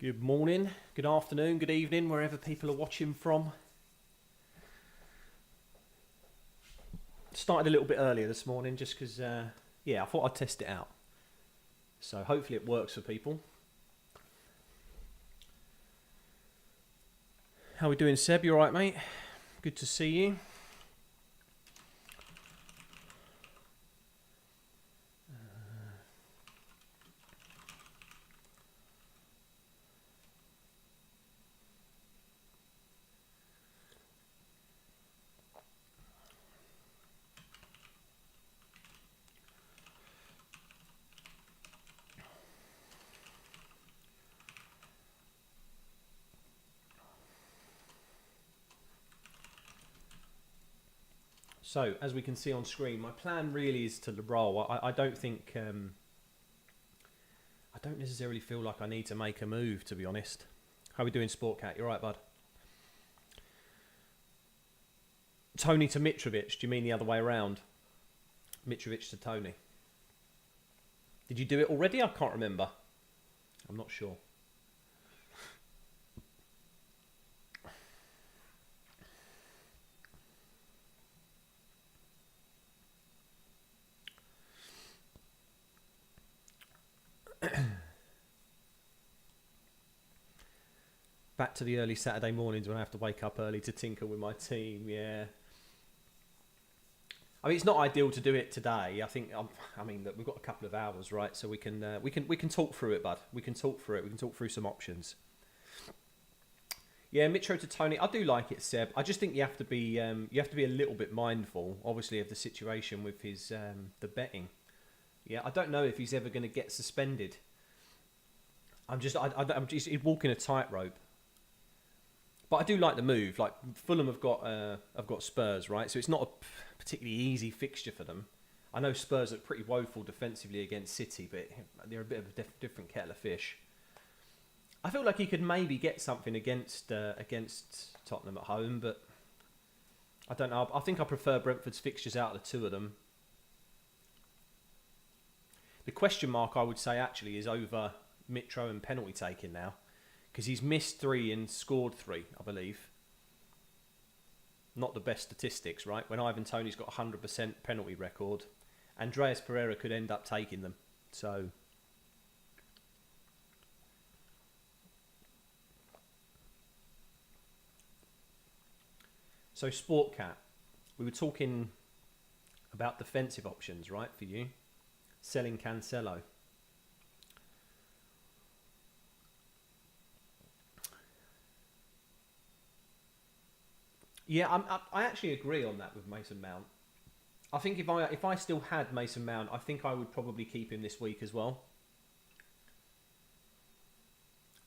Good morning, good afternoon, good evening, wherever people are watching from. Started a little bit earlier this morning just because, I thought I'd test it out. So hopefully it works for people. How are we doing, Seb? You alright, mate? Good to see you. So, as we can see on screen, my plan really is to roll. I don't think... I don't necessarily feel like I need to make a move, to be honest. How are we doing, Sportcat? You alright, bud? Tony to Mitrovic, do you mean the other way around? Mitrovic to Tony. Did you do it already? I can't remember. I'm not sure. Back to the early Saturday mornings when I have to wake up early to tinker with my team. Yeah. I mean, it's not ideal to do it today. I think. I mean, we've got a couple of hours, right? So we can talk through it, bud. We can talk through it. We can talk through some options. Yeah, Mitro to Tony. I do like it, Seb. I just think you have to be a little bit mindful, obviously, of the situation with his the betting. Yeah, I don't know if he's ever going to get suspended. I'm just walking a tightrope. But I do like the move. Like Fulham have got Spurs, right? So it's not a particularly easy fixture for them. I know Spurs are pretty woeful defensively against City, but they're a bit of a different kettle of fish. I feel like he could maybe get something against Tottenham at home, but I don't know. I think I prefer Brentford's fixtures out of the two of them. The question mark, I would say, actually is over Mitro and penalty taking now. Because he's missed 3 and scored 3, I believe. Not the best statistics, right? When Ivan Toney's got a 100% penalty record, Andreas Pereira could end up taking them. So Sportcat, we were talking about defensive options, right, for you? Selling Cancelo. Yeah, I actually agree on that with Mason Mount. I think if I still had Mason Mount, I think I would probably keep him this week as well.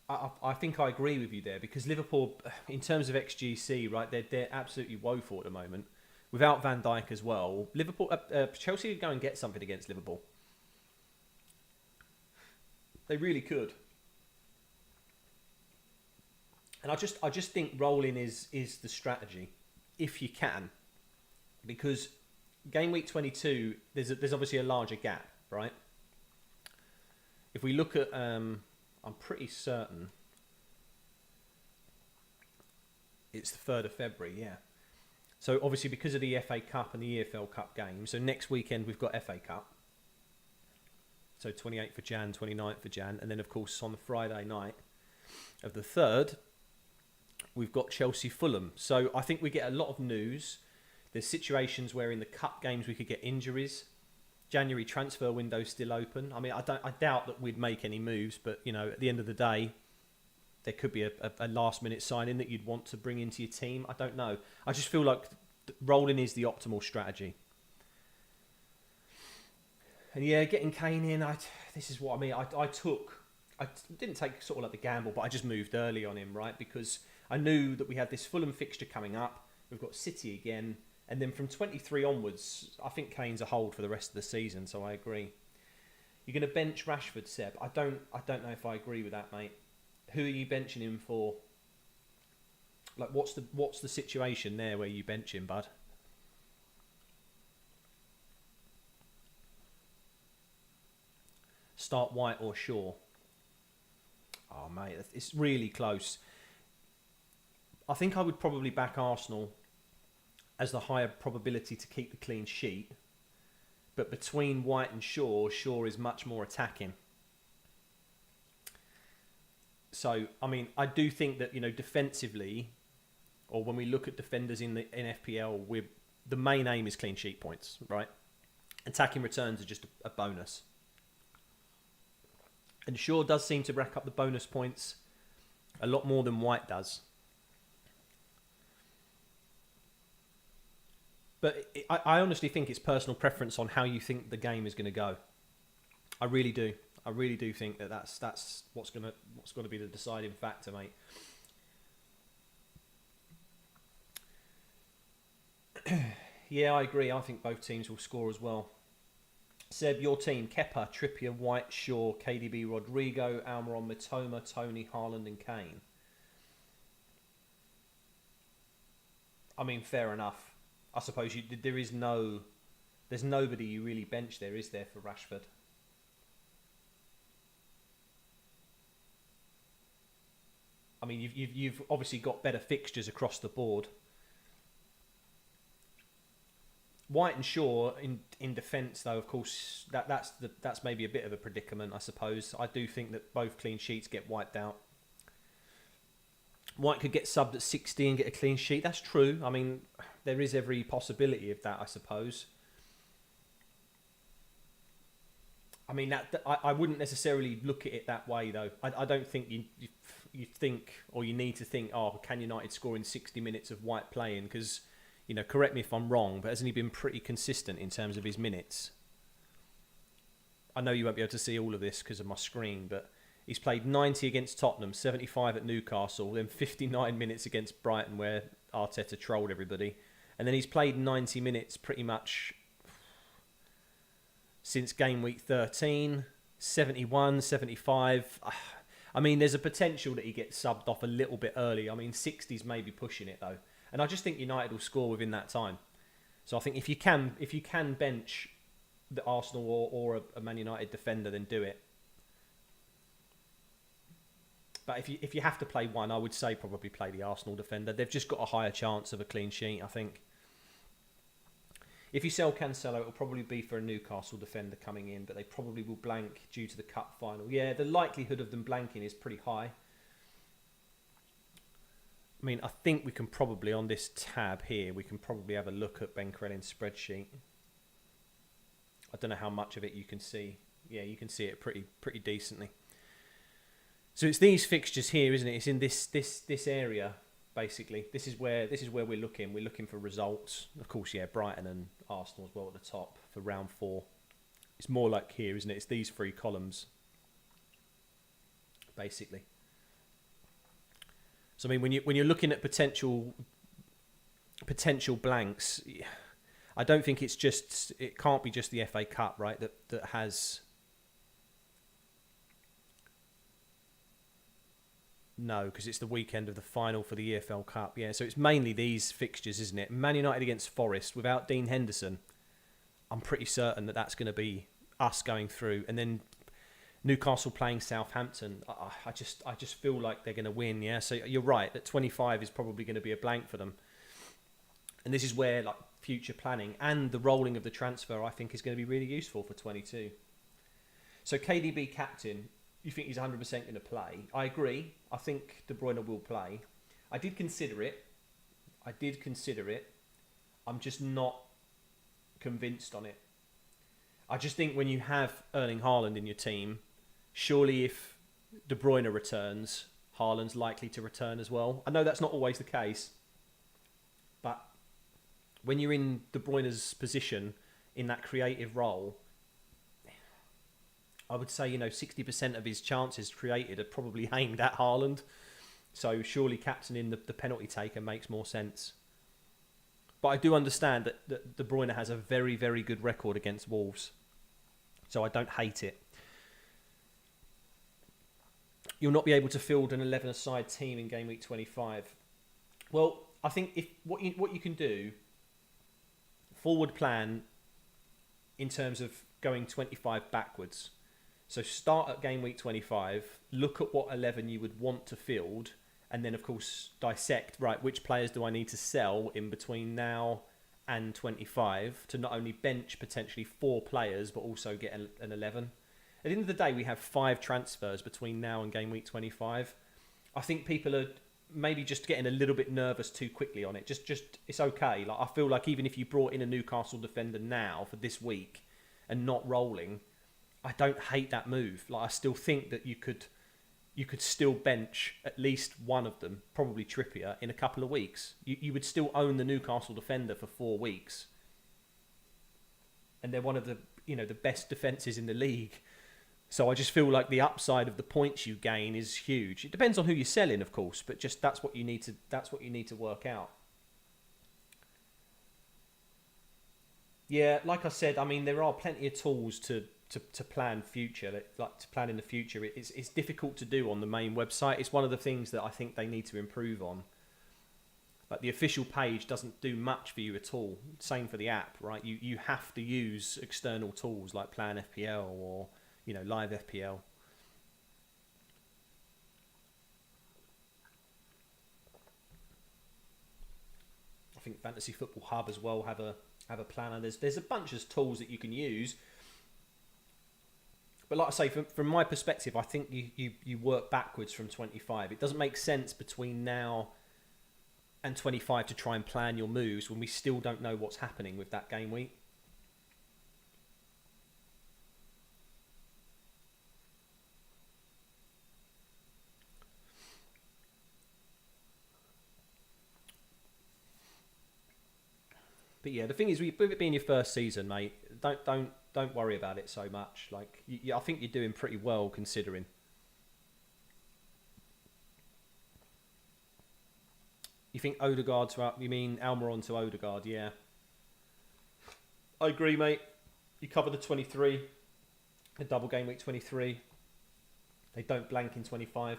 I think I agree with you there because Liverpool, in terms of XGC, right, they're absolutely woeful at the moment. Without Van Dijk as well, Chelsea could go and get something against Liverpool. They really could. And I just think rolling is the strategy, if you can, because game week 22 there's obviously a larger gap, right? If we look at, I'm pretty certain it's the 3rd of February, yeah. So obviously because of the FA Cup and the EFL Cup games, so next weekend we've got FA Cup. So 28th of Jan, 29th of Jan, and then of course on the Friday night of the 3rd. We've got Chelsea Fulham. So I think we get a lot of news. There's situations where in the cup games we could get injuries. January transfer window still open. I mean, I doubt that we'd make any moves, but you know, at the end of the day, there could be a last minute signing that you'd want to bring into your team. I don't know. I just feel like rolling is the optimal strategy. And yeah, getting Kane in, this is what I mean. I didn't take sort of like the gamble, but I just moved early on him, right? Because I knew that we had this Fulham fixture coming up. We've got City again. And then from 23 onwards, I think Kane's a hold for the rest of the season, so I agree. You're going to bench Rashford, Seb? I don't know if I agree with that, mate. Who are you benching him for? Like, what's the situation there where you bench him, bud? Start White or Shaw? Oh, mate, it's really close. I think I would probably back Arsenal as the higher probability to keep the clean sheet. But between White and Shaw, Shaw is much more attacking. So, I mean, I do think that, defensively, or when we look at defenders in FPL, the main aim is clean sheet points, right? Attacking returns are just a bonus. And Shaw does seem to rack up the bonus points a lot more than White does. But I honestly think it's personal preference on how you think the game is going to go. I really do. I really do think that's what's going to be the deciding factor, mate. Yeah, I agree. I think both teams will score as well. Seb, your team: Kepa, Trippier, White, Shaw, KDB, Rodrigo, Almiron, Mitoma, Tony, Haaland, and Kane. I mean, fair enough. I suppose there's nobody you really bench there, is there, for Rashford? I mean, you've obviously got better fixtures across the board. White and Shaw in defence, though, of course, that's maybe a bit of a predicament, I suppose. I do think that both clean sheets get wiped out. White could get subbed at 60 and get a clean sheet. That's true. I mean, there is every possibility of that, I suppose. I mean, I wouldn't necessarily look at it that way, though. I don't think you think, or you need to think, oh, can United score in 60 minutes of White playing? Because, correct me if I'm wrong, but hasn't he been pretty consistent in terms of his minutes? I know you won't be able to see all of this because of my screen, but he's played 90 against Tottenham, 75 at Newcastle, then 59 minutes against Brighton where Arteta trolled everybody. And then he's played 90 minutes pretty much since game week 13, 71, 75. I mean, there's a potential that he gets subbed off a little bit early. I mean, 60's maybe pushing it, though. And I just think United will score within that time. So I think if you can bench the Arsenal or a Man United defender, then do it. But if you have to play one, I would say probably play the Arsenal defender. They've just got a higher chance of a clean sheet, I think. If you sell Cancelo, it'll probably be for a Newcastle defender coming in, but they probably will blank due to the cup final. Yeah, the likelihood of them blanking is pretty high. I mean, I think we can probably, on this tab here, we can probably have a look at Ben Krelin's spreadsheet. I don't know how much of it you can see. Yeah, you can see it pretty decently. So it's these fixtures here, isn't it? It's in this area, basically. This is where we're looking. We're looking for results. Of course, yeah, Brighton and Arsenal as well at the top for round 4. It's more like here, isn't it? It's these 3 columns, basically. So I mean, when you're looking at potential blanks, I don't think it can't be just the FA Cup, right? That has. No, because it's the weekend of the final for the EFL Cup. Yeah, so it's mainly these fixtures, isn't it? Man United against Forest without Dean Henderson. I'm pretty certain that that's going to be us going through, and then Newcastle playing Southampton. I just feel like they're going to win. Yeah, so you're right that 25 is probably going to be a blank for them, and this is where like future planning and the rolling of the transfer I think is going to be really useful for 22. So KDB captain. You think he's 100% going to play? I agree. I think De Bruyne will play. I did consider it. I'm just not convinced on it. I just think when you have Erling Haaland in your team, surely if De Bruyne returns, Haaland's likely to return as well. I know that's not always the case, but when you're in De Bruyne's position in that creative role, I would say, 60% of his chances created are probably aimed at Haaland. So surely captaining the penalty taker makes more sense. But I do understand that De Bruyne has a very, very good record against Wolves. So I don't hate it. You'll not be able to field an 11-a-side team in game week 25. Well, I think what you can do, forward plan in terms of going 25 backwards. So start at game week 25, look at what 11 you would want to field, and then of course dissect, right, which players do I need to sell in between now and 25 to not only bench potentially 4 players but also get an 11. At the end of the day, we have 5 transfers between now and game week 25. I think people are maybe just getting a little bit nervous too quickly on it. Just it's okay. Like, I feel like even if you brought in a Newcastle defender now for this week and not rolling, I don't hate that move. Like, I still think that you could still bench at least one of them, probably Trippier, in a couple of weeks. You would still own the Newcastle defender for 4 weeks, and they're one of the the best defences in the league. So I just feel like the upside of the points you gain is huge. It depends on who you're selling, of course, but just that's what you need to work out. Yeah, like I said, I mean, there are plenty of tools to plan future, like to plan in the future. It's difficult to do on the main website. It's one of the things that I think they need to improve on. Like, the official page doesn't do much for you at all. Same for the app, right? You have to use external tools like Plan FPL or Live FPL. I think Fantasy Football Hub as well have a planner. There's a bunch of tools that you can use. But like I say, from my perspective, I think you work backwards from 25. It doesn't make sense between now and 25 to try and plan your moves when we still don't know what's happening with that game week. But yeah, the thing is, with it being your first season, mate, don't worry about it so much. Like, I think you're doing pretty well considering. You think Odegaard to... You mean Almiron to Odegaard? Yeah. I agree, mate. You cover the 23. The double game week 23. They don't blank in 25.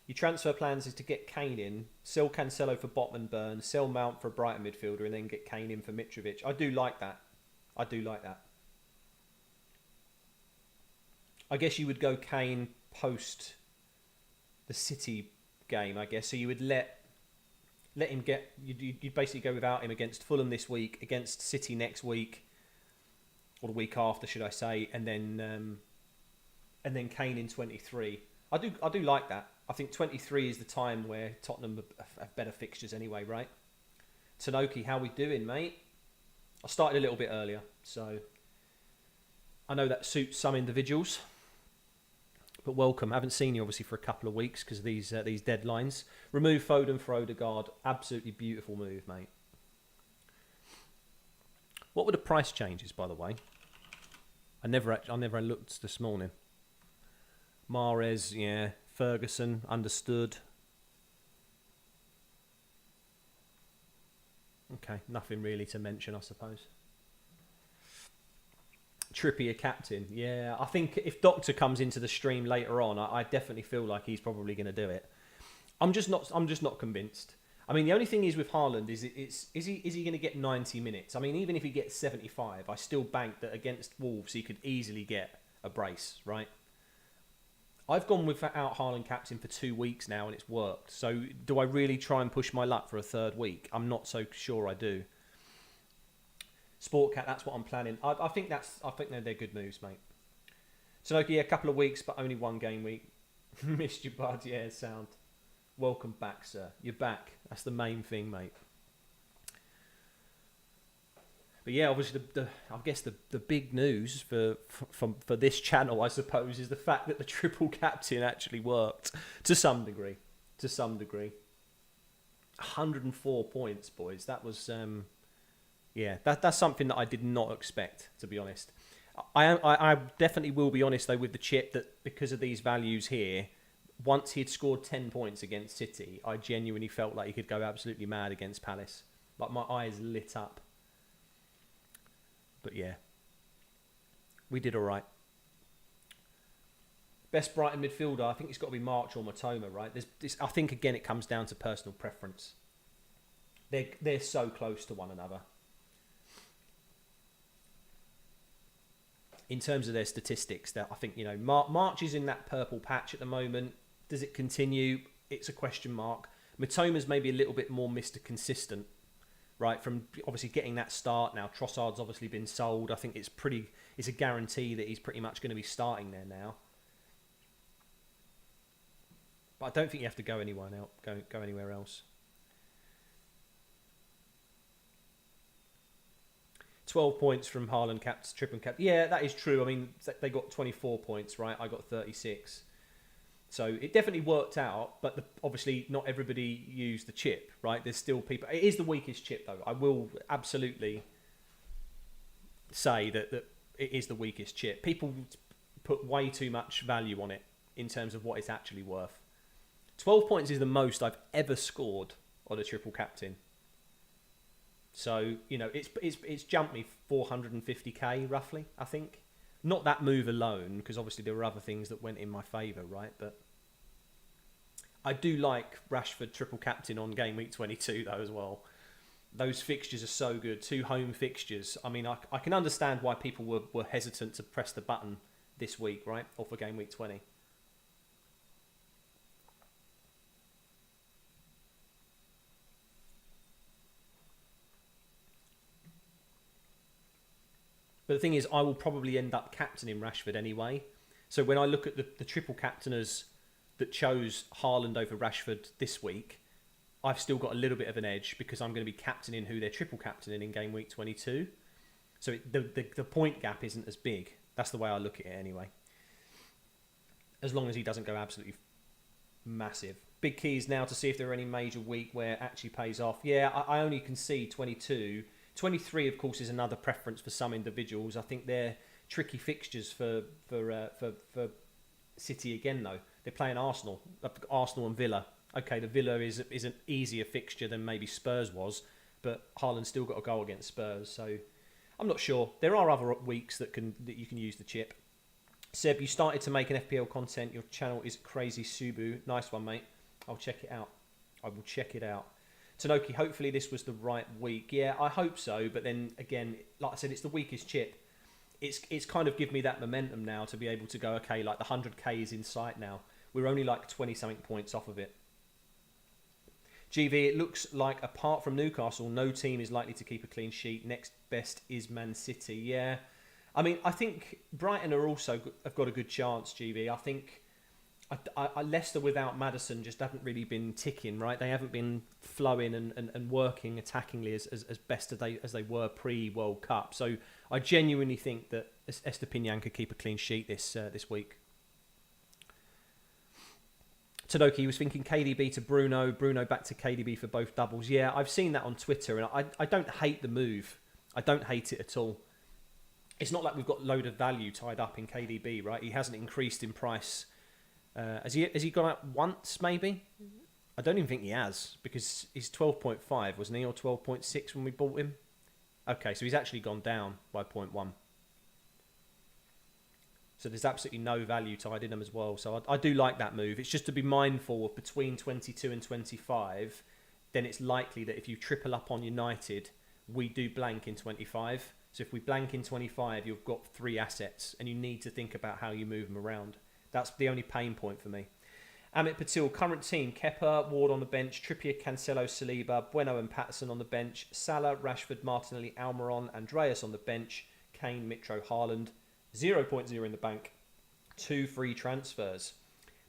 Your transfer plans is to get Kane in, sell Cancelo for Botman Burn, sell Mount for a Brighton midfielder, and then get Kane in for Mitrovic. I do like that. I guess you would go Kane post the City game, I guess. So you would let him get... You'd basically go without him against Fulham this week, against City next week, or the week after, should I say, and then Kane in 23. I do like that. I think 23 is the time where Tottenham have better fixtures anyway, right? Tanoki, how we doing, mate? I started a little bit earlier, so I know that suits some individuals. But welcome. I haven't seen you obviously for a couple of weeks because of these deadlines. Remove Foden for Odegaard. Absolutely beautiful move, mate. What were the price changes, by the way? I never looked this morning. Mahrez, yeah. Ferguson, understood. Okay, nothing really to mention, I suppose. Trippier captain, yeah. I think if Doctor comes into the stream later on, I definitely feel like he's probably going to do it. I'm just not convinced. I mean, the only thing is with Haaland is he going to get 90 minutes? I mean, even if he gets 75, I still bank that against Wolves he could easily get a brace, right? I've gone without Haaland captain for 2 weeks now and it's worked. So do I really try and push my luck for a third week? I'm not so sure I do. Sportcat, that's what I'm planning. I think they're good moves, mate. Sanoki, a couple of weeks, but only 1 game week. Missed you, bud. Yeah, sound. Welcome back, sir. You're back. That's the main thing, mate. But yeah, obviously, I guess the big news for this channel, I suppose, is the fact that the triple captain actually worked to some degree. 104 points, boys. That was that's something that I did not expect, to be honest. I definitely will be honest though with the chip that because of these values here, once he had scored 10 points against City, I genuinely felt like he could go absolutely mad against Palace. Like, my eyes lit up. But yeah, we did all right. Best Brighton midfielder, I think it's got to be March or Matoma, right? I think, again, it comes down to personal preference. They're so close to one another. in terms of their statistics, that I think, March is in that purple patch at the moment. Does it continue? It's a question mark. Mitoma's maybe a little bit more Mr. Consistent, right? From obviously getting that start now. Trossard's obviously been sold. I think it's a guarantee that he's pretty much going to be starting there now. But I don't think you have to go anywhere else. 12 points from Haaland, triple cap. Yeah, that is true. I mean, they got 24 points, right? I got 36. So it definitely worked out, but obviously not everybody used the chip, right? There's still people. It is the weakest chip, though. I will absolutely say that it is the weakest chip. People put way too much value on it in terms of what it's actually worth. 12 points is the most I've ever scored on a triple captain. So, it's jumped me 450k roughly, I think. Not that move alone, because obviously there were other things that went in my favour, right? But I do like Rashford triple captain on game week 22 though as well. Those fixtures are so good. 2 home fixtures. I mean, I can understand why people were hesitant to press the button this week, right? Or for game week 20. But the thing is, I will probably end up captaining Rashford anyway. So when I look at the triple captainers that chose Haaland over Rashford this week, I've still got a little bit of an edge because I'm going to be captaining who they're triple captaining in game week 22. So the point gap isn't as big. That's the way I look at it anyway. As long as he doesn't go absolutely massive. Big keys now to see if there are any major week where it actually pays off. Yeah, I only can see 22. 23, of course, is another preference for some individuals. I think they're tricky fixtures for City again, though. They're playing Arsenal and Villa. Okay, the Villa is an easier fixture than maybe Spurs was, but Haaland's still got a goal against Spurs, so I'm not sure. There are other weeks that you can use the chip. Seb, you started to make an FPL content. Your channel is Crazy Subu. Nice one, mate. I'll check it out. I will check it out. Tanoki, hopefully this was the right week. Yeah, I hope so. But then again, like I said, it's the weakest chip. It's kind of given me that momentum now to be able to go, okay, like the 100k is in sight now. We're only like 20-something points off of it. GV, it looks like apart from Newcastle, no team is likely to keep a clean sheet. Next best is Man City. Yeah. I mean, I think Brighton have got a good chance, GV. I think Leicester without Maddison just haven't really been ticking, right? They haven't been flowing and working attackingly as best as they were pre-World Cup. So I genuinely think that Estepinian could keep a clean sheet this week. Tadoko was thinking KDB to Bruno back to KDB for both doubles. Yeah, I've seen that on Twitter, and I don't hate the move. I don't hate it at all. It's not like we've got a load of value tied up in KDB, right? He hasn't increased in price. Has he gone up once, maybe? I don't even think he has, because he's 12.5, wasn't he? Or 12.6 when we bought him? Okay, so he's actually gone down by 0.1. So there's absolutely no value tied in them as well. So I do like that move. It's just to be mindful of between 22 and 25, then it's likely that if you triple up on United, we do blank in 25. So if we blank in 25, you've got 3 assets, and you need to think about how you move them around. That's the only pain point for me. Amit Patil, current team, Kepa, Ward on the bench, Trippier, Cancelo, Saliba, Bueno and Patterson on the bench, Salah, Rashford, Martinelli, Almiron, Andreas on the bench, Kane, Mitro, Haaland, 0.0 in the bank, 2 free transfers.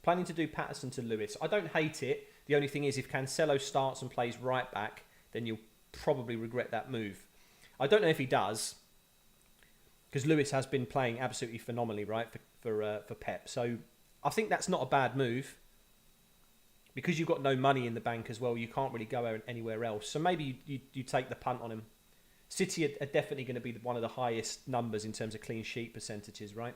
Planning to do Patterson to Lewis. I don't hate it. The only thing is if Cancelo starts and plays right back, then you'll probably regret that move. I don't know if he does, because Lewis has been playing absolutely phenomenally, right, for Pep. So I think that's not a bad move. Because you've got no money in the bank as well, you can't really go anywhere else. So maybe you take the punt on him. City are definitely going to be one of the highest numbers in terms of clean sheet percentages, right?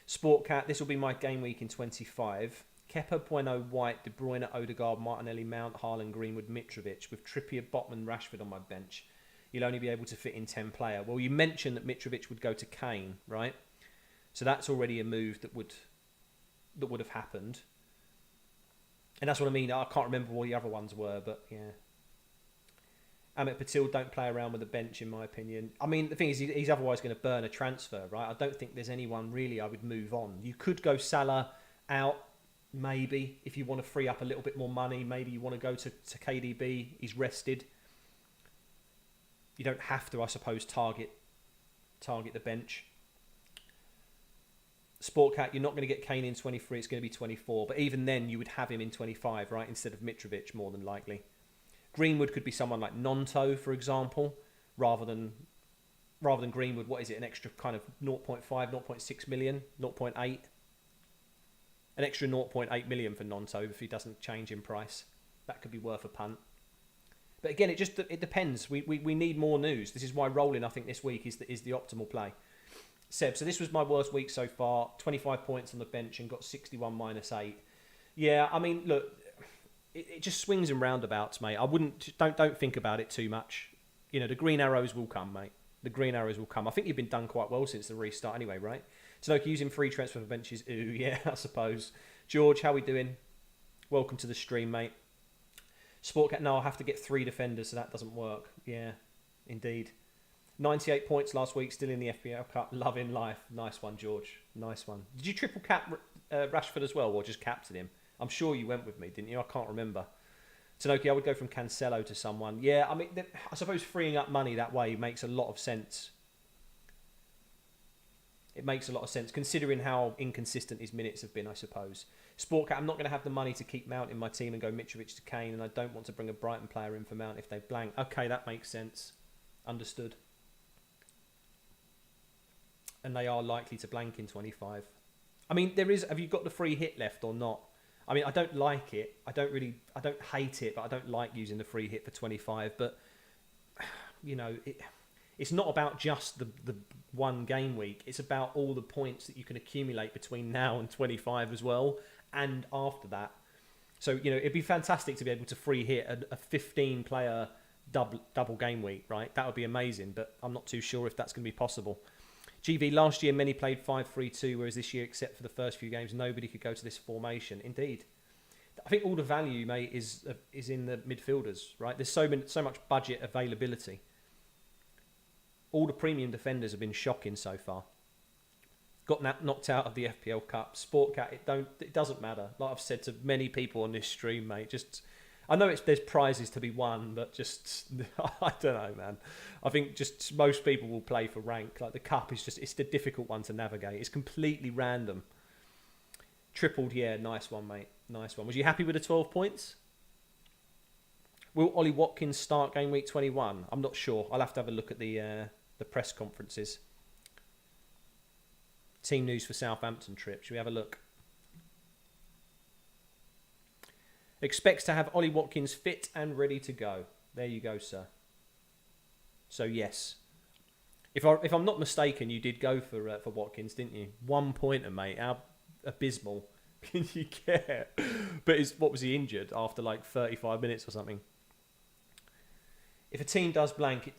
Sportcat, this will be my game week in 25. Kepa, Bueno, White, De Bruyne, Odegaard, Martinelli, Mount, Haaland, Greenwood, Mitrovic, with Trippier, Botman, Rashford on my bench. You'll only be able to fit in 10 player. Well, you mentioned that Mitrovic would go to Kane, right? So that's already a move that would have happened. And that's what I mean. I can't remember what the other ones were, but yeah. Amit Patil, don't play around with the bench, in my opinion. I mean, the thing is, he's otherwise going to burn a transfer, right? I don't think there's anyone really I would move on. You could go Salah out, maybe, if you want to free up a little bit more money. Maybe you want to go to KDB. He's rested. You don't have to, I suppose, target the bench. Sportcat, you're not going to get Kane in 23. It's going to be 24. But even then, you would have him in 25, right? Instead of Mitrovic, more than likely. Greenwood could be someone like Nonto, for example, rather than Greenwood. What is it? An extra kind of 0.5, 0.6 million, 0.8. An extra 0.8 million for Nonto if he doesn't change in price. That could be worth a punt. But again, it depends. We need more news. This is why rolling, I think, this week is the optimal play. Seb, so this was my worst week so far. 25 points on the bench and got 61 minus 8. Yeah, I mean, look, it just swings and roundabouts, mate. I wouldn't don't think about it too much. You know, the green arrows will come, mate. The green arrows will come. I think you've been done quite well since the restart, anyway, right? Tanoka using free transfer for benches. Ooh, yeah, I suppose. George, how we doing? Welcome to the stream, mate. Sportcat, no, I'll have to get 3 defenders, so that doesn't work. Yeah, indeed. 98 points last week, still in the FPL Cup. Loving life. Nice one, George. Nice one. Did you triple cap Rashford as well, or just captain him? I'm sure you went with me, didn't you? I can't remember. Tanoki, I would go from Cancelo to someone. Yeah, I mean, I suppose freeing up money that way makes a lot of sense. It makes a lot of sense, considering how inconsistent his minutes have been, I suppose. Sportcat, I'm not going to have the money to keep Mount in my team and go Mitrovic to Kane, and I don't want to bring a Brighton player in for Mount if they blank. Okay, that makes sense. Understood. And they are likely to blank in 25. I mean, have you got the free hit left or not? I mean, I don't like it. I don't hate it, but I don't like using the free hit for 25. But, you know, it's not about just the one game week. It's about all the points that you can accumulate between now and 25 as well, and after that. So, you know, it'd be fantastic to be able to free hit a 15-player double game week, right? That would be amazing, but I'm not too sure if that's going to be possible. GV, last year many played 5-3-2, whereas this year, except for the first few games, nobody could go to this formation. Indeed. I think all the value, mate, is in the midfielders, right? There's so much budget availability. All the premium defenders have been shocking so far. Got knocked out of the FPL Cup. Sportcat, it doesn't matter. Like I've said to many people on this stream, mate, I know there's prizes to be won, but just, I don't know, man. I think just most people will play for rank. Like the cup it's the difficult one to navigate. It's completely random. Tripled, yeah, nice one, mate. Nice one. Was you happy with the 12 points? Will Ollie Watkins start game week 21? I'm not sure. I'll have to have a look at the press conferences. Team news for Southampton trip. Should we have a look? Expects to have Ollie Watkins fit and ready to go. There you go, sir. So yes, if I'm not mistaken, you did go for Watkins, didn't you? 1 pointer, mate. How abysmal can you get? But what was he injured after like 35 minutes or something? If a team does blank,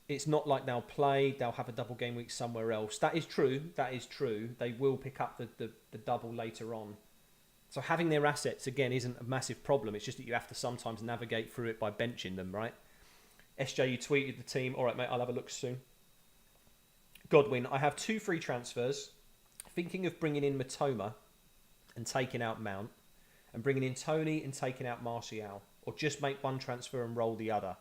it's not like they'll play. They'll have a double game week somewhere else. That is true. That is true. They will pick up the double later on. So having their assets, again, isn't a massive problem. It's just that you have to sometimes navigate through it by benching them, right? SJ, you tweeted the team. All right, mate, I'll have a look soon. Godwin, I have 2 free transfers. Thinking of bringing in Matoma and taking out Mount, and bringing in Tony and taking out Martial, or just make one transfer and roll the other.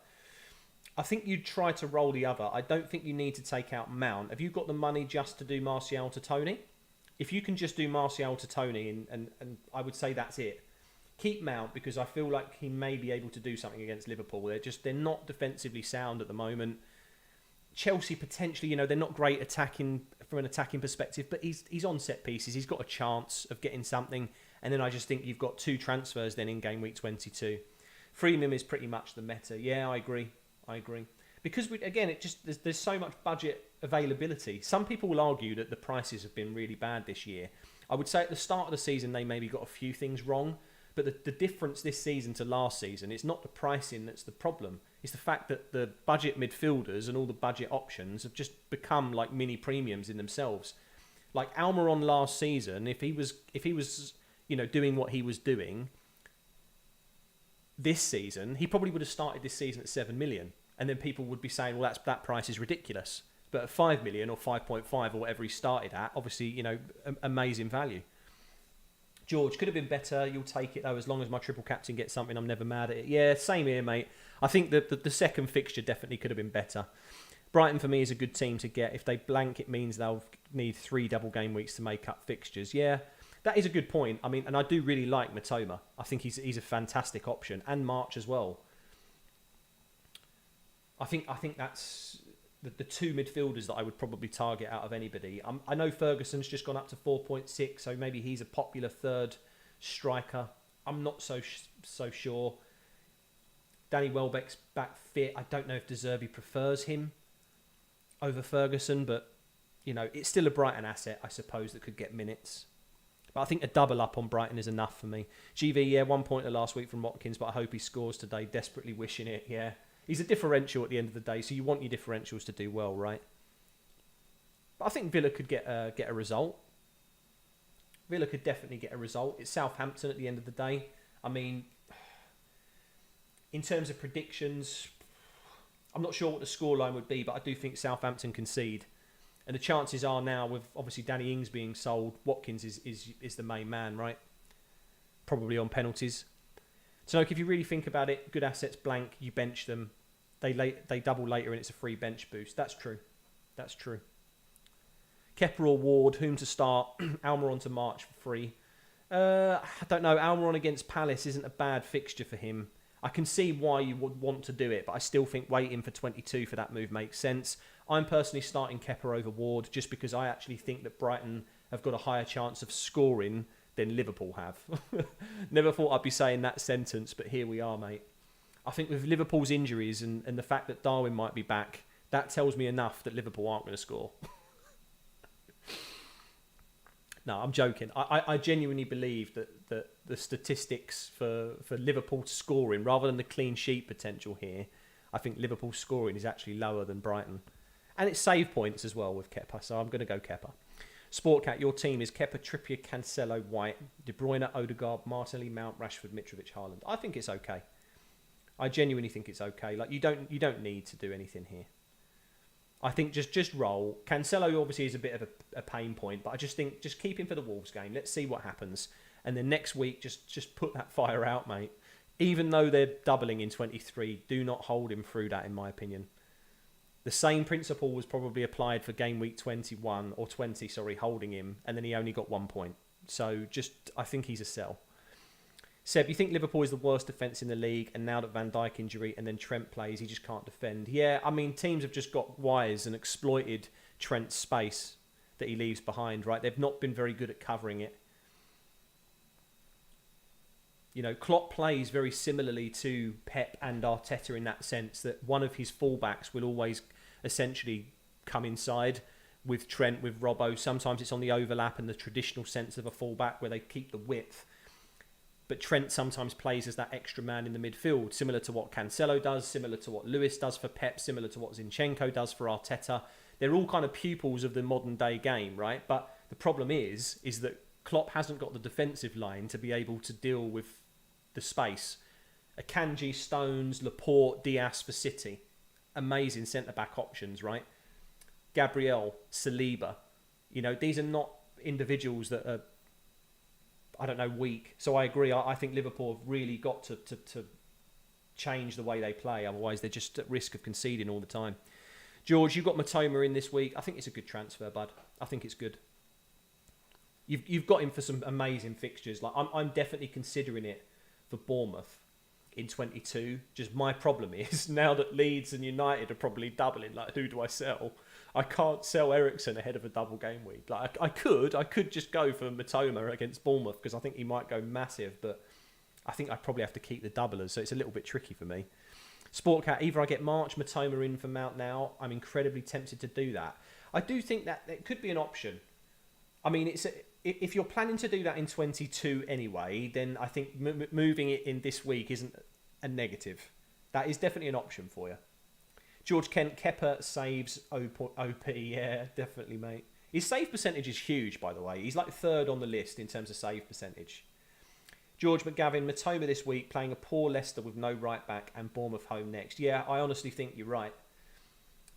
I think you'd try to roll the other. I don't think you need to take out Mount. Have you got the money just to do Martial to Tony? If you can just do Martial to Tony, and I would say that's it. Keep Mount, because I feel like he may be able to do something against Liverpool. They're not defensively sound at the moment. Chelsea potentially, they're not great attacking from an attacking perspective, but he's on set pieces. He's got a chance of getting something. And then I just think you've got 2 transfers then in game week 22. Freemium is pretty much the meta. Yeah, I agree. Because there's so much budget availability. Some people will argue that the prices have been really bad this year. I would say at the start of the season they maybe got a few things wrong, but the difference this season to last season, it's not the pricing that's the problem. It's the fact that the budget midfielders and all the budget options have just become like mini premiums in themselves. Like Almiron last season, if he was doing what he was doing this season, he probably would have started this season at 7 million. And then people would be saying, well, that price is ridiculous. But at 5 million or 5.5 or whatever he started at, obviously, you know, amazing value. George, could have been better. You'll take it, though, as long as my triple captain gets something. I'm never mad at it. Yeah, same here, mate. I think the second fixture definitely could have been better. Brighton, for me, is a good team to get. If they blank, it means they'll need 3 double game weeks to make up fixtures. Yeah, that is a good point. I mean, and I do really like Matoma. I think he's a fantastic option. And March as well. I think that's the 2 midfielders that I would probably target out of anybody. I know Ferguson's just gone up to 4.6, so maybe he's a popular third striker. I'm not so sure. Danny Welbeck's back fit. I don't know if De Zerbi prefers him over Ferguson, but you know, it's still a Brighton asset, I suppose, that could get minutes. But I think a double up on Brighton is enough for me. GV, yeah, 1 pointer last week from Watkins, but I hope he scores today. Desperately wishing it, yeah. He's a differential at the end of the day, so you want your differentials to do well, right? But I think Villa could get a result. Villa could definitely get a result. It's Southampton at the end of the day. I mean, in terms of predictions, I'm not sure what the scoreline would be, but I do think Southampton concede. And the chances are now, with obviously Danny Ings being sold, Watkins is the main man, right? Probably on penalties. So if you really think about it, good assets blank, you bench them. They double later and it's a free bench boost. That's true. That's true. Kepa or Ward, whom to start? Almiron to March for free. I don't know. Almiron against Palace isn't a bad fixture for him. I can see why you would want to do it, but I still think waiting for 22 for that move makes sense. I'm personally starting Kepa over Ward just because I actually think that Brighton have got a higher chance of scoring than Liverpool have. Never thought I'd be saying that sentence, but here we are, mate. I think with Liverpool's injuries and the fact that Darwin might be back, that tells me enough that Liverpool aren't going to score. No, I'm joking. I genuinely believe that the statistics for Liverpool scoring, rather than the clean sheet potential here, I think Liverpool scoring is actually lower than Brighton. And it's save points as well with Kepa, so I'm going to go Kepa. Sportcat, your team is Kepa, Trippier, Cancelo, White, De Bruyne, Odegaard, Martinelli, Mount, Rashford, Mitrovic, Haaland. I think it's okay. I genuinely think it's okay. Like you don't need to do anything here. I think just roll. Cancelo obviously is a bit of a pain point, but I just think just keep him for the Wolves game. Let's see what happens. And then next week, just put that fire out, mate. Even though they're doubling in 23, do not hold him through that, in my opinion. The same principle was probably applied for game week 21 or 20, holding him, and then he only got 1 point. So I think he's a sell. Seb, you think Liverpool is the worst defence in the league, and now that Van Dijk injury and then Trent plays, he just can't defend? Yeah, I mean, teams have just got wise and exploited Trent's space that he leaves behind, right? They've not been very good at covering it. You know, Klopp plays very similarly to Pep and Arteta in that sense, that one of his fullbacks will always essentially come inside with Trent, with Robbo. Sometimes it's on the overlap and the traditional sense of a fullback where they keep the width. But Trent sometimes plays as that extra man in the midfield, similar to what Cancelo does, similar to what Lewis does for Pep, similar to what Zinchenko does for Arteta. They're all kind of pupils of the modern day game, right? But the problem is that Klopp hasn't got the defensive line to be able to deal with the space. Akanji, Stones, Laporte, Diaz for City. Amazing centre-back options, right? Gabriel, Saliba. You know, these are not individuals that are, I don't know, weak. So I agree. I think Liverpool have really got to change the way they play. Otherwise, they're just at risk of conceding all the time. George, you've got Matoma in this week. I think it's a good transfer, bud. I think it's good. You've got him for some amazing fixtures. Like I'm definitely considering it for Bournemouth in 22. Just my problem is now that Leeds and United are probably doubling. Like, who do I sell? I can't sell Eriksen ahead of a double game week. Like I could just go for Matoma against Bournemouth because I think he might go massive, but I think I probably have to keep the doublers, so it's a little bit tricky for me. Sportcat, either I get March, Matoma in for Mount now. I'm incredibly tempted to do that. I do think that it could be an option. I mean, if you're planning to do that in 22 anyway, then I think moving it in this week isn't a negative. That is definitely an option for you. George Kent, Kepa saves OP. Yeah, definitely, mate. His save percentage is huge, by the way. He's like third on the list in terms of save percentage. George McGavin, Matoma this week, playing a poor Leicester with no right back and Bournemouth home next. Yeah, I honestly think you're right.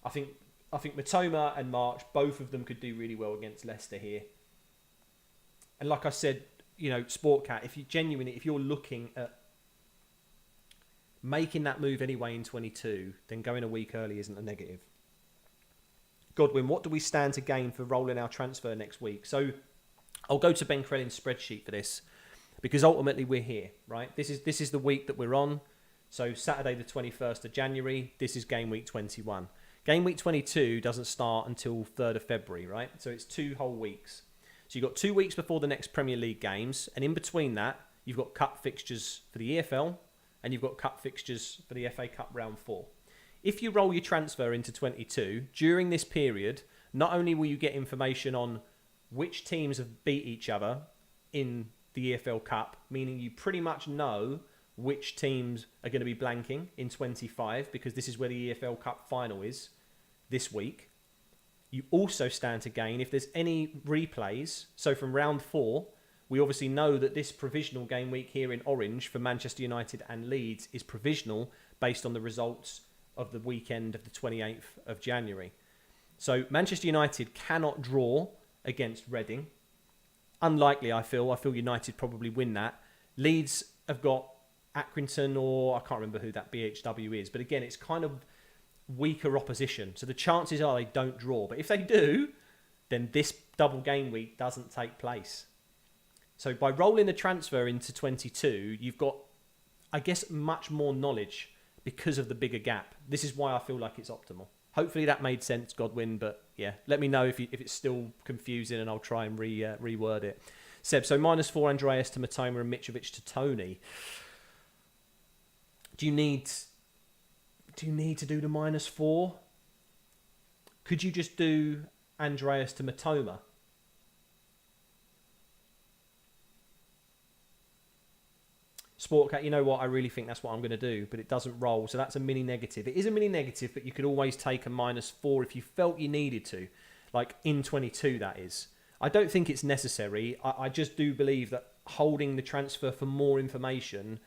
I think Matoma and March, both of them could do really well against Leicester here. And like I said, Sportcat, if you're looking at making that move anyway in 22, then going a week early isn't a negative. Godwin, what do we stand to gain for rolling our transfer next week? So I'll go to Ben Krellin's spreadsheet for this, because ultimately we're here, right? This is the week that we're on. So Saturday the 21st of January, this is game week 21. Game week 22 doesn't start until 3rd of February, right? So it's 2 whole weeks. So you've got 2 weeks before the next Premier League games, and in between that, you've got cup fixtures for the EFL, and you've got cup fixtures for the FA Cup round 4. If you roll your transfer into 22, during this period, not only will you get information on which teams have beat each other in the EFL Cup, meaning you pretty much know which teams are going to be blanking in 25, because this is where the EFL Cup final is this week. You also stand to gain if there's any replays. So from round 4, we obviously know that this provisional game week here in orange for Manchester United and Leeds is provisional based on the results of the weekend of the 28th of January. So Manchester United cannot draw against Reading. Unlikely, I feel. I feel United probably win that. Leeds have got Accrington, or I can't remember who that BHW is. But again, it's kind of weaker opposition. So the chances are they don't draw. But if they do, then this double game week doesn't take place. So by rolling the transfer into 22, you've got, I guess, much more knowledge because of the bigger gap. This is why I feel like it's optimal. Hopefully that made sense, Godwin, but yeah, let me know if it's still confusing and I'll try and reword it. Seb, so -4 Andreas to Matoma and Mitrovic to Tony. Do you need to do the -4? Could you just do Andreas to Matoma? Sportcat, you know what? I really think that's what I'm going to do, but it doesn't roll, so that's a mini negative. It is a mini negative, but you could always take a -4 if you felt you needed to, like in 22, that is. I don't think it's necessary. I just do believe that holding the transfer for more information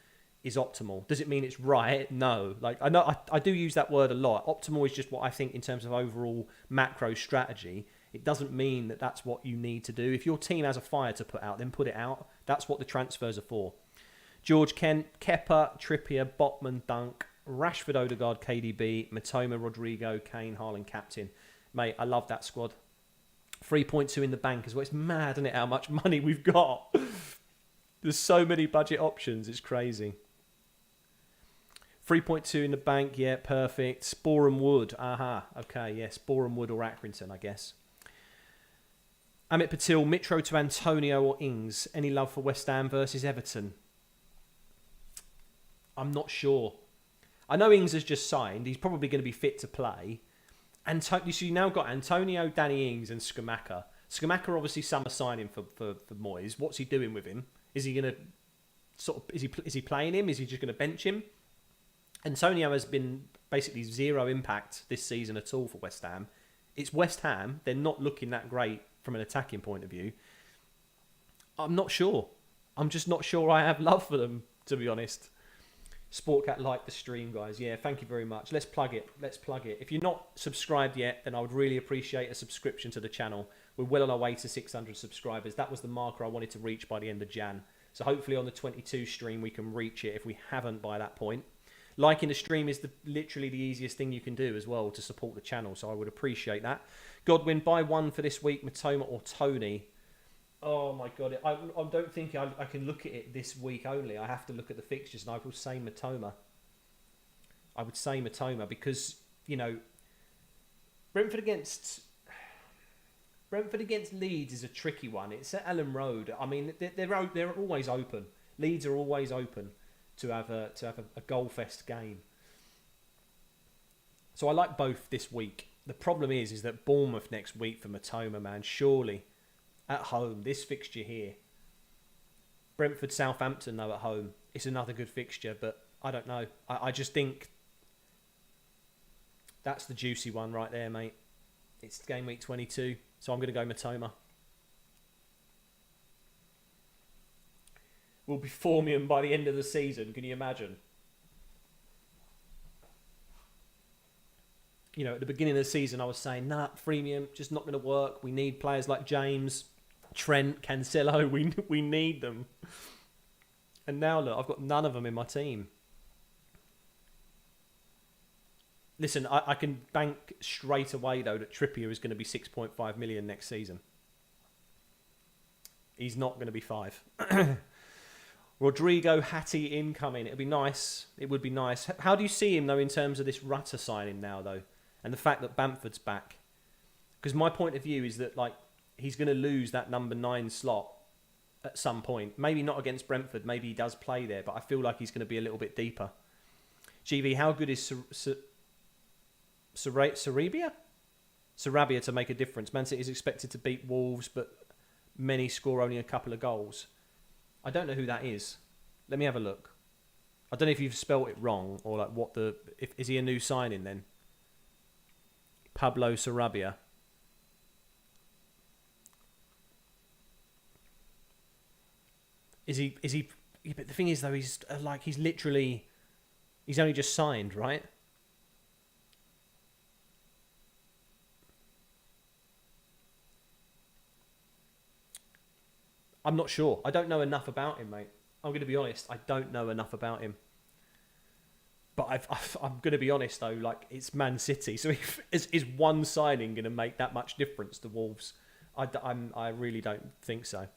is optimal. Does it mean it's right? No. Like I know I do use that word a lot. Optimal is just what I think in terms of overall macro strategy. It doesn't mean that that's what you need to do. If your team has a fire to put out, then put it out. That's what the transfers are for. George Kent, Kepa, Trippier, Botman, Dunk, Rashford, Odegaard, KDB, Matoma, Rodrigo, Kane, Haaland, captain. Mate, I love that squad. 3.2 in the bank as well. It's mad, isn't it, how much money we've got? There's so many budget options. It's crazy. 3.2 in the bank. Yeah, perfect. Spore and Wood. Aha. Okay, yeah. Spore and Wood or Accrington, I guess. Amit Patil, Mitro to Antonio or Ings. Any love for West Ham versus Everton? I'm not sure. I know Ings has just signed. He's probably going to be fit to play. So you now got Antonio, Danny Ings and Skamaka. Skamaka obviously summer signing for Moyes. What's he doing with him? Is he going to is he playing him? Is he just going to bench him? Antonio has been basically zero impact this season at all for West Ham. It's West Ham. They're not looking that great from an attacking point of view. I'm not sure. I'm just not sure I have love for them, to be honest. Sportcat liked the stream, guys. Yeah, thank you very much. Let's plug it. If you're not subscribed yet, then I would really appreciate a subscription to the channel. We're well on our way to 600 subscribers. That was the marker I wanted to reach by the end of Jan. So hopefully on the 22 stream, we can reach it if we haven't by that point. Liking the stream is literally the easiest thing you can do as well to support the channel. So I would appreciate that. Godwin, buy one for this week, Matoma or Tony. Oh my God, I don't think I can look at it this week only. I have to look at the fixtures, and I will say Matoma. I would say Matoma because, Brentford against Leeds is a tricky one. It's at Ellen Road. I mean, they're always open. Leeds are always open to have a goal fest game. So I like both this week. The problem is that Bournemouth next week for Matoma, man, surely. At home, this fixture here. Brentford, Southampton, though, at home. It's another good fixture, but I don't know. I just think that's the juicy one right there, mate. It's game week 22, so I'm going to go Matoma. will be Formium by the end of the season. Can you imagine? You know, at the beginning of the season, I was saying, nah, freemium, just not going to work. We need players like James, Trent, Cancelo. We need them. And now, look, I've got none of them in my team. Listen, I can bank straight away, though, that Trippier is going to be 6.5 million next season. He's not going to be 5. Rodrigo Hattie incoming. It'd be nice. It would be nice. How do you see him, though, in terms of this Rutter signing now, though? And the fact that Bamford's back. Because my point of view is that, like, he's going to lose that number 9 slot at some point. Maybe not against Brentford. Maybe he does play there. But I feel like he's going to be a little bit deeper. GV, how good is Sarabia to make a difference? Man City is expected to beat Wolves, but many score only a couple of goals. I don't know who that is. Let me have a look. I don't know if you've spelt it wrong or like what the... Is he a new signing then? Pablo Sarabia. Is he? Yeah, but the thing is though, he's literally... He's only just signed, right? I'm not sure. I don't know enough about him, mate. I'm going to be honest. I don't know enough about him. But I'm going to be honest, though. Like, it's Man City. So is one signing going to make that much difference to Wolves? I really don't think so.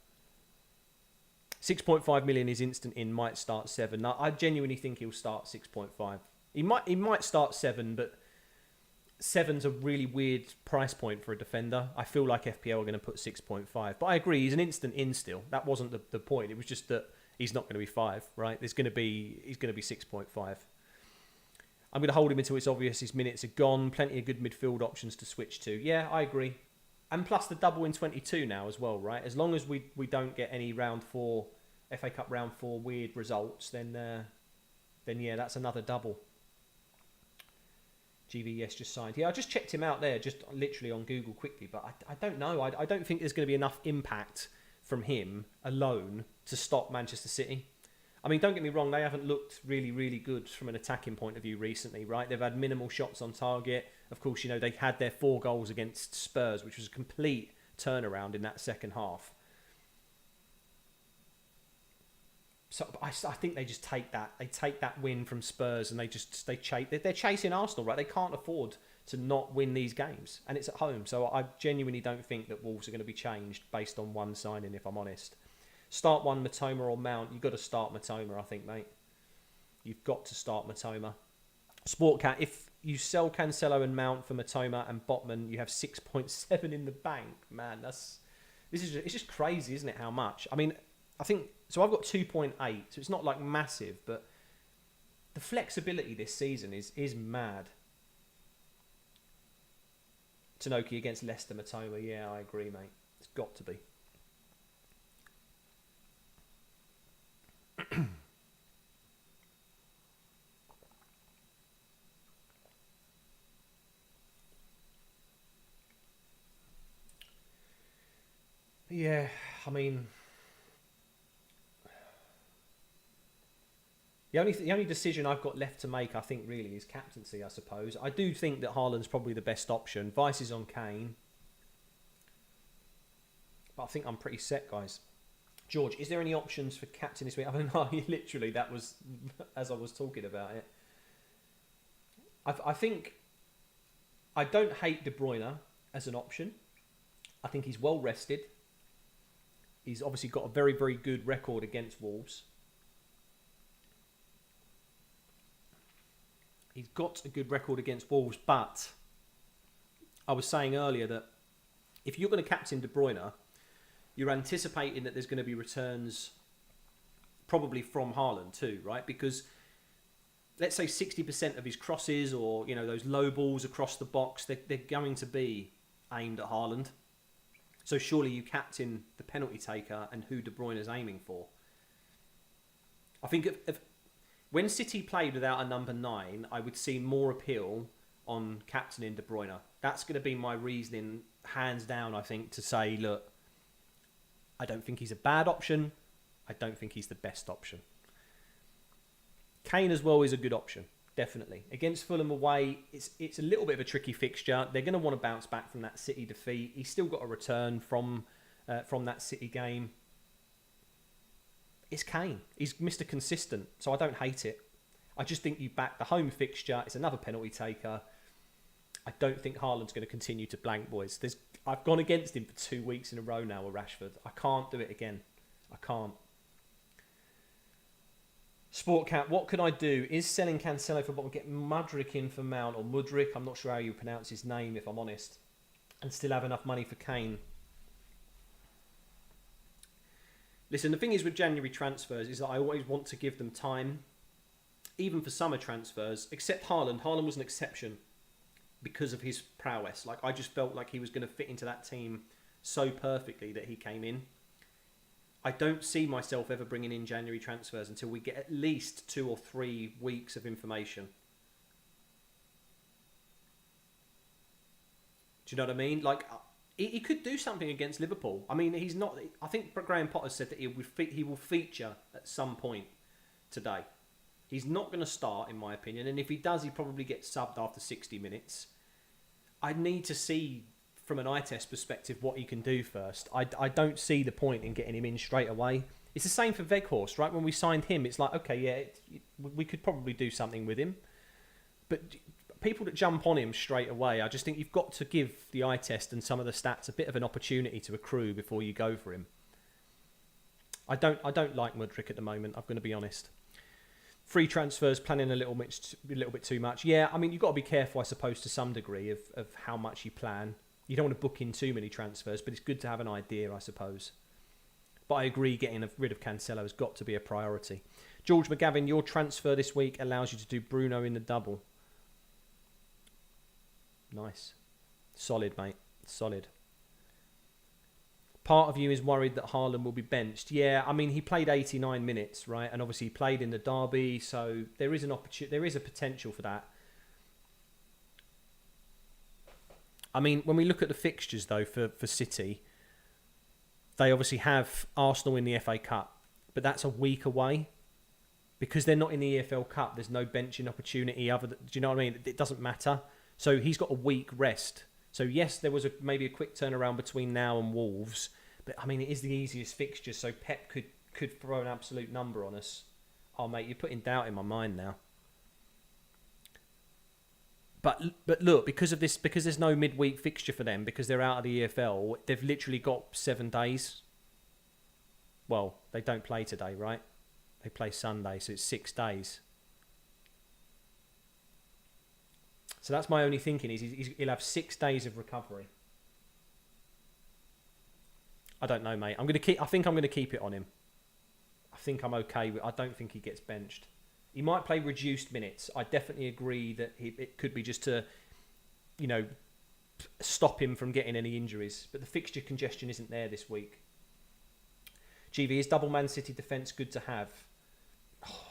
6.5 million is instant in. Might start 7. Now, I genuinely think he'll start 6.5. He might start 7, but 7's a really weird price point for a defender. I feel like FPL are going to put 6.5. But I agree, he's an instant in still. That wasn't the point. It was just that he's not going to be 5, right? He's going to be 6.5. I'm going to hold him until it's obvious his minutes are gone. Plenty of good midfield options to switch to. Yeah, I agree. And plus the double in 22 now as well, right? As long as we don't get any round 4, FA Cup round 4 weird results, then yeah, that's another double. GVS just signed. Yeah, I just checked him out there, just literally on Google quickly, but I don't know. I don't think there's going to be enough impact from him alone to stop Manchester City. I mean, don't get me wrong, they haven't looked really, really good from an attacking point of view recently, right? They've had minimal shots on target. Of course, you know, they had their 4 goals against Spurs, which was a complete turnaround in that second half. So I think they just take that. They take that win from Spurs and they're chasing Arsenal, right? They can't afford to not win these games, and it's at home. So I genuinely don't think that Wolves are going to be changed based on one signing, if I'm honest. Start one, Matoma or Mount. You've got to start Matoma, I think, mate. You've got to start Matoma. Sportcat, if you sell Cancelo and Mount for Matoma and Botman, you have 6.7 in the bank. Man, it's just crazy, isn't it, how much? I mean, I think... So I've got 2.8, so it's not like massive, but the flexibility this season is mad. Tanoki against Leicester Matoma, yeah, I agree, mate. It's got to be. Yeah, I mean... The only decision I've got left to make, I think, really, is captaincy, I suppose. I do think that Haaland's probably the best option. Vice is on Kane. But I think I'm pretty set, guys. George, is there any options for captain this week? I mean, literally, that was as I was talking about it. I think... I don't hate De Bruyne as an option. I think he's well rested. He's obviously got a very, very good record against Wolves. He's got a good record against Wolves, but I was saying earlier that if you're going to captain De Bruyne, you're anticipating that there's going to be returns probably from Haaland too, right? Because let's say 60% of his crosses or, you know, those low balls across the box, they're going to be aimed at Haaland. So surely you captain the penalty taker and who De Bruyne is aiming for. I think when City played without a number 9, I would see more appeal on captaining De Bruyne. That's going to be my reasoning, hands down, I think, to say, look, I don't think he's a bad option. I don't think he's the best option. Kane as well is a good option, definitely. Against Fulham away, it's a little bit of a tricky fixture. They're going to want to bounce back from that City defeat. He's still got a return from that City game. It's Kane. He's Mr. Consistent, so I don't hate it. I just think you back the home fixture. It's another penalty taker. I don't think Haaland's going to continue to blank, boys. I've gone against him for 2 weeks in a row now with Rashford. I can't do it again. I can't. Sportcat, what could I do? Is selling Cancelo for bottom, get Mudryk in for Mount, or Mudryk, I'm not sure how you pronounce his name if I'm honest, and still have enough money for Kane? Listen, the thing is with January transfers is that I always want to give them time, even for summer transfers, except Haaland. Haaland was an exception because of his prowess. Like, I just felt like he was going to fit into that team so perfectly that he came in. I don't see myself ever bringing in January transfers until we get at least 2 or 3 weeks of information. Do you know what I mean? Like, he could do something against Liverpool. I mean, he's not. I think Graham Potter said that he will feature at some point today. He's not going to start, in my opinion, and if he does, he probably gets subbed after 60 minutes. I need to see, from an eye test perspective, what he can do first. I don't see the point in getting him in straight away. It's the same for Weghorst, right? When we signed him, it's like, okay, yeah, we could probably do something with him. But people that jump on him straight away, I just think you've got to give the eye test and some of the stats a bit of an opportunity to accrue before you go for him. I don't like Mudryk at the moment, I'm going to be honest. Free transfers, planning a little bit too much. Yeah, I mean, you've got to be careful, I suppose, to some degree of how much you plan. You don't want to book in too many transfers, but it's good to have an idea, I suppose. But I agree, getting rid of Cancelo has got to be a priority. George McGavin, your transfer this week allows you to do Bruno in the double. Nice. Solid, mate. Solid. Part of you is worried that Haaland will be benched. Yeah, I mean, he played 89 minutes, right? And obviously he played in the derby, so there is an opportunity. There is a potential for that. I mean, when we look at the fixtures, though, for City, they obviously have Arsenal in the FA Cup, but that's a week away. Because they're not in the EFL Cup, there's no benching opportunity. Do you know what I mean? It doesn't matter. So he's got a week rest. So yes, there was maybe a quick turnaround between now and Wolves, but I mean, it is the easiest fixture, so Pep could throw an absolute number on us. Oh, mate, you're putting doubt in my mind now. But look, because there's no midweek fixture for them, because they're out of the EFL, they've literally got 7 days. Well, they don't play today, right? They play Sunday, so it's 6 days. So that's my only thinking, is he'll have 6 days of recovery. I don't know, mate. I think I'm gonna keep it on him. I think I'm okay I don't think he gets benched. He might play reduced minutes. I definitely agree that it could be just to, stop him from getting any injuries. But the fixture congestion isn't there this week. GV, is double Man City defence good to have? Oh,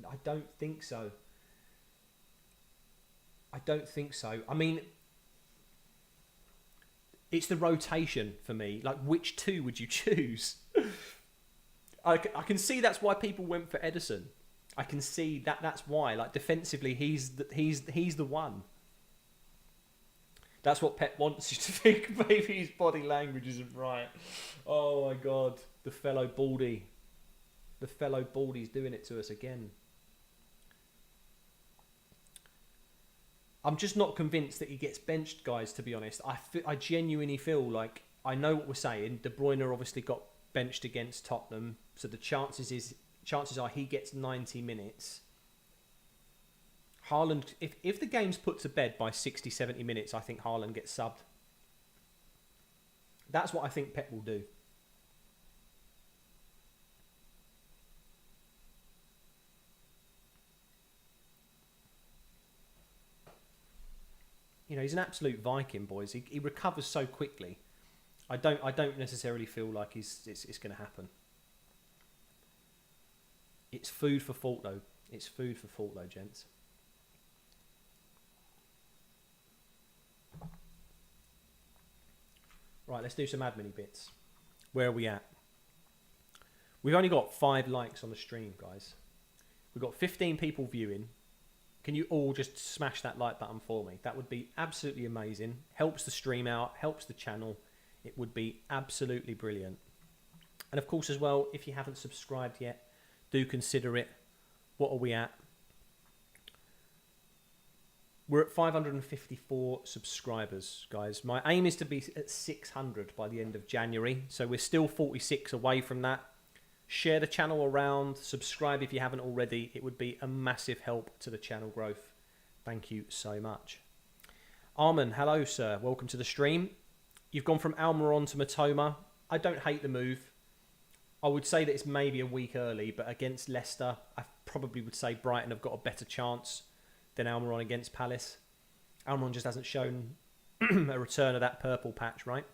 I don't think so. I don't think so. I mean, it's the rotation for me. Like, which two would you choose? I can see that's why people went for Ederson. I can see that's why. Like, defensively, he's the one. That's what Pep wants you to think. Maybe his body language isn't right. Oh my God, the fellow Baldy. The fellow Baldy's doing it to us again. I'm just not convinced that he gets benched, guys, to be honest. I genuinely feel like, I know what we're saying. De Bruyne obviously got benched against Tottenham, so the chances are he gets 90 minutes. Haaland, if the game's put to bed by 60, 70 minutes, I think Haaland gets subbed. That's what I think Pep will do. He's an absolute Viking, boys. He recovers so quickly. I don't necessarily feel like it's going to happen. It's food for thought, though. It's food for thought, though, gents. Right, let's do some admin bits. Where are we at? We've only got 5 likes on the stream, guys. We've got 15 people viewing. Can you all just smash that like button for me? That would be absolutely amazing. Helps the stream out, helps the channel. It would be absolutely brilliant. And of course as well, if you haven't subscribed yet, do consider it. What are we at? We're at 554 subscribers, guys. My aim is to be at 600 by the end of January. So we're still 46 away from that. Share the channel around. Subscribe if you haven't already. It would be a massive help to the channel growth. Thank you so much. Armin, hello, sir. Welcome to the stream. You've gone from Almiron to Matoma. I don't hate the move. I would say that it's maybe a week early, but against Leicester, I probably would say Brighton have got a better chance than Almiron against Palace. Almiron just hasn't shown a return of that purple patch, right?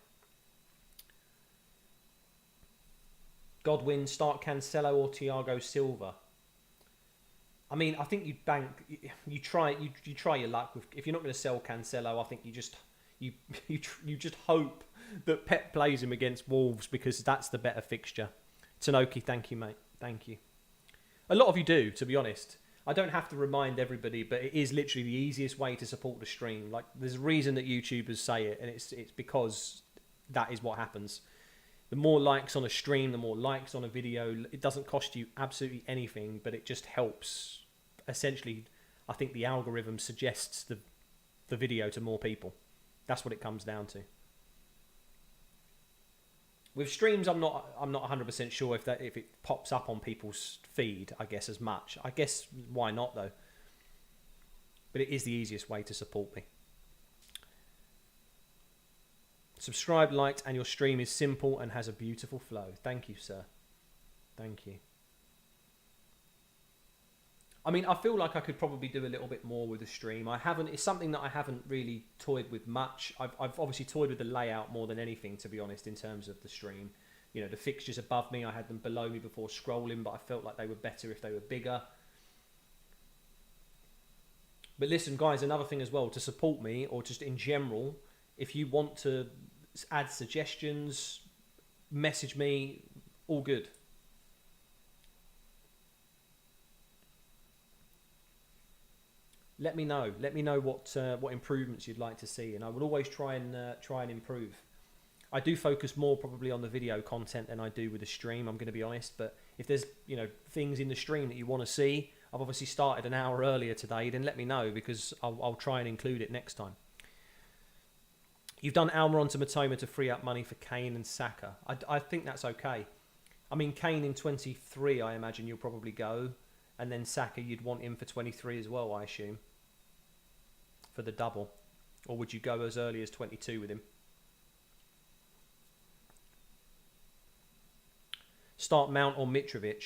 Godwin, start Cancelo or Thiago Silva. I mean, I think you try your luck with. If you're not going to sell Cancelo, I think you just hope that Pep plays him against Wolves because that's the better fixture. Tanoki, thank you, mate. Thank you. A lot of you do, to be honest. I don't have to remind everybody, but it is literally the easiest way to support the stream. Like, there's a reason that YouTubers say it, and it's because that is what happens. The more likes on a stream, the more likes on a video. It doesn't cost you absolutely anything, but it just helps. Essentially, I think the algorithm suggests the video to more people. That's what it comes down to. With streams, I'm not 100% sure if it pops up on people's feed, I guess, as much. I guess, why not, though? But it is the easiest way to support me. Subscribe, liked, and your stream is simple and has a beautiful flow. Thank you, sir. Thank you. I mean, I feel like I could probably do a little bit more with the stream. It's something that I haven't really toyed with much. I've obviously toyed with the layout more than anything, to be honest, in terms of the stream. You know, the fixtures above me, I had them below me before scrolling, but I felt like they were better if they were bigger. But listen, guys, another thing as well, to support me, or just in general, if you want to add suggestions, message me, all good. Let me know. Let me know what improvements you'd like to see, and I will always try and improve. I do focus more probably on the video content than I do with the stream. I'm going to be honest, but if there's things in the stream that you want to see, I've obviously started an hour earlier today. Then let me know because I'll try and include it next time. You've done Almiron to Matoma to free up money for Kane and Saka. I think that's okay. I mean, Kane in 23, I imagine you'll probably go. And then Saka, you'd want him for 23 as well, I assume. For the double. Or would you go as early as 22 with him? Start Mount or Mitrovic?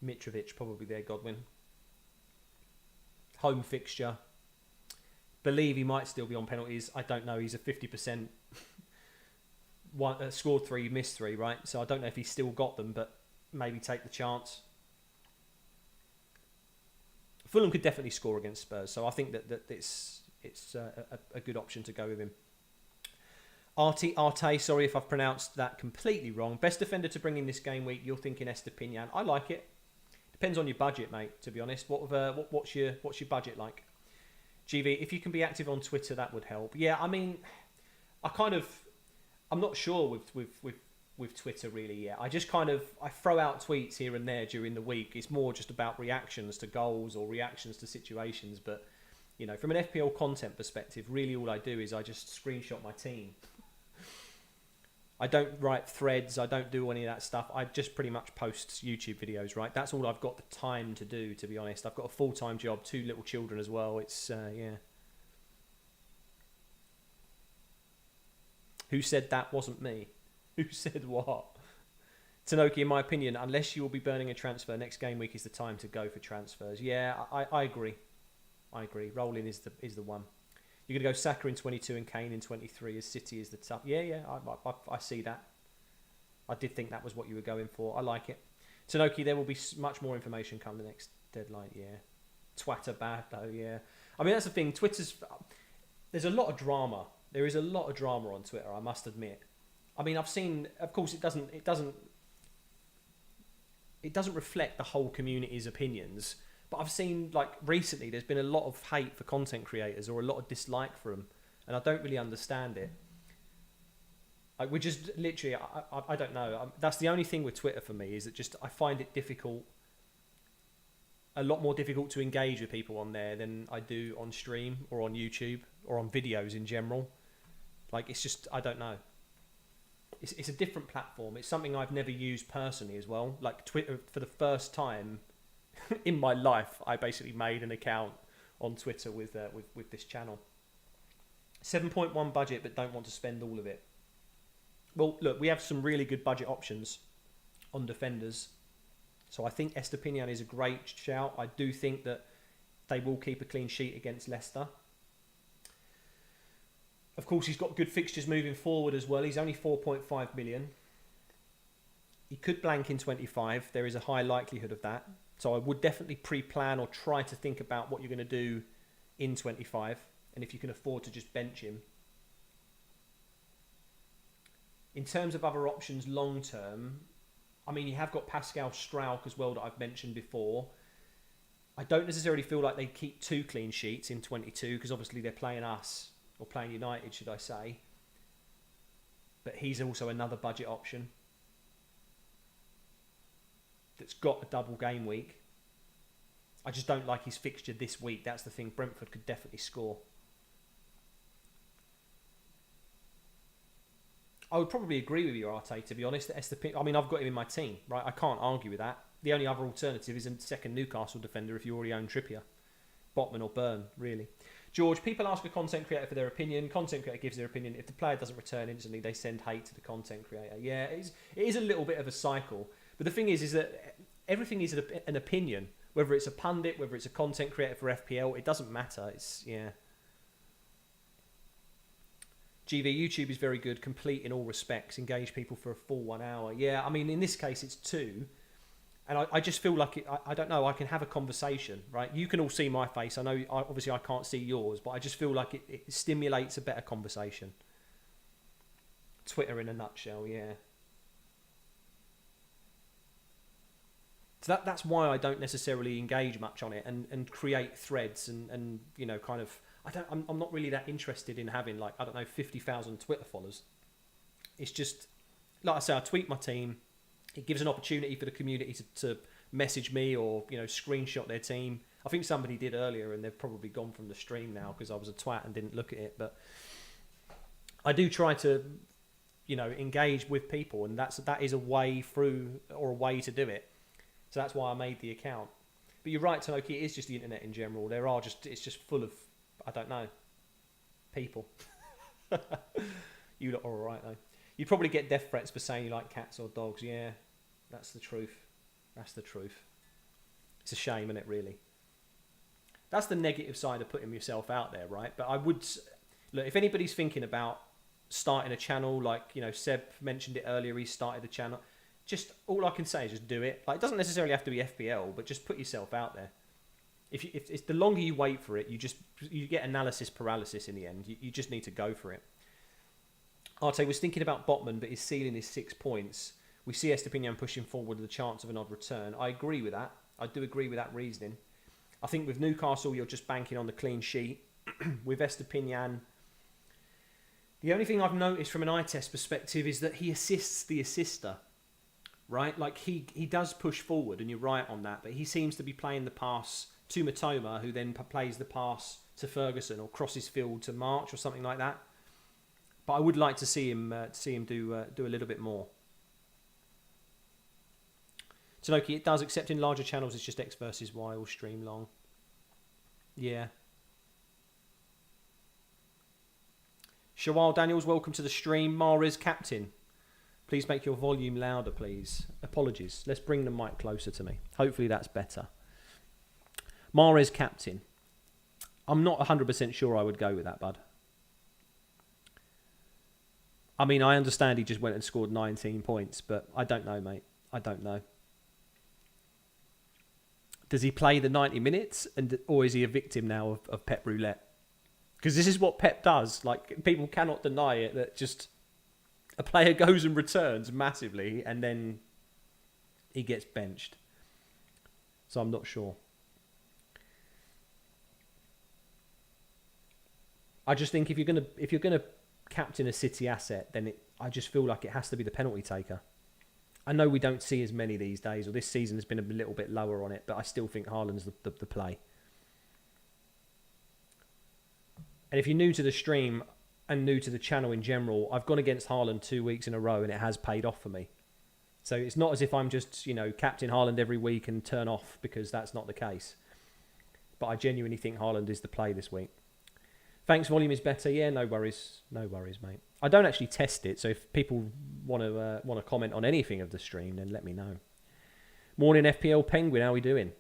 Mitrovic, probably there, Godwin. Home fixture. Believe he might still be on penalties. I don't know. He's a 50%. Scored 3, missed 3, right? So I don't know if he's still got them, but maybe take the chance. Fulham could definitely score against Spurs, so I think that it's a good option to go with him. Arte, sorry if I've pronounced that completely wrong. Best defender to bring in this game week. You're thinking Estepinian. I like it. Depends on your budget, mate. To be honest, what's your budget like? GV, if you can be active on Twitter, that would help. Yeah, I mean, I'm not sure with Twitter really yet. I throw out tweets here and there during the week. It's more just about reactions to goals or reactions to situations. But, from an FPL content perspective, really all I do is I just screenshot my team. I don't write threads. I don't do any of that stuff. I just pretty much post YouTube videos, right? That's all I've got the time to do, to be honest. I've got a full-time job, 2 little children as well. It's, yeah. Who said that wasn't me? Who said what? Tanoki, in my opinion, unless you will be burning a transfer, next game week is the time to go for transfers. Yeah, I agree. I agree. Rolling is the one. You're going to go Saka in 22 and Kane in 23 as City is the top. Yeah, I see that. I did think that was what you were going for. I like it. Tanoki, there will be much more information come the next deadline. Yeah. Twitter bad though, yeah. I mean, that's the thing. There's a lot of drama. There is a lot of drama on Twitter, I must admit. I mean, I've seen. Of course, it doesn't. It doesn't reflect the whole community's opinions. But I've seen, like, recently, there's been a lot of hate for content creators or a lot of dislike for them, and I don't really understand it. Like, we're just literally, I don't know. That's the only thing with Twitter for me, is that just I find it difficult, a lot more difficult to engage with people on there than I do on stream or on YouTube or on videos in general. Like, it's just, I don't know. It's a different platform. It's something I've never used personally as well. Like, Twitter, for the first time in my life, I basically made an account on Twitter with this channel. 7.1 budget, but don't want to spend all of it. Well, look, we have some really good budget options on defenders. So I think Estepinian is a great shout. I do think that they will keep a clean sheet against Leicester. Of course, he's got good fixtures moving forward as well. He's only 4.5 million. He could blank in 25. There is a high likelihood of that. So I would definitely pre-plan or try to think about what you're going to do in 25. And if you can afford to just bench him. In terms of other options long term, I mean, you have got Pascal Strauch as well that I've mentioned before. I don't necessarily feel like they keep 2 clean sheets in 22 because obviously they're playing us, or playing United, should I say. But he's also another budget option that's got a double game week. I just don't like his fixture this week. That's the thing. Brentford could definitely score. I would probably agree with you, Arte, to be honest. I mean, I've got him in my team, right? I can't argue with that. The only other alternative is a second Newcastle defender if you already own Trippier. Botman or Burn, really. George, people ask a content creator for their opinion. Content creator gives their opinion. If the player doesn't return instantly, they send hate to the content creator. Yeah, it is a little bit of a cycle. But the thing is that everything is an opinion. Whether it's a pundit, whether it's a content creator for FPL, it doesn't matter. Yeah. GV, YouTube is very good, complete in all respects, engage people for a full 1 hour. Yeah, I mean, in this case, it's 2. And I just feel like, I don't know, I can have a conversation, right? You can all see my face. I know, obviously, I can't see yours, but I just feel like it stimulates a better conversation. Twitter in a nutshell, yeah. So that's why I don't necessarily engage much on it and create threads and you know, kind of... I'm not really that interested in having, like, I don't know, 50,000 Twitter followers. It's just, like I say, I tweet my team. It gives an opportunity for the community to message me or, you know, screenshot their team. I think somebody did earlier and they've probably gone from the stream now because I was a twat and didn't look at it. But I do try to, you know, engage with people, and that is a way through, or a way to do it. So that's why I made the account. But you're right, Tanoki, it is just the internet in general. It's just full of, I don't know, people. You lot are all right, though. You'd probably get death threats for saying you like cats or dogs. Yeah, that's the truth. That's the truth. It's a shame, isn't it, really? That's the negative side of putting yourself out there, right? But I would... Look, if anybody's thinking about starting a channel, like, you know, Seb mentioned it earlier, he started a channel. Just, all I can say is just do it. Like, it doesn't necessarily have to be FPL, but just put yourself out there. If it's the longer you wait for it, you get analysis paralysis in the end. You just need to go for it. Arte was thinking about Botman, but his ceiling is 6 points. We see Estepinian pushing forward with the chance of an odd return. I agree with that. I do agree with that reasoning. I think with Newcastle, you're just banking on the clean sheet. With Estepinian, the only thing I've noticed from an eye test perspective is that he assists the assister. Right? Like, he does push forward, and you're right on that, but he seems to be playing the pass to Matoma, who then plays the pass to Ferguson or crosses field to March or something like that. But I would like to see him do a little bit more. Tanoki, it does, except in larger channels, it's just X versus Y or stream long. Yeah. Shawal Daniels, welcome to the stream. Mara's captain. Please make your volume louder, please. Apologies. Let's bring the mic closer to me. Hopefully that's better. Mahrez captain. I'm not 100% sure I would go with that, bud. I mean, I understand he just went and scored 19 points, but I don't know, mate. I don't know. Does he play the 90 minutes, or is he a victim now of Pep Roulette? Because this is what Pep does. Like, people cannot deny it, that just A player goes and returns massively, and then he gets benched. So I'm not sure. I just think if you're gonna captain a City asset, then I just feel like it has to be the penalty taker. I know we don't see as many these days, or this season has been a little bit lower on it, but I still think Haaland's the play. And if you're new to the stream and new to the channel in general, I've gone against Haaland 2 weeks in a row, and it has paid off for me. So it's not as if I'm just, captain Haaland every week and turn off, because that's not the case. But I genuinely think Haaland is the play this week. Thanks, volume is better. Yeah, no worries. No worries, mate. I don't actually test it, so if people want to comment on anything of the stream, then let me know. Morning, FPL Penguin. How are we doing?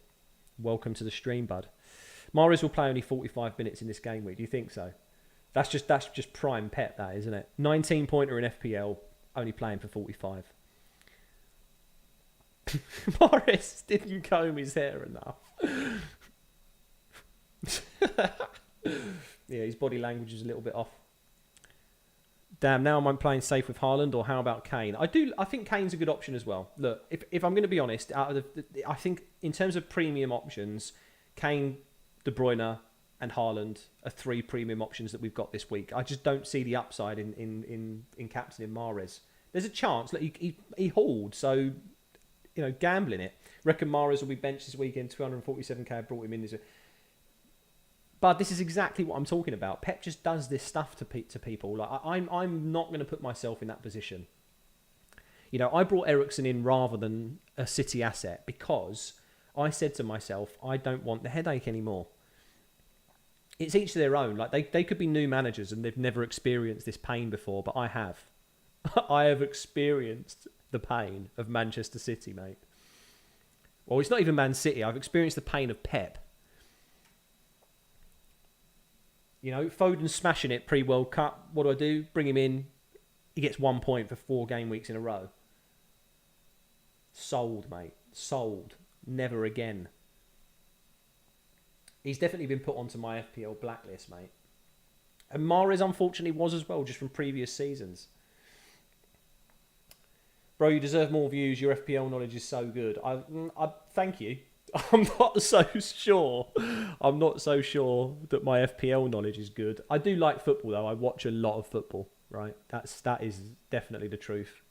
Welcome to the stream, bud. Mahrez will play only 45 minutes in this game week. Do you think so? That's just prime Pep, that, isn't it? 19-pointer in FPL, only playing for 45. Morris didn't comb his hair enough. Yeah, his body language is a little bit off. Damn, now am I playing safe with Haaland, or how about Kane? I think Kane's a good option as well. Look, if I'm going to be honest, I think in terms of premium options, Kane, De Bruyne, and Haaland are 3 premium options that we've got this week. I just don't see the upside in captaining Mahrez. There's a chance. Look, he hauled, so gambling it. Reckon Mahrez will be benched this weekend. 247k. I brought him in this. But this is exactly what I'm talking about. Pep just does this stuff to people. Like I'm not going to put myself in that position. I brought Eriksen in rather than a City asset because I said to myself, I don't want the headache anymore. It's each to their own. Like they could be new managers and they've never experienced this pain before, but I have. I have experienced the pain of Manchester City, mate. Well, it's not even Man City. I've experienced the pain of Pep. Foden's smashing it pre-World Cup. What do? Bring him in. He gets 1 point for 4 game weeks in a row. Sold, mate. Sold. Never again. He's definitely been put onto my FPL blacklist, mate. And Mahrez, unfortunately, was as well, just from previous seasons. Bro, you deserve more views. Your FPL knowledge is so good. I thank you. I'm not so sure. I'm not so sure that my FPL knowledge is good. I do like football, though. I watch a lot of football, right? That is definitely the truth.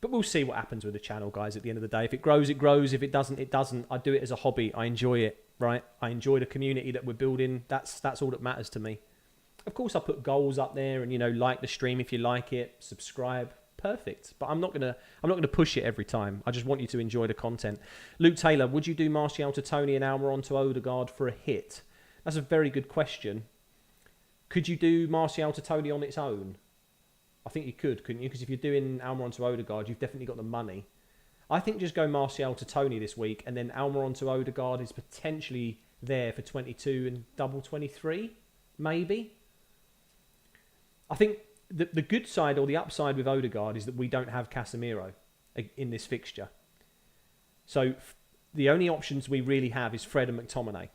But we'll see what happens with the channel, guys, at the end of the day. If it grows, it grows. If it doesn't, it doesn't. I do it as a hobby. I enjoy it, right? I enjoy the community that we're building. That's all that matters to me. Of course, I put goals up there and, like the stream if you like it. Subscribe. Perfect. But I'm not gonna push it every time. I just want you to enjoy the content. Luke Taylor, would you do Martial to Tony and Almiron to Odegaard for a hit? That's a very good question. Could you do Martial to Tony on its own? I think you could, couldn't you? Because if you're doing Almiron to Odegaard, you've definitely got the money. I think just go Martial to Tony this week, and then Almiron to Odegaard is potentially there for 22 and double 23, maybe. I think the good side or the upside with Odegaard is that we don't have Casemiro in this fixture. So the only options we really have is Fred and McTominay.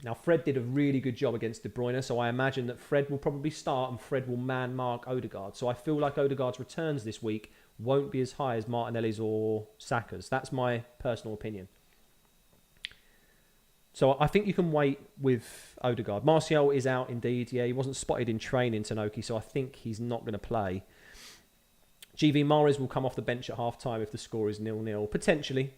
Now, Fred did a really good job against De Bruyne, so I imagine that Fred will probably start and Fred will man-mark Odegaard. So I feel like Odegaard's returns this week won't be as high as Martinelli's or Saka's. That's my personal opinion. So I think you can wait with Odegaard. Martial is out indeed. Yeah, he wasn't spotted in training, Tanoki, so I think he's not going to play. GV Mahrez will come off the bench at half-time if the score is 0-0. Potentially.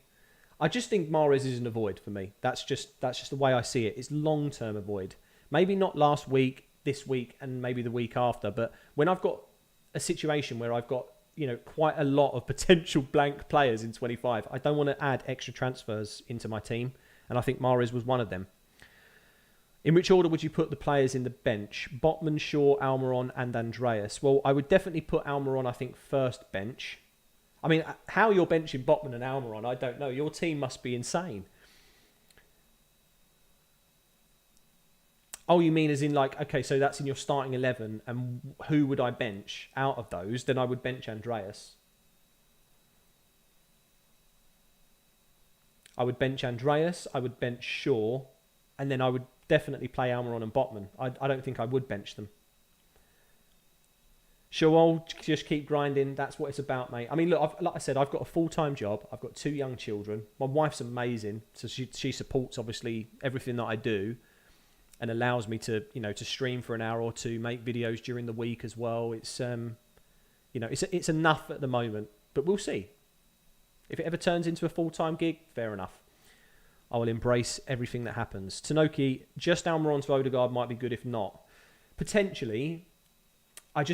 I just think Mahrez is an avoid for me. That's just the way I see it. It's long-term avoid. Maybe not last week, this week, and maybe the week after. But when I've got a situation where I've got quite a lot of potential blank players in 25, I don't want to add extra transfers into my team. And I think Mahrez was one of them. In which order would you put the players in the bench? Botman, Shaw, Almiron, and Andreas. Well, I would definitely put Almiron, I think, first bench. I mean, how you're benching Botman and Almiron, I don't know. Your team must be insane. Oh, you mean as in okay, so that's in your starting 11, and who would I bench out of those? Then I would bench Andreas. I would bench Andreas, I would bench Shaw, and then I would definitely play Almiron and Botman. I don't think I would bench them. So I'll just keep grinding. That's what it's about, mate. I mean, look, like I said, I've got a full-time job. I've got 2 young children. My wife's amazing. So she supports, obviously, everything that I do and allows me to, to stream for an hour or two, make videos during the week as well. It's, it's enough at the moment, but we'll see. If it ever turns into a full-time gig, fair enough. I will embrace everything that happens. Tanoki, just Almiron to Odegaard might be good if not. Potentially,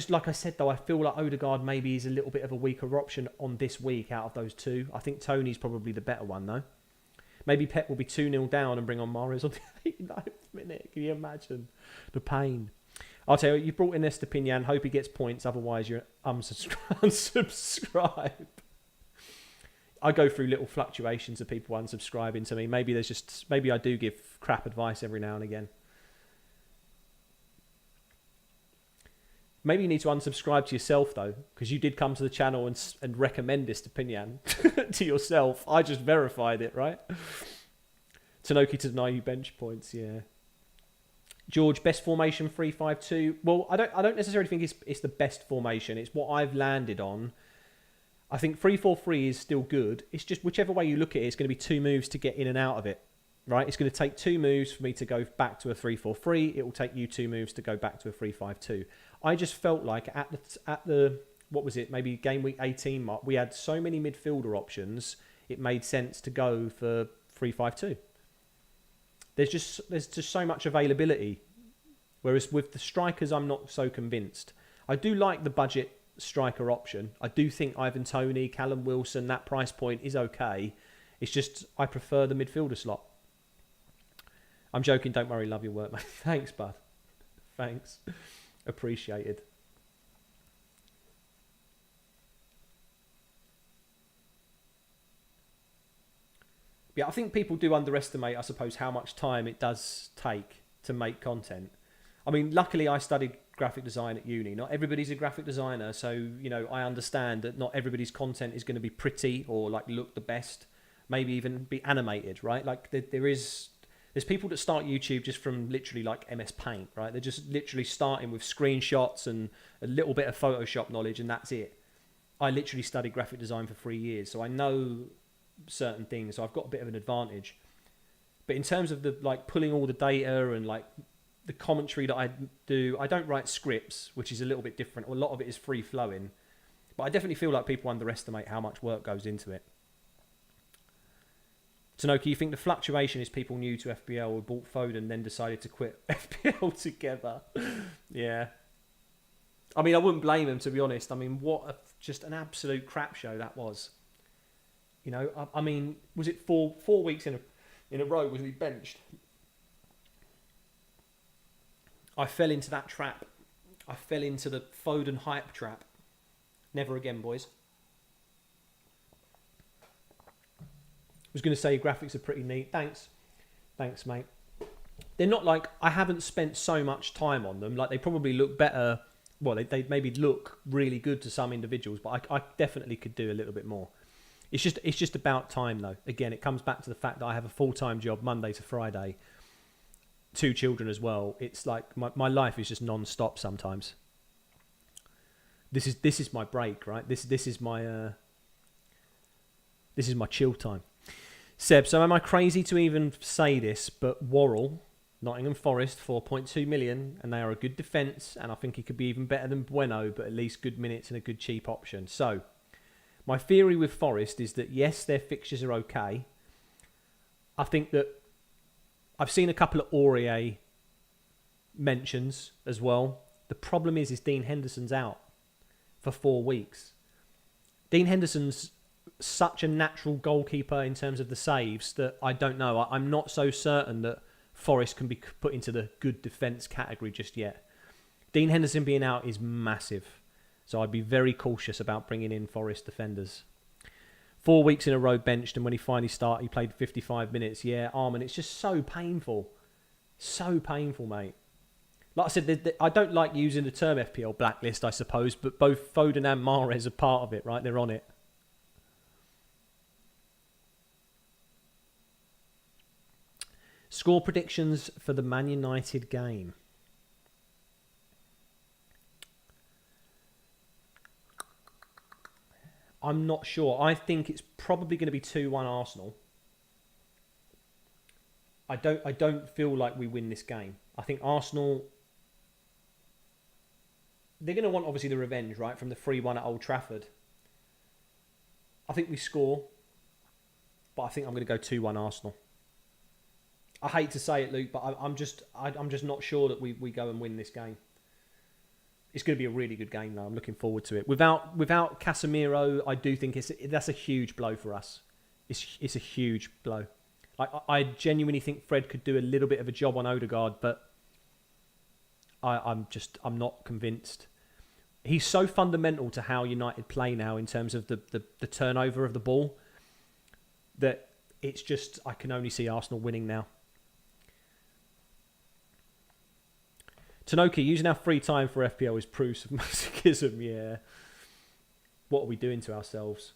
like I said though, I feel like Odegaard maybe is a little bit of a weaker option on this week out of those 2. I think Tony's probably the better one though. Maybe Pep will be 2-0 down and bring on Mahrez on the 89th minute. Can you imagine the pain? I'll tell you, you brought in Estepinian. Hope he gets points. Otherwise, you're unsubscribe. I go through little fluctuations of people unsubscribing to me. Maybe I do give crap advice every now and again. Maybe you need to unsubscribe to yourself though, because you did come to the channel and recommend this opinion to yourself. I just verified it, right? Tanoki to deny you bench points, yeah. George, best formation 3-5-2. Well, I don't necessarily think it's the best formation. It's what I've landed on. I think 3-4-3 is still good. It's just whichever way you look at it, it's going to be 2 moves to get in and out of it. Right, it's going to take 2 moves for me to go back to a 3-4-3. It will take you 2 moves to go back to a 3-5-2. I just felt like at the what was it? Maybe game week 18 mark, we had so many midfielder options. It made sense to go for 3-5-2. There's just so much availability. Whereas with the strikers, I'm not so convinced. I do like the budget striker option. I do think Ivan Toney, Callum Wilson, that price point is okay. It's just I prefer the midfielder slot. I'm joking. Don't worry. Love your work, mate. Thanks, bud. Thanks. Appreciated. Yeah, I think people do underestimate, I suppose, how much time it does take to make content. I mean, luckily I studied graphic design at uni. Not everybody's a graphic designer, so, I understand that not everybody's content is going to be pretty or, look the best. Maybe even be animated, right? There's people that start YouTube just from literally MS Paint, right? They're just literally starting with screenshots and a little bit of Photoshop knowledge, and that's it. I literally studied graphic design for 3 years, so I know certain things, so I've got a bit of an advantage. But in terms of the pulling all the data and the commentary that I do, I don't write scripts, which is a little bit different. A lot of it is free flowing, but I definitely feel like people underestimate how much work goes into it. Tanoki, you think the fluctuation is people new to FPL who bought Foden then decided to quit FPL together? Yeah. I mean, I wouldn't blame him, to be honest. I mean, just an absolute crap show that was. I mean, was it four weeks in a row was he benched? I fell into that trap. I fell into the Foden hype trap. Never again, boys. I was going to say graphics are pretty neat. Thanks, mate. They're not I haven't spent so much time on them. They probably look better. Well, they maybe look really good to some individuals, but I definitely could do a little bit more. It's just about time though. Again, it comes back to the fact that I have a full-time job Monday to Friday, 2 children as well. It's my life is just non-stop sometimes. This is my break, right? This is my chill time. Seb, so am I crazy to even say this, but Worrell, Nottingham Forest, 4.2 million, and they are a good defence, and I think he could be even better than Bueno, but at least good minutes and a good cheap option. So, my theory with Forest is that, yes, their fixtures are okay. I think that I've seen a couple of Aurier mentions as well. The problem is Dean Henderson's out for 4 weeks. Dean Henderson's such a natural goalkeeper in terms of the saves that I don't know. I'm not so certain that Forest can be put into the good defence category just yet. Dean Henderson being out is massive. So I'd be very cautious about bringing in Forest defenders. 4 weeks in a row benched, and when he finally started, he played 55 minutes. Yeah, Armin, it's just so painful. So painful, mate. Like I said, I don't like using the term FPL blacklist, I suppose, but both Foden and Mahrez are part of it, right? They're on it. Score predictions for the Man United game. I'm not sure. I think it's probably going to be 2-1 Arsenal. I don't feel like we win this game. I think Arsenal, they're going to want obviously the revenge, right, from the 3-1 at Old Trafford. I think we score, but I think I'm going to go 2-1 Arsenal. I hate to say it, Luke, but I'm just not sure that we go and win this game. It's going to be a really good game, though. I'm looking forward to it. Without Casemiro, I do think that's a huge blow for us. It's a huge blow. Like, I genuinely think Fred could do a little bit of a job on Odegaard, but I'm not convinced. He's so fundamental to how United play now in terms of the turnover of the ball that it's just, I can only see Arsenal winning now. Tanoki, using our free time for FPL is proof of masochism, yeah. What are we doing to ourselves?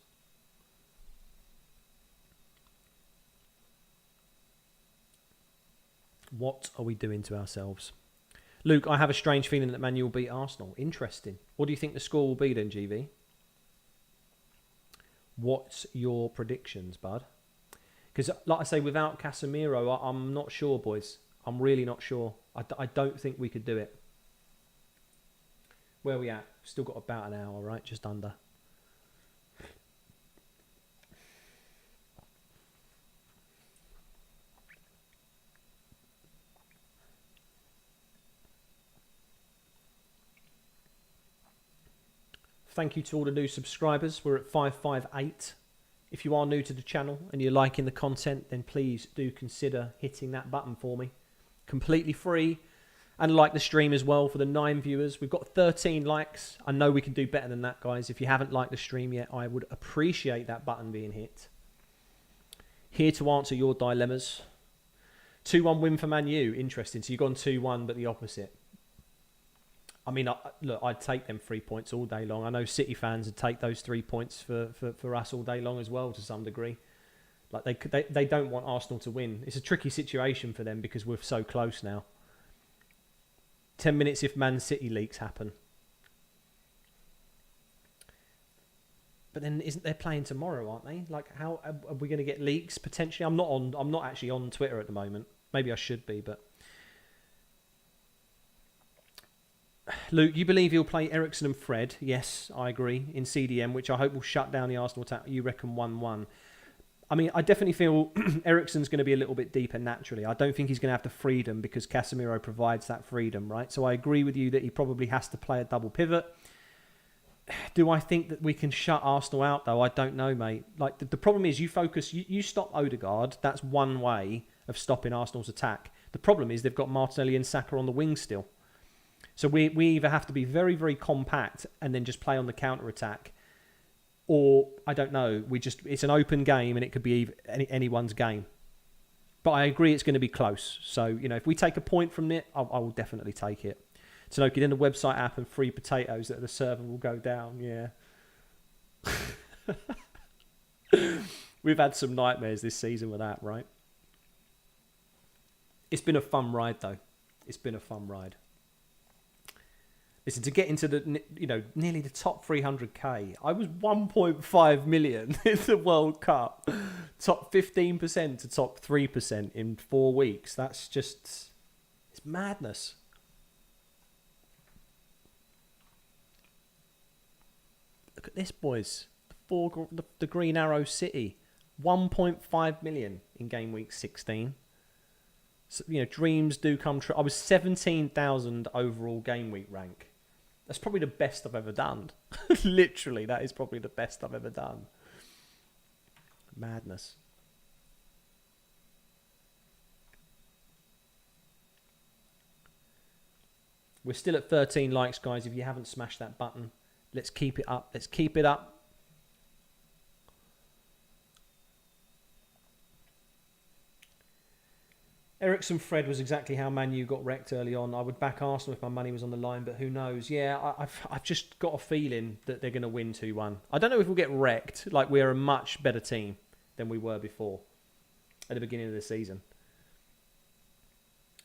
What are we doing to ourselves? Luke, I have a strange feeling that Man U will beat Arsenal. Interesting. What do you think the score will be then, GV? What's your predictions, bud? Because, like I say, without Casemiro, I'm not sure, boys. I'm really not sure. I don't think we could do it. Where are we at? Still got about an hour, right? Just under. Thank you to all the new subscribers. We're at 558. If you are new to the channel and you're liking the content, then please do consider hitting that button for me. Completely free. And like the stream as well for the 9 viewers. We've got 13 likes. I know we can do better than that, guys. If you haven't liked the stream yet, I would appreciate that button being hit. Here to answer your dilemmas. 2-1 win for Man U. Interesting. So you've gone 2-1, but the opposite. I mean, look, I'd take them 3 points all day long. I know City fans would take those 3 points for us all day long as well, to some degree. Like they don't want Arsenal to win. It's a tricky situation for them because we're so close now. 10 minutes if Man City leaks happen. But then isn't they playing tomorrow, aren't they? Like, how are we going to get leaks potentially? I'm not actually on Twitter at the moment. Maybe I should be, but Luke, you believe he'll play Eriksen and Fred? Yes, I agree. In CDM, which I hope will shut down the Arsenal attack. You reckon 1-1? I mean, I definitely feel Eriksen's going to be a little bit deeper naturally. I don't think he's going to have the freedom because Casemiro provides that freedom, right? So I agree with you that he probably has to play a double pivot. Do I think that we can shut Arsenal out, though? I don't know, mate. Like, the problem is you stop Odegaard. That's one way of stopping Arsenal's attack. The problem is they've got Martinelli and Saka on the wing still. So we either have to be very, very compact and then just play on the counter-attack, or, I don't know, it's an open game and it could be anyone's game. But I agree it's going to be close. So, you know, if we take a point from it, I will definitely take it. So, no, get in the website app and free potatoes that the server will go down. Yeah. We've had some nightmares this season with that, right? It's been a fun ride, though. It's been a fun ride. Listen, to get into the, nearly the top 300k, I was 1.5 million in the World Cup. Top 15% to top 3% in 4 weeks. That's just, it's madness. Look at this, boys. The Green Arrow City, 1.5 million in game week 16. So, dreams do come true. I was 17,000 overall game week rank. That's probably the best I've ever done. Literally, that is probably the best I've ever done. Madness. We're still at 13 likes, guys. If you haven't smashed that button, let's keep it up. Let's keep it up. Eriksen Fred was exactly how Man U got wrecked early on. I would back Arsenal if my money was on the line, but who knows? Yeah, I've just got a feeling that they're going to win 2-1. I don't know if we'll get wrecked. Like, we're a much better team than we were before at the beginning of the season.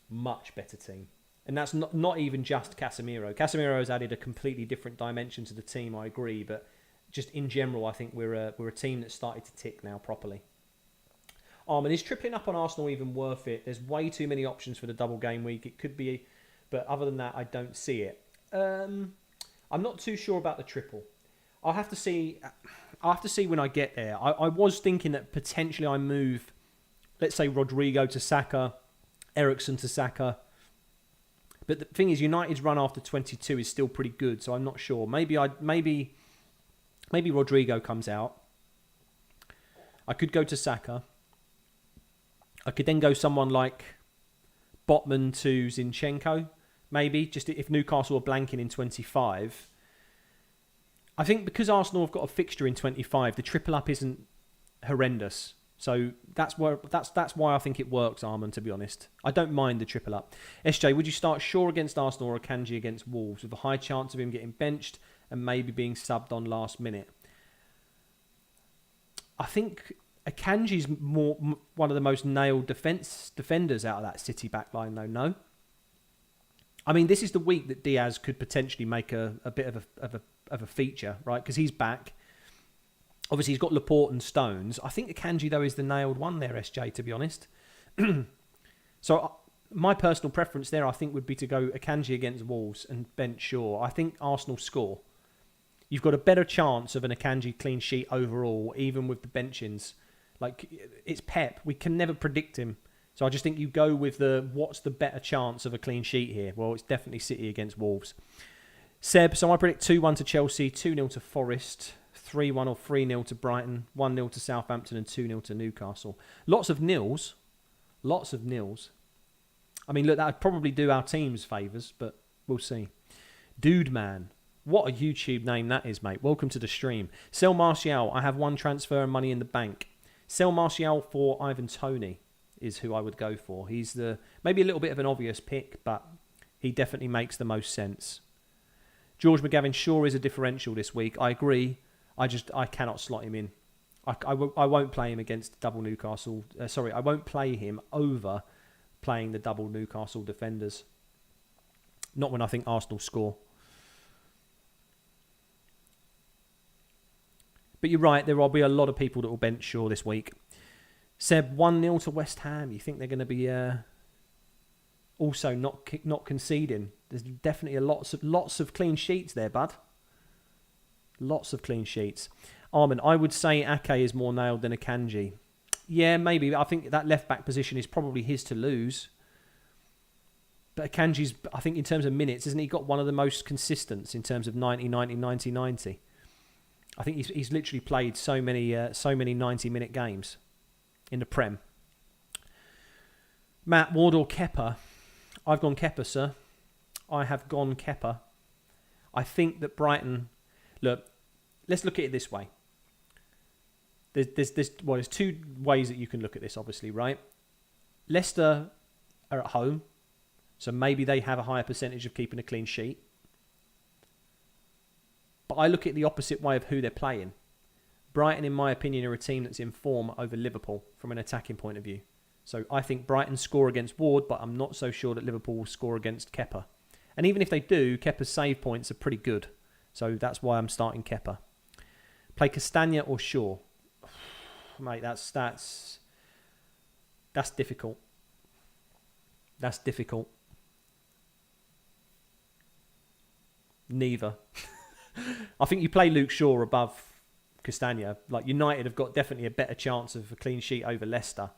Much better team. And that's not even just Casemiro. Casemiro has added a completely different dimension to the team, I agree, but just in general, I think we're a team that's started to tick now properly. And is tripling up on Arsenal even worth it? There's way too many options for the double game week. It could be, but other than that, I don't see it. I'm not too sure about the triple. I'll have to see when I get there. I was thinking that potentially I move, let's say, Rodrigo to Saka, Eriksen to Saka. But the thing is, United's run after 22 is still pretty good, so I'm not sure. Maybe Rodrigo comes out. I could go to Saka. I could then go someone like Botman to Zinchenko, maybe, just if Newcastle are blanking in 25. I think because Arsenal have got a fixture in 25, the triple up isn't horrendous. So that's why I think it works, Armand, to be honest. I don't mind the triple up. SJ, would you start Shaw against Arsenal or Akanji against Wolves with a high chance of him getting benched and maybe being subbed on last minute? I think Akanji's one of the most nailed defenders out of that City backline, though. No, I mean this is the week that Diaz could potentially make a bit of a feature, right? Because he's back. Obviously, he's got Laporte and Stones. I think Akanji though is the nailed one there, SJ. To be honest, so my personal preference there, I think, would be to go Akanji against Wolves and bench Shaw. I think Arsenal score. You've got a better chance of an Akanji clean sheet overall, even with the benchings. Like, it's Pep. We can never predict him. So I just think you go with what's the better chance of a clean sheet here? Well, it's definitely City against Wolves. Seb, so I predict 2-1 to Chelsea, 2-0 to Forest, 3-1 or 3-0 to Brighton, 1-0 to Southampton and 2-0 to Newcastle. Lots of nils. I mean, look, that would probably do our teams favours, but we'll see. Dude Man. What a YouTube name that is, mate. Welcome to the stream. Sell Martial. I have one transfer and money in the bank. Sell Martial for Ivan Toney is who I would go for. He's maybe a little bit of an obvious pick, but he definitely makes the most sense. George McGavin Shaw is a differential this week. I agree. I cannot slot him in. I won't play him against double Newcastle. I won't play him over playing the double Newcastle defenders. Not when I think Arsenal score. But you're right, there will be a lot of people that will bench Shaw this week. Seb, 1-0 to West Ham. You think they're going to be also not conceding? There's definitely lots of clean sheets there, bud. Lots of clean sheets. Armin, I would say Ake is more nailed than Akanji. Yeah, maybe. I think that left-back position is probably his to lose. But Akanji's, I think in terms of minutes, isn't he got one of the most consistent in terms of 90, 90, 90, 90? I think he's literally played so many 90-minute games in the Prem. Matt, Ward or Kepa? I've gone Kepa, sir. I have gone Kepa. I think that Brighton... Look, let's look at it this way. There's two ways that you can look at this, obviously, right? Leicester are at home, so maybe they have a higher percentage of keeping a clean sheet. But I look at the opposite way of who they're playing. Brighton, in my opinion, are a team that's in form over Liverpool from an attacking point of view. So I think Brighton score against Ward, but I'm not so sure that Liverpool will score against Kepa. And even if they do, Kepa's save points are pretty good. So that's why I'm starting Kepa. Play Castagna or Shaw? Mate, that's difficult. That's difficult. Neither. I think you play Luke Shaw above Castagna. Like, United have got definitely a better chance of a clean sheet over Leicester.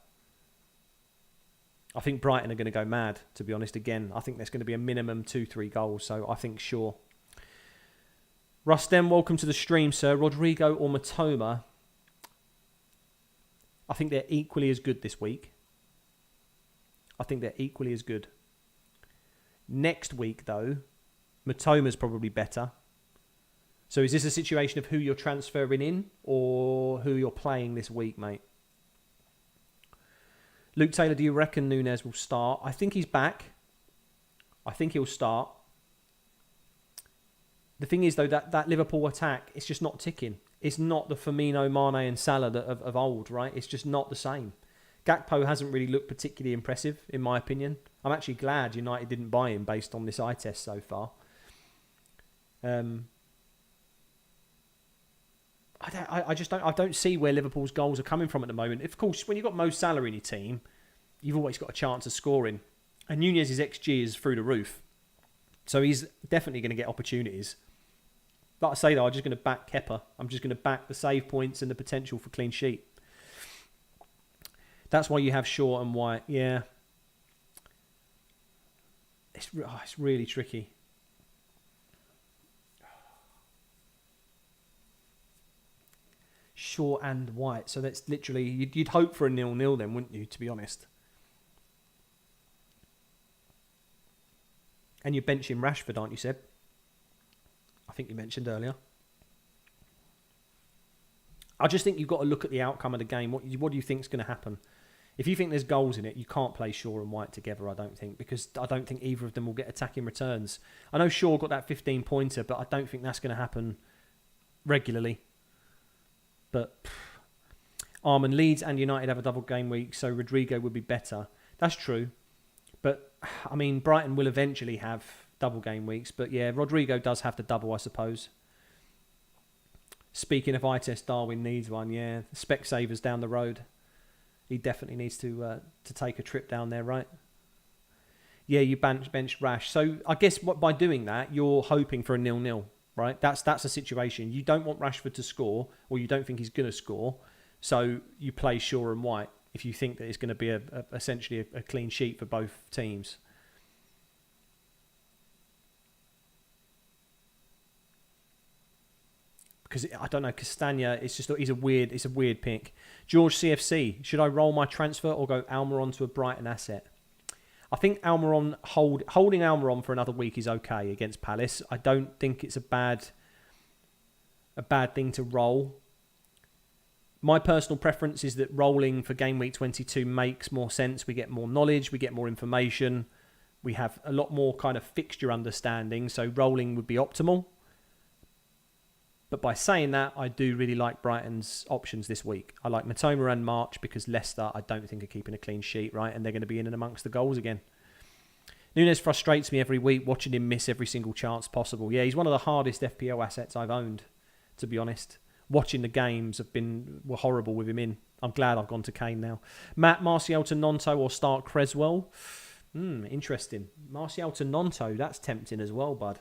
I think Brighton are going to go mad, to be honest. Again, I think there's going to be a minimum 2-3 goals. So I think Shaw. Rustem, welcome to the stream, sir. Rodrigo or Matoma? I think they're equally as good this week. I think they're equally as good. Next week, though, Matoma's probably better. So is this a situation of who you're transferring in or who you're playing this week, mate? Luke Taylor, do you reckon Nunez will start? I think he's back. I think he'll start. The thing is, though, that Liverpool attack, it's just not ticking. It's not the Firmino, Mane and Salah of old, right? It's just not the same. Gakpo hasn't really looked particularly impressive, in my opinion. I'm actually glad United didn't buy him based on this eye test so far. I don't see where Liverpool's goals are coming from at the moment. Of course, when you've got Mo Salah in your team, you've always got a chance of scoring. And Nunez's XG is through the roof. So he's definitely going to get opportunities. Like I say, though, I'm just going to back Kepa. I'm just going to back the save points and the potential for clean sheet. That's why you have Shaw and White. Yeah. It's really tricky. Shaw and White. So that's literally... You'd hope for a 0-0 then, wouldn't you, to be honest? And you're benching Rashford, aren't you, Seb? I think you mentioned earlier. I just think you've got to look at the outcome of the game. What do you think is going to happen? If you think there's goals in it, you can't play Shaw and White together, I don't think, because I don't think either of them will get attacking returns. I know Shaw got that 15-pointer, but I don't think that's going to happen regularly. But Armand, Leeds and United have a double game week, so Rodrigo would be better. That's true. But, I mean, Brighton will eventually have double game weeks. But, yeah, Rodrigo does have the double, I suppose. Speaking of eye test, Darwin needs one, yeah. Specsavers down the road. He definitely needs to take a trip down there, right? Yeah, you bench Rash. So, I guess by doing that, you're hoping for a 0-0, right? That's a situation. You don't want Rashford to score, or you don't think he's going to score. So, you play Shaw and White if you think that it's going to be essentially a clean sheet for both teams. Because I don't know, Castagna, he's a weird pick. George CFC, should I roll my transfer or go Almiron to a Brighton asset? I think Almiron holding Almiron for another week is okay against Palace. I don't think it's a bad thing to roll. My personal preference is that rolling for game week 22 makes more sense. We get more knowledge, we get more information, we have a lot more kind of fixture understanding, so rolling would be optimal. But by saying that, I do really like Brighton's options this week. I like Matoma and March because Leicester, I don't think, are keeping a clean sheet, right? And they're going to be in and amongst the goals again. Nunez frustrates me every week, watching him miss every single chance possible. Yeah, he's one of the hardest FPL assets I've owned, to be honest. Watching the games were horrible with him in. I'm glad I've gone to Kane now. Matt, Martial to Nonto or start Creswell? Interesting. Martial to Nonto, that's tempting as well, bud.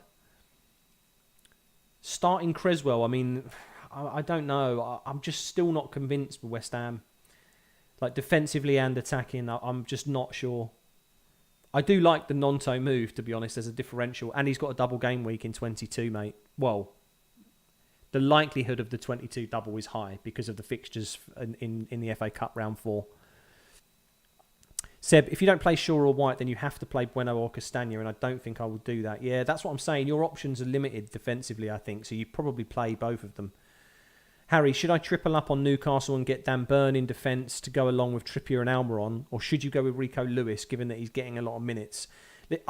Starting Creswell, I mean, I don't know. I'm just still not convinced with West Ham. Like, defensively and attacking, I'm just not sure. I do like the Nonto move, to be honest, as a differential. And he's got a double game week in 22, mate. Well, the likelihood of the 22 double is high because of the fixtures in the FA Cup round 4. Seb, if you don't play Shaw or White, then you have to play Bueno or Castagna, and I don't think I will do that. Yeah, that's what I'm saying. Your options are limited defensively, I think, so you probably play both of them. Harry, should I triple up on Newcastle and get Dan Burn in defence to go along with Trippier and Almiron, or should you go with Rico Lewis, given that he's getting a lot of minutes?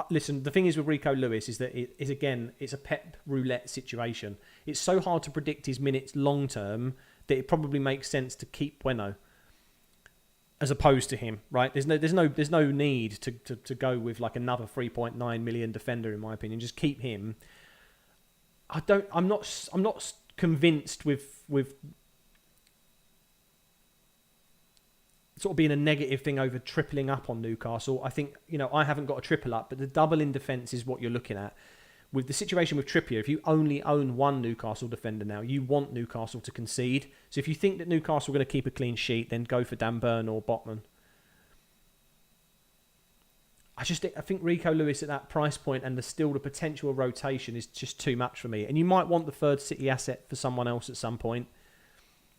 Listen, the thing is with Rico Lewis is that it's a Pep roulette situation. It's so hard to predict his minutes long term that it probably makes sense to keep Bueno as opposed to him, right? There's no need to go with like another 3.9 million defender, in my opinion. Just keep him. I'm not convinced with sort of being a negative thing over tripling up on Newcastle. I think, I haven't got a triple up, but the double in defence is what you're looking at. With the situation with Trippier, if you only own one Newcastle defender now, you want Newcastle to concede. So if you think that Newcastle are going to keep a clean sheet, then go for Dan Burn or Botman. I think Rico Lewis at that price point and the potential of rotation is just too much for me. And you might want the third City asset for someone else at some point.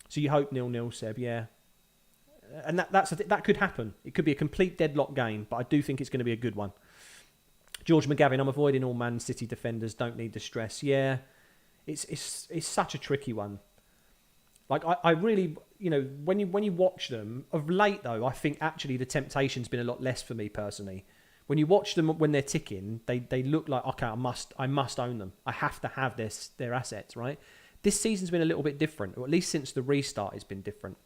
So you hope 0-0, Seb, yeah. And that could happen. It could be a complete deadlock game, but I do think it's going to be a good one. George McGavin, I'm avoiding all Man City defenders. Don't need the stress. Yeah, it's such a tricky one. Like I really, when you watch them of late though, I think actually the temptation's been a lot less for me personally. When you watch them when they're ticking, they look like, okay, I must own them. I have to have their assets, right? This season's been a little bit different, or at least since the restart, it's been different.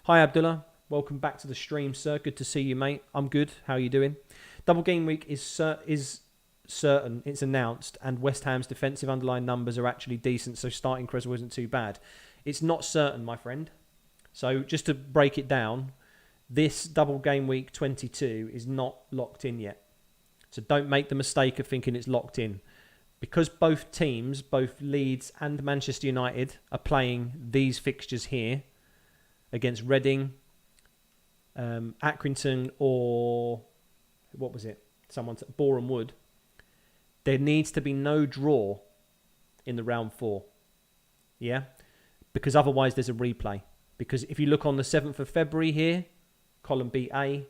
Hi Abdullah, welcome back to the stream, sir. Good to see you, mate. I'm good. How are you doing? Double game week is certain it's announced and West Ham's defensive underlying numbers are actually decent, so starting Cresswell isn't too bad. It's not certain, my friend. So just to break it down, this double game week 22 is not locked in yet. So don't make the mistake of thinking it's locked in. Because both teams, both Leeds and Manchester United, are playing these fixtures here against Reading, Accrington, or what was it? Boreham Wood. There needs to be no draw in the round 4. Yeah? Because otherwise there's a replay. Because if you look on the 7th of February here, column BA,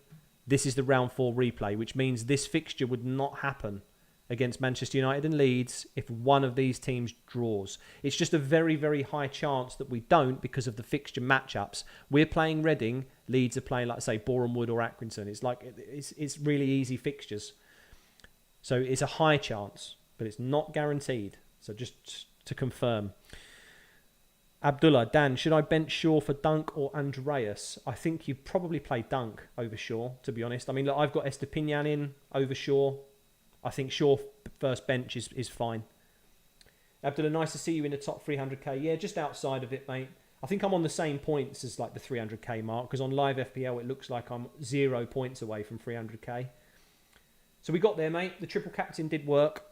this is the round 4 replay, which means this fixture would not happen against Manchester United and Leeds if one of these teams draws. It's just a very, very high chance that we don't because of the fixture matchups. We're playing Reading, Leeds are playing, like I say, Boreham Wood or Accrington. It's really easy fixtures. So it's a high chance, but it's not guaranteed. So just to confirm. Abdullah, Dan, should I bench Shaw for Dunk or Andreas? I think you probably play Dunk over Shaw, to be honest. I mean, look, I've got Estepinian in over Shaw. I think Shaw first bench is fine. Abdullah, nice to see you in the top 300k. Yeah, just outside of it, mate. I think I'm on the same points as like the 300k mark because on live FPL it looks like I'm 0 points away from 300k. So we got there, mate. The triple captain did work.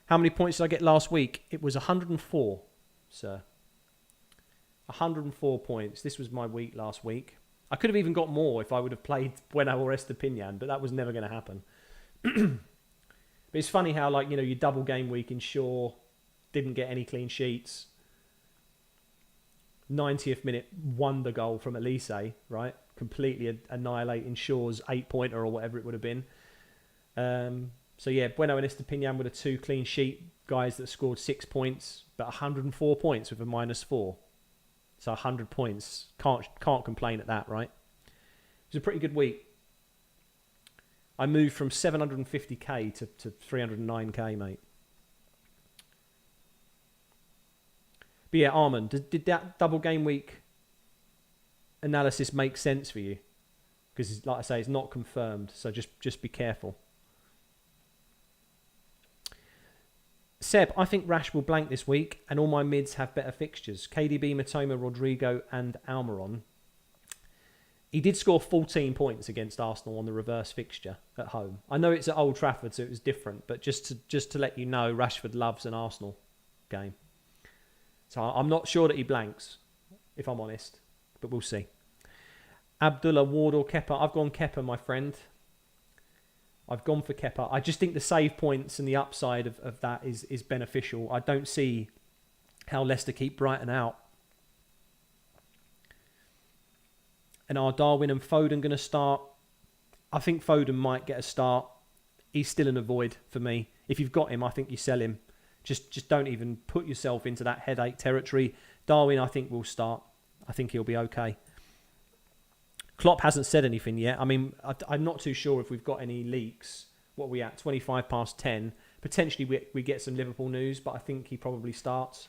How many points did I get last week? It was 104, sir. 104 points. This was my week last week. I could have even got more if I would have played Bueno or Estepinian, but that was never going to happen. But it's funny how, like, you know, your double game week in Shaw didn't get any clean sheets. 90th minute wonder goal from Elise, right? Completely annihilating Shaw's 8-pointer or whatever it would have been. So yeah, Bueno and Estepinian were the 2 clean sheet guys that scored 6 points, but 104 points with a -4. So 100 points. Can't complain at that, right? It was a pretty good week. I moved from 750k to 309k, mate. But yeah, Armand, did that double game week analysis make sense for you? Because, like I say, it's not confirmed, so just be careful. Seb, I think Rash will blank this week, and all my mids have better fixtures. KDB, Matoma, Rodrigo, and Almiron. He did score 14 points against Arsenal on the reverse fixture at home. I know it's at Old Trafford, so it was different, but just to let you know, Rashford loves an Arsenal game. So I'm not sure that he blanks, if I'm honest, but we'll see. Abdullah, Ward or Kepa? I've gone Kepa, my friend. I've gone for Kepa. I just think the save points and the upside of that is beneficial. I don't see how Leicester keep Brighton out. And are Darwin and Foden going to start? I think Foden might get a start. He's still an avoid for me. If you've got him, I think you sell him. Just don't even put yourself into that headache territory. Darwin, I think, will start. I think he'll be okay. Klopp hasn't said anything yet. I mean, I'm not too sure if we've got any leaks. What are we at? 25 past 10. Potentially we get some Liverpool news, but I think he probably starts.